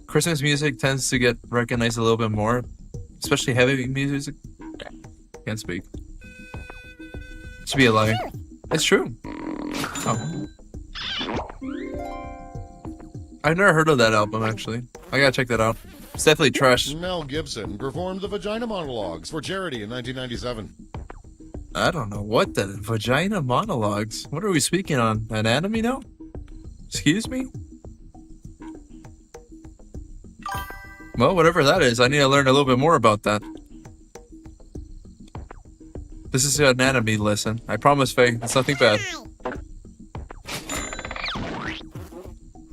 Christmas music tends to get recognized a little bit more, especially heavy music. Can't speak. It should be a lie. It's true. Oh. I've never heard of that album, actually. I gotta check that out. It's definitely trash. Mel Gibson performed the Vagina Monologues for charity in 1997. I don't know what the vagina monologues. What are we speaking on? Anatomy now? Excuse me? Well, whatever that is, I need to learn a little bit more about that. This is an anatomy lesson. I promise, Faye. It's nothing bad.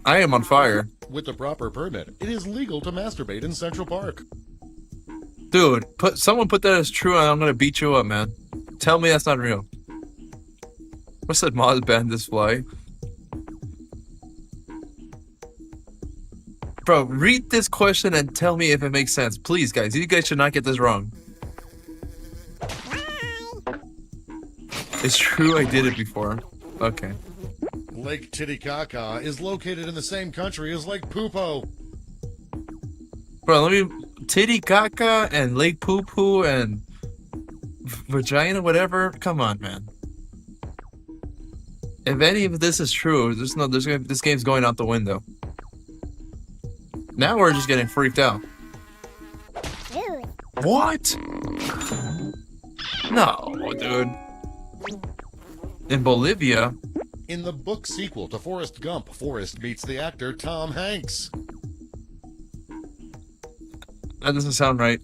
I am on fire. With the proper permit, it is legal to masturbate in Central Park. Dude, someone put that as true and I'm gonna beat you up, man. Tell me that's not real. What's that mod ban this fly? Bro, read this question and tell me if it makes sense. Please, guys. You guys should not get this wrong. It's true I did it before. Okay. Lake Titicaca is located in the same country as Lake Poopo. Bro, let me... Titicaca and Lake Poo Poo and... Vagina, whatever. Come on, man. If any of this is true, this game's going out the window. Now we're just getting freaked out. What? No, dude. In Bolivia? In the book sequel to Forrest Gump, Forrest meets the actor Tom Hanks. That doesn't sound right.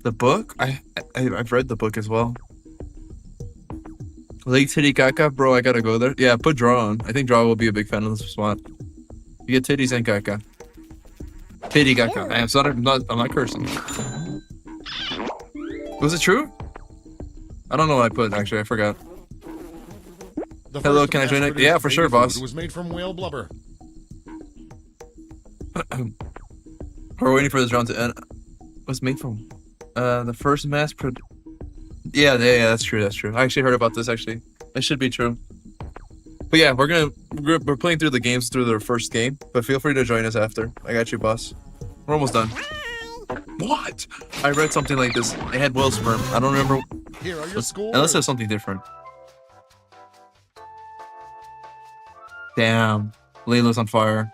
The book? I've read the book as well. Lake Titicaca, bro, I gotta go there. Yeah, put Draw on. I think Draw will be a big fan of this spot. You get titties and caca. Titicaca. I'm not cursing. Was it true? I don't know what I put, actually. I forgot. The Hello, first can I join it? mass-produced Yeah, for sure, baby food boss. was made from whale blubber. We're waiting for this round to end. Was made from the first Yeah, that's true. That's true. I actually heard about this. Actually, it should be true. But yeah, we're playing through the games through the first game. But feel free to join us after. I got you, boss. We're almost done. What? I read something like this. It had Will Sperm. I don't remember. Here are your scores. Unless there's something different. Damn. Layla's on fire.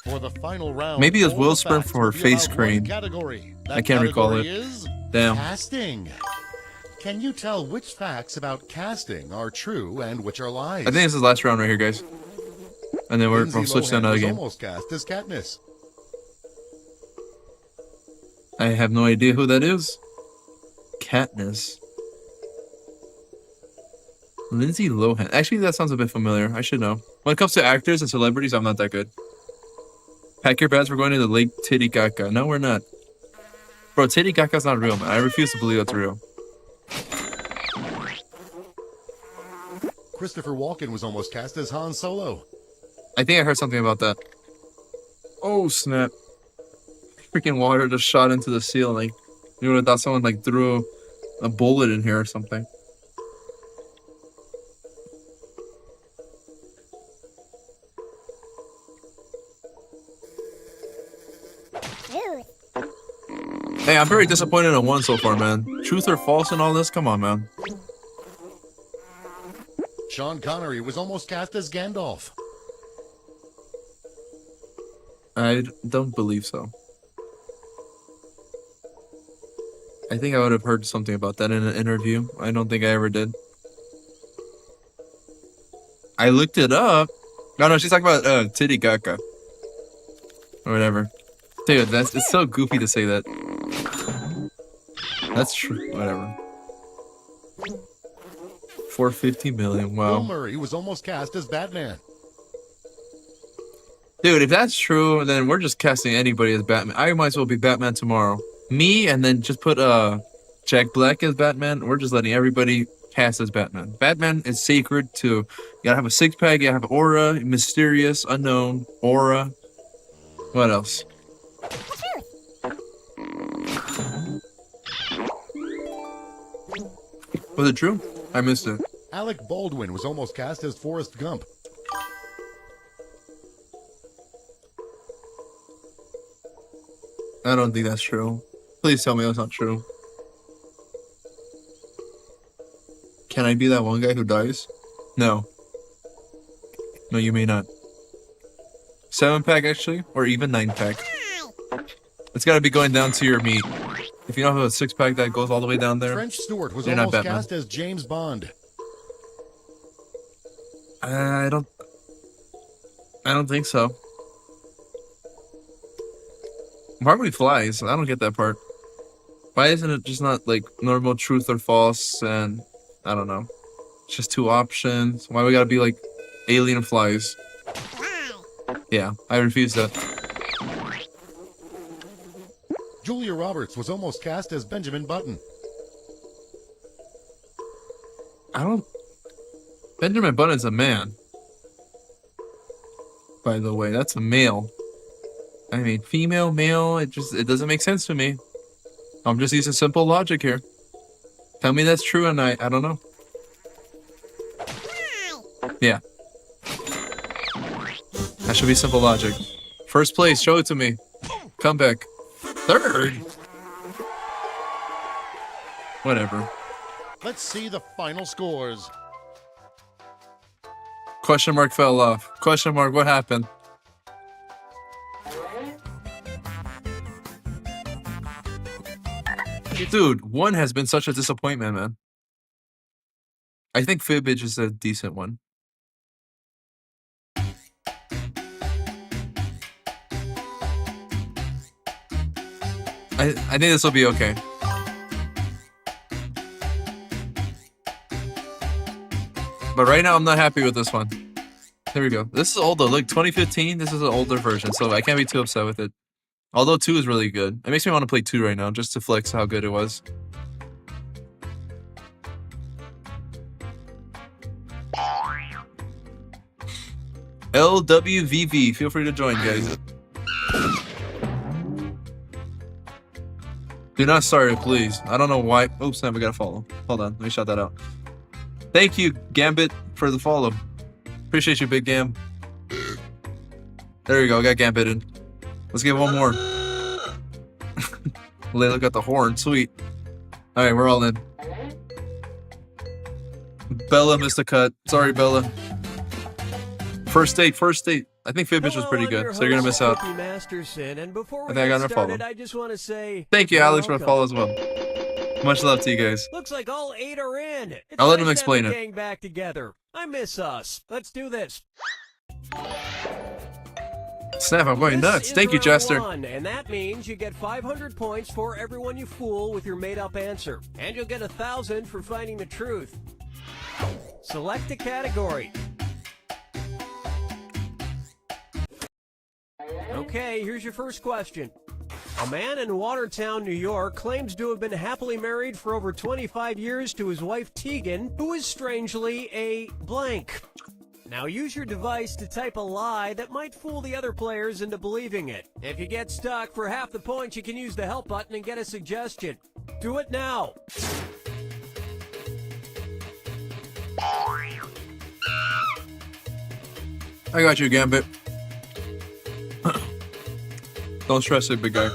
For the final round, Maybe it's all Will the Sperm facts for will be face about cream. one category. That I can't recall category it. Is Damn. casting. Can you tell which facts about casting are true and which are lies? I think this is the last round right here, guys. And then we'll Lindsay switch to Lohan another was game. almost cast as Katniss. I have no idea who that is. Katniss. Lindsay Lohan. Actually, that sounds a bit familiar. I should know. When it comes to actors and celebrities, I'm not that good. Pack your bags. We're going to the Lake Titicaca. No, we're not. Bro, Titicaca's not real, man. I refuse to believe that's real. Christopher Walken was almost cast as Han Solo. I think I heard something about that. Oh, snap. Freaking water just shot into the ceiling. You would have thought someone like threw a bullet in here or something. Hey, I'm very disappointed in one so far, man. Truth or false and all this? Come on, man. Sean Connery was almost cast as Gandalf. I don't believe so. I think I would have heard something about that in an interview. I don't think I ever did. I looked it up. No, she's talking about Titicaca. Or whatever. Dude, it's so goofy to say that. That's true. Whatever. 450 million. Bill Wow. Murray was almost cast as Batman. Dude, if that's true, then we're just casting anybody as Batman. I might as well be Batman tomorrow. Me, and then just put Jack Black as Batman. We're just letting everybody cast as Batman. Batman is sacred to... You gotta have a six-pack, you gotta have aura, mysterious, unknown, aura. What else? Was it true? I missed it. Alec Baldwin was almost cast as Forrest Gump. I don't think that's true. Please tell me that's not true. Can I be that one guy who dies? No. No, you may not. 7-pack actually, or even 9-pack. It's got to be going down to your meat. If you don't have a 6-pack that goes all the way down there, French Stewart was You're not almost Batman. cast as James Bond. I don't think so. Probably flies. I don't get that part. Why isn't it just not like normal truth or false? And I don't know. It's just two options. Why we gotta be like alien flies? Yeah, I refuse that. Julia Roberts was almost cast as Benjamin Button. I don't. Benjamin Button's a man. By the way, that's a male. I mean, female, male. It doesn't make sense to me. I'm just using simple logic here. Tell me that's true, and I don't know. Yeah. That should be simple logic. First place, show it to me. Come back. Third? Whatever. Let's see the final scores. Question mark fell off. Question mark, what happened? Dude, one has been such a disappointment, man. I think Fibbage is a decent one. I think this will be okay. But right now, I'm not happy with this one. Here we go. This is older. Look, 2015. This is an older version, so I can't be too upset with it. Although 2 is really good. It makes me want to play 2 right now, just to flex how good it was. LWVV. Feel free to join, guys. Do not start it, please. I don't know why. Oh, snap, I gotta follow. Hold on, let me shout that out. Thank you, Gambit, for the follow. Appreciate you, Big Gam. There you go, I got Gambit in. Let's get one more. Layla got the horn, sweet. Alright, we're all in. Bella missed the cut. Sorry, Bella. First date. I think Fibbage was pretty good, so you're gonna miss out. Masterson, and before we I think I got get her follow. started, I just want to say Thank you, you're Alex, for the welcome. follow as well. Much love to you guys. Looks like all 8 are in. It's I'll let nice him to explain have it. the gang back together. I miss us. Let's do this. Snap, I'm going This nuts. is Thank you, round Jester. 1, and that means you get 500 points for everyone you fool with your made-up answer, and you'll get 1,000 for finding the truth. Select a category. Okay, here's your first question. A man in Watertown, New York, claims to have been happily married for over 25 years to his wife Tegan, who is strangely a blank. Now use your device to type a lie that might fool the other players into believing it. If you get stuck, for half the points you can use the help button and get a suggestion. Do it now. I got you, Gambit. Don't stress it, big guy.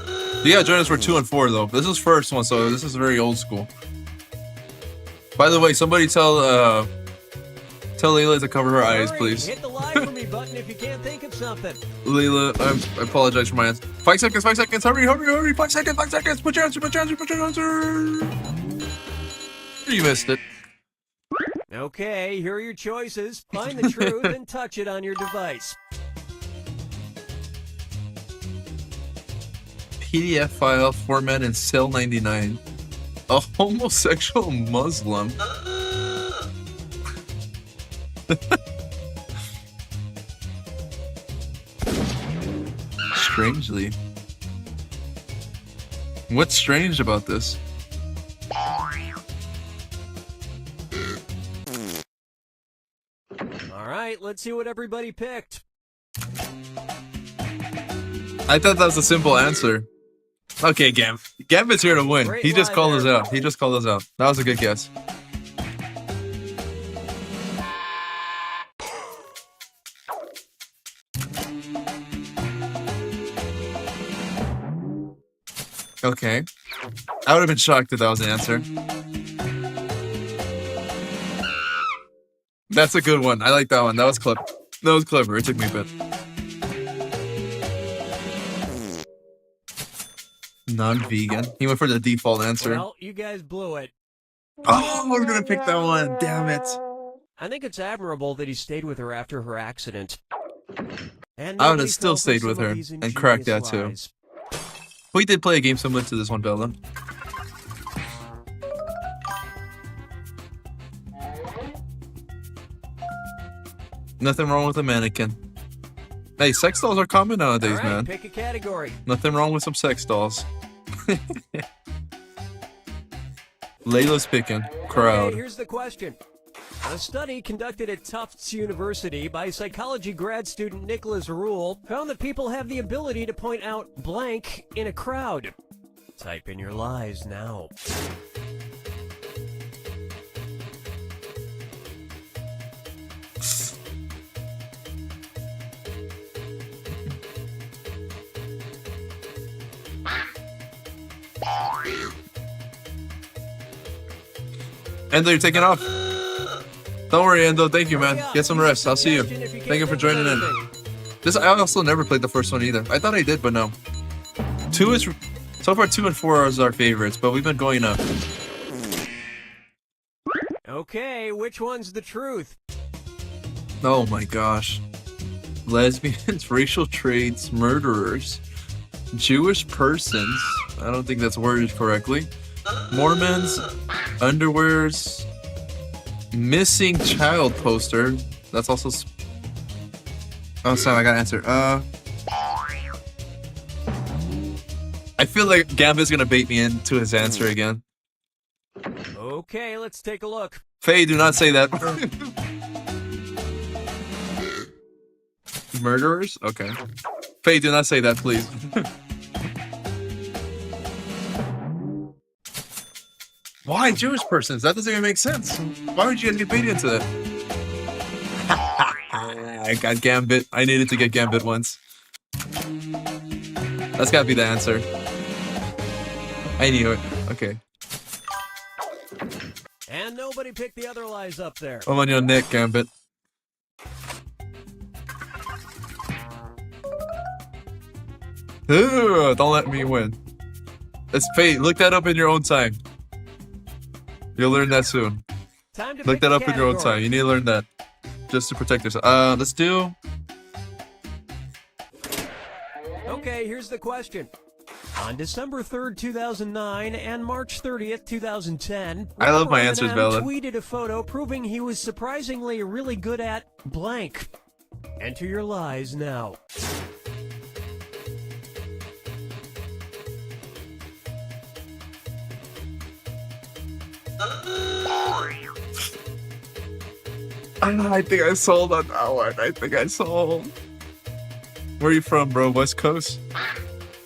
Yeah, join us for 2 and 4 though. This is first one, so this is very old school. By the way, somebody tell Layla to cover her eyes, Hurry, please. hit the lie for me button if you can't think of something. Layla, I apologize for my answer. 5 seconds, 5 seconds. Hurry. 5 seconds, 5 seconds. Put your answer. You missed it. Okay, here are your choices. Find the truth and touch it on your device. PDF file format in Cell 99. A homosexual Muslim. Strangely. What's strange about this? All right, let's see what everybody picked. I thought that was a simple answer. Okay, Gambit's here to win. Great He just lie called us there. out. That was a good guess. Okay. I would have been shocked if that was the answer. That's a good one. I like that one. That was clever. It took me a bit. Non-vegan. He went for the default answer. Well, you guys blew it. Oh, we're gonna pick that one. Damn it. I think it's admirable that he stayed with her after her accident. And I would nobody have still fell for stayed some with of her these and cracked that ingenious too. lies. We did play a game similar to this one, Bella. Nothing wrong with a mannequin. Hey, sex dolls are common nowadays, All right, man. pick a category. Nothing wrong with some sex dolls. Layla's picking. Okay, Crowd. here's the question. A study conducted at Tufts University by psychology grad student Nicholas Rule found that people have the ability to point out blank in a crowd. Type in your lies now. Endo, you're taking off. Don't worry, Endo. Thank you, man. Get some rest. I'll see you. Thank you for joining in. This I also never played the first one either. I thought I did, but no. 2 is so far 2 and 4 is our favorites, but we've been going up. Okay, which one's the truth? Oh my gosh. Lesbians, racial traits, murderers, Jewish persons. I don't think that's worded correctly. Mormons, underwears, missing child poster. That's also. Oh, sorry, I gotta answer. I feel like Gambit's gonna bait me into his answer again. Okay, let's take a look. Faye, do not say that. Murderers? Okay. Faye, do not say that, please. Why Jewish persons? That doesn't even make sense. Why would you guys get baited into that? I got Gambit. I needed to get Gambit once. That's gotta be the answer. I knew it. Okay. And nobody picked the other lies up there. I'm on your neck, Gambit. Ugh, don't let me win. It's fate. Look that up in your own time. You'll learn that soon. Time to Look pick that the up in your own category. time. You need to learn that. Just to protect yourself. Let's do... Okay, here's the question. On December 3rd, 2009 and March 30th, 2010, I love my rapper answers, Eminem Bella. tweeted a photo proving he was surprisingly really good at blank. Enter your lies now. I think I sold on that one. I think I sold. Where are you from, bro? West Coast?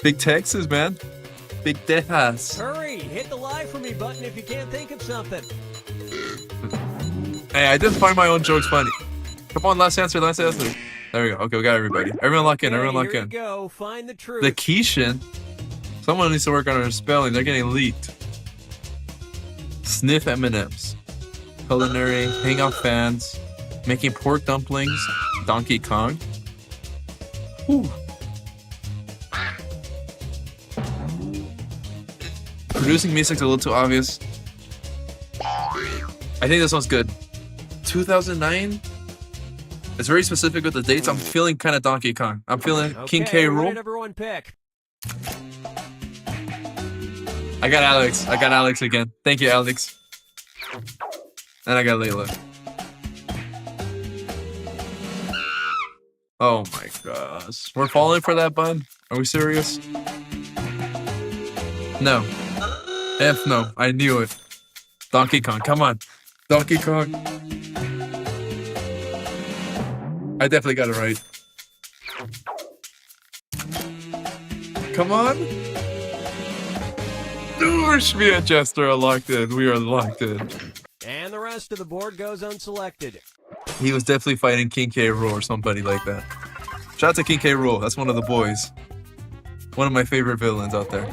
Big Texas, man. Big Texas. Hurry, hit the lie for me button if you can't think of something. Hey, I did find my own jokes funny. Come on, last answer, last answer. There we go. Okay, we got everybody. Everyone lock in, everyone lock Here in. you go, find the truth. The Keishan. Someone needs to work on their spelling. They're getting leaked. Sniff M&Ms. Culinary. Hang out fans. Making pork dumplings. Donkey Kong. Whew. Producing music's a little too obvious. I think this one's good. 2009? It's very specific with the dates. I'm feeling kind of Donkey Kong. I'm feeling King K. what Rool. did everyone pick? I got Alex. I got Alex again. Thank you, Alex. And I got Layla. Oh my gosh. We're falling for that, bud? Are we serious? No. F no. I knew it. Donkey Kong. Come on. Donkey Kong. I definitely got it right. Come on. Doosh, me and Jester are locked in. We are locked in. And the rest of the board goes unselected. He was definitely fighting King K. Rool or somebody like that. Shout out to King K. Rool. That's one of the boys. One of my favorite villains out there.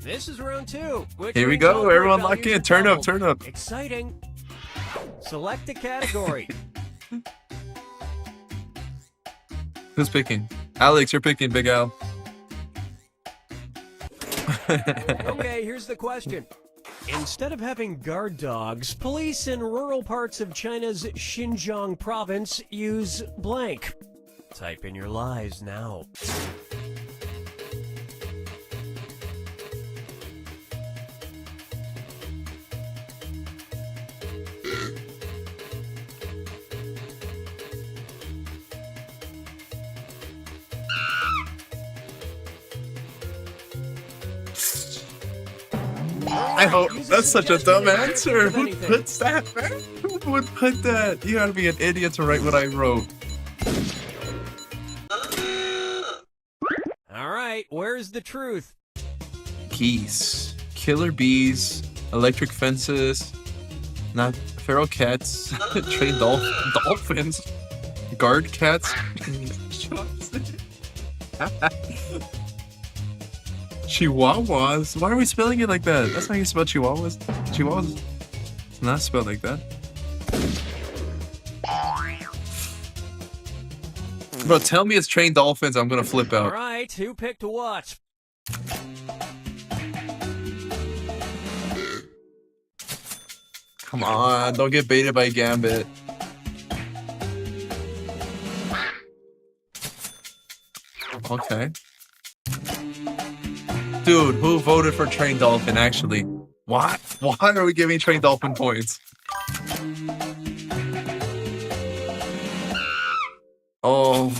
This is round 2. Here we go. Everyone lock in. Turn up, turn up. Exciting. Select a category. Who's picking? Alex, you're picking, Big Al. Okay, here's the question. Instead of having guard dogs, police in rural parts of China's Xinjiang province use blank. Type in your lies now. I hope that's such a dumb answer. Who puts that, man? Who would put that? You gotta be an idiot to write what I wrote. All right, where's the truth? Geese, killer bees, electric fences, not feral cats, trained dolphins, guard cats. Chihuahuas. Why are we spelling it like that? That's not how you spell chihuahuas. Chihuahuas. It's not spelled like that. Bro, tell me it's trained dolphins. I'm gonna flip All out. right, who picked what? Come on, don't get baited by Gambit. Okay. Dude, who voted for Trained Dolphin, actually? Why? Why are we giving Trained Dolphin points? Oh,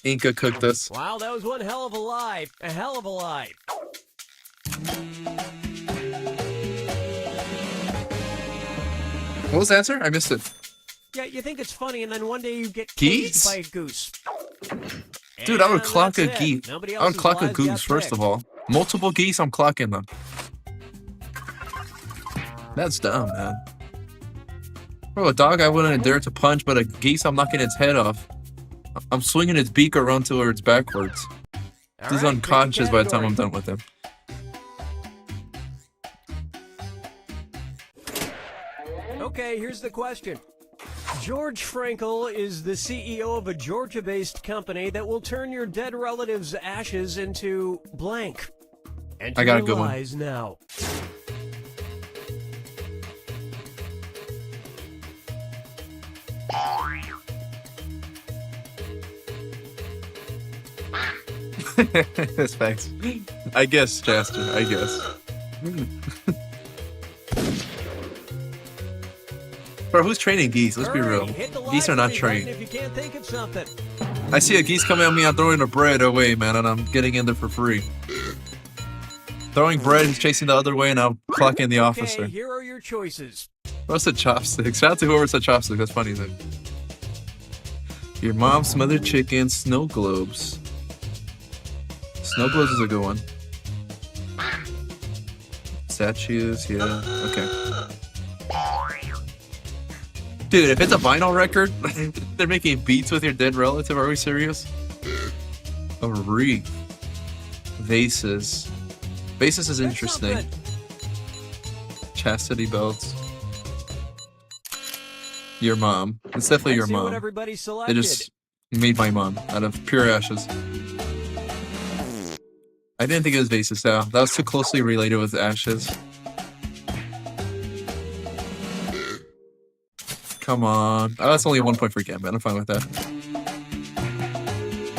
Inca cooked us. Wow, that was one hell of a lie. A hell of a lie. What was the answer? I missed it. Yeah, you think it's funny, and then one day you get Geese? caged by a goose. Dude, I would And clock a that's it. geese. Nobody I would else's clock a lives got goose, first of picked. all. Multiple geese, I'm clocking them. That's dumb, man. Bro, a dog I wouldn't dare to punch, but a geese, I'm knocking its head off. I'm swinging its beak around towards backwards. All He's right, unconscious pick a by the time I'm category. done with him. Okay, here's the question. George Frankel is the CEO of a Georgia-based company that will turn your dead relative's ashes into blank. Enter I got a your good one. lies now. That's facts. I guess, Jaster. I guess. Bro, who's training geese? Let's be All real. right, hit the Geese are not live button trained. if you can't think of something. I see a geese coming at me, I'm throwing the bread away, man, and I'm getting in there for free. Throwing bread, he's chasing the other way, and I'm clocking the officer. Okay, here are your choices. What's the chopsticks? Shout out to whoever said chopsticks. That's funny, though. Your mom smothered chicken, snow globes. Snow globes is a good one. Statues, yeah. Okay. Dude, if it's a vinyl record, they're making beats with your dead relative. Are we serious? A wreath. Vases. Vases is Pick interesting. something. Chastity belts. Your mom. It's definitely your Let's see what mom. everybody They selected. just made my mom out of pure ashes. I didn't think it was vases, though. That was too closely related with ashes. Come on. Oh, that's only a 1 point for Gambit. I'm fine with that.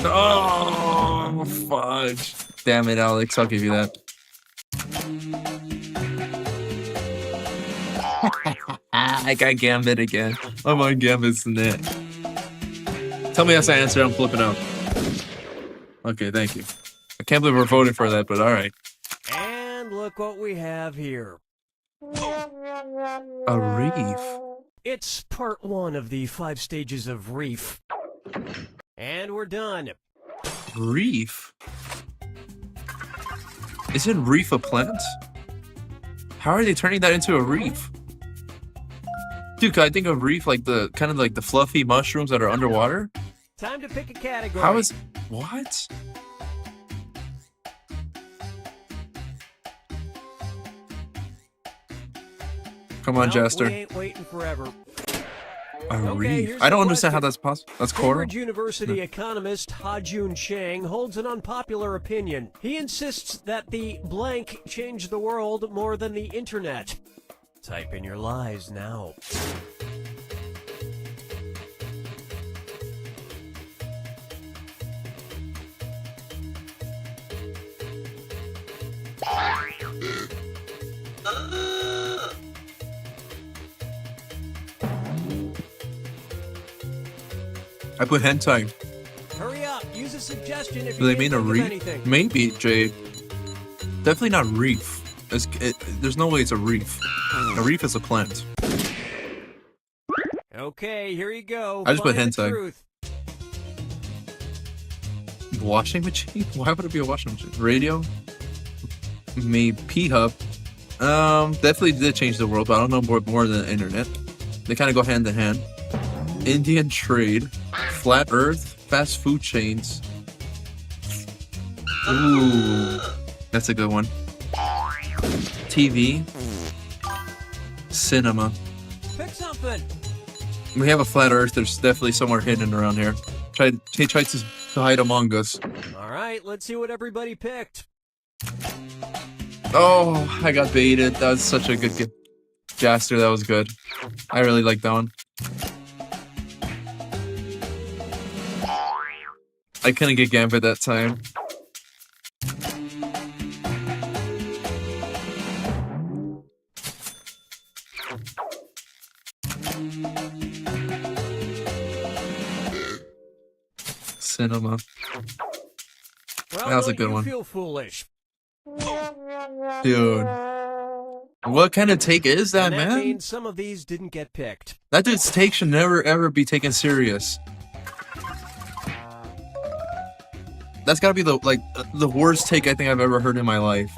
Oh, fudge. Damn it, Alex. I'll give you that. I got Gambit again. I'm on Gambit's net. Tell me that's the answer. I'm flipping out. Okay, thank you. I can't believe we're voting for that, but alright. And look what we have here. A reef. It's part 1 of the 5 stages of reef. And we're done. Reef? Isn't reef a plant? How are they turning that into a reef? Dude, can I think of reef like the kind of like the fluffy mushrooms that are underwater? Time to pick a category. How is what? Come on, Nope, Jester. We ain't waiting forever. A Okay, reef. here's I don't the understand how question. that's possible. That's core. Cambridge University economist Ha-Jun Chang holds an unpopular opinion. He insists that the blank changed the world more than the internet. Type in your lies now. I put hentai. Hurry up, use a suggestion if Do you they can't mean a think of reef? anything. Maybe, Jade. Definitely not reef. There's no way it's a reef. A reef is a plant. Okay, here you go. I just put Find the hentai. truth. Washing machine? Why would it be a washing machine? Radio? Maybe P-Hub. Definitely did change the world, but I don't know more than the internet. They kind of go hand in hand. Indian trade, flat earth, fast food chains. Ooh, that's a good one. TV, cinema. Pick something. We have a flat earth. There's definitely somewhere hidden around here. He tried to hide among us. All right, let's see what everybody picked. Oh, I got baited. That was such a good Jaster. That was good. I really like that one. I couldn't get Gambit that time. Cinema. Well, That was a don't good you one. feel foolish. Dude. What kind of take is that, And that man? means some of these didn't get picked. That dude's take should never ever be taken serious. That's gotta be the worst take I think I've ever heard in my life.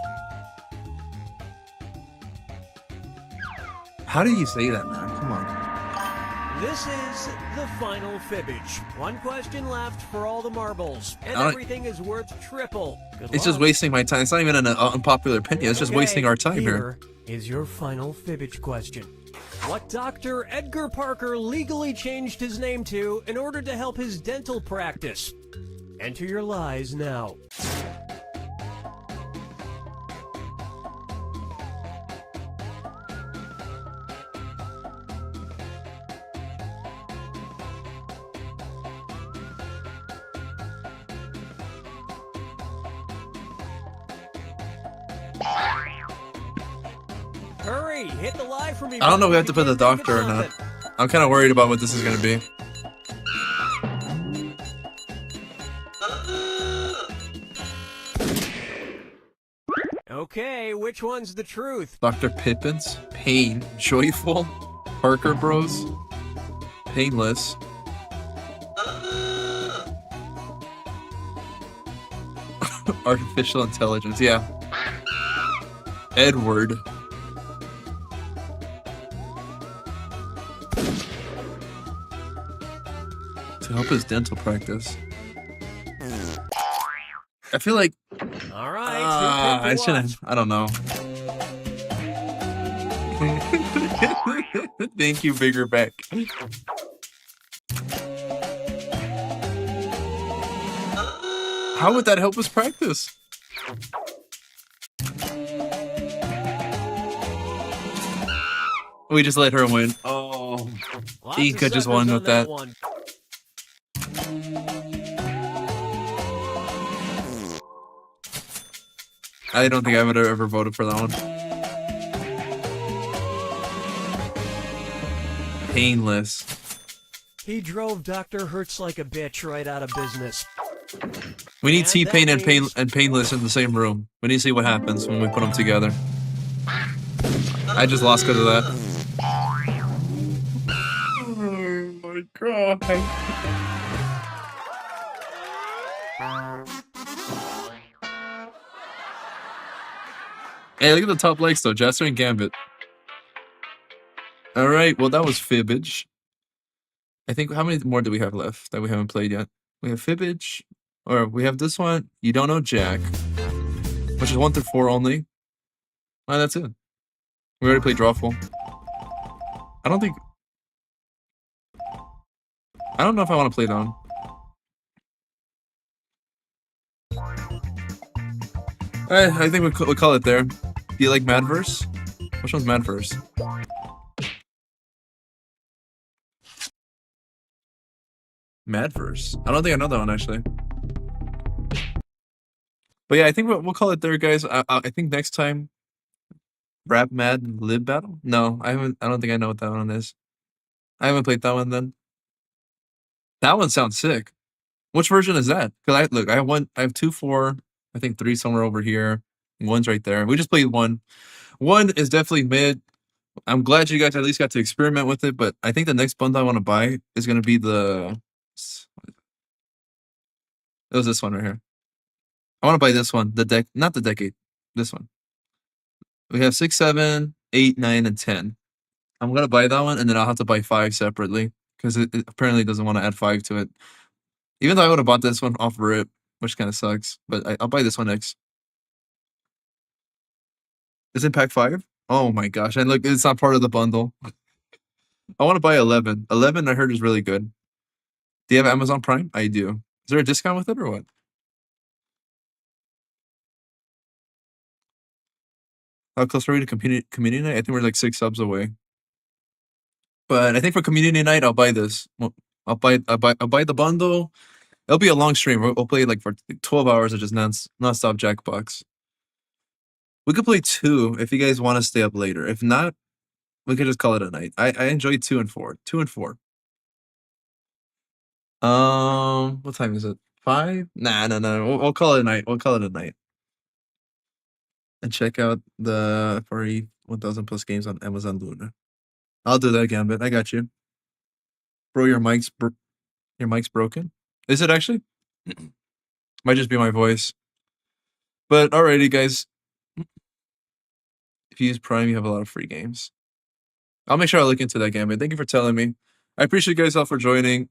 How do you say that, man? Come on. This is the final fibbage. One question left for all the marbles, and everything is worth triple. Good It's just luck. wasting my time. It's not even an unpopular opinion. It's just Okay, wasting our time here. Here is your final fibbage question. What Dr. Edgar Parker legally changed his name to in order to help his dental practice? Enter your lies now. Hurry, hit the lie for me. I don't know if we have brother. to put the You can't think doctor or of not. something. I'm kind of worried about what this is gonna be. Okay, which one's the truth? Dr. Pippins, Pain, Joyful, Parker Bros, Painless. Artificial intelligence, yeah. Edward. To help his dental practice. I feel like All right, I shouldn't. I don't know. Thank you, Bigger Beck. How would that help us practice? We just let her win. Oh, Lots Ika of just suckers won on with that. one. I don't think I would have ever voted for that one. Painless. He drove Dr. Hertz like a bitch right out of business. We need And T-Pain that means- and Painless in the same room. We need to see what happens when we put them together. I just lost because of that. Oh my god. Hey, look at the top likes though. Jester and Gambit. Alright, well that was Fibbage. I think how many more do we have left that we haven't played yet? We have Fibbage, or we have this one. You don't know Jack, which is 1 through 4 only. Oh, that's it. We already played Drawful. I don't know if I want to play that one. Alright, I think we'll call it there. Do you like Madverse? Which one's Madverse? Madverse. I don't think I know that one actually. But yeah, I think we'll call it there, guys. I think next time, Rap Mad Lib Battle. No, I haven't. I don't think I know what that one is. I haven't played that one then. That one sounds sick. Which version is that? Because I have one. I have 2, 4. I think 3 somewhere over here. One's right there. We just played one. One is definitely mid. I'm glad you guys at least got to experiment with it. But I think the next bundle I want to buy is going to be the. It was this one right here. I want to buy this one. Not the decade. This one. We have 6, 7, 8, 9, and 10. I'm gonna buy that one, and then I'll have to buy 5 separately because it apparently doesn't want to add 5 to it. Even though I would have bought this one off rip, which kind of sucks. But I'll buy this one next. Is it pack 5? Oh my gosh! And look, it's not part of the bundle. I want to buy 11. 11 I heard is really good. Do you have Amazon Prime? I do. Is there a discount with it or what? How close are we to community night? I think we're like 6 subs away. But I think for community night, I'll buy this. I'll buy the bundle. It'll be a long stream. We'll play like for 12 hours of just non-stop Jackbox. We could play 2 if you guys want to stay up later. If not, we could just call it a night. I enjoy 2 and 4. 2 and 4. What time is it? 5? Nah. We'll call it a night. We'll call it a night. And check out the 1000 plus games on Amazon Luna. I'll do that, Gambit. I got you. Bro, your mic's broken. Is it actually? Might just be my voice. But alrighty, guys. If you use Prime, you have a lot of free games. I'll make sure I look into that game. But thank you for telling me. I appreciate you guys all for joining.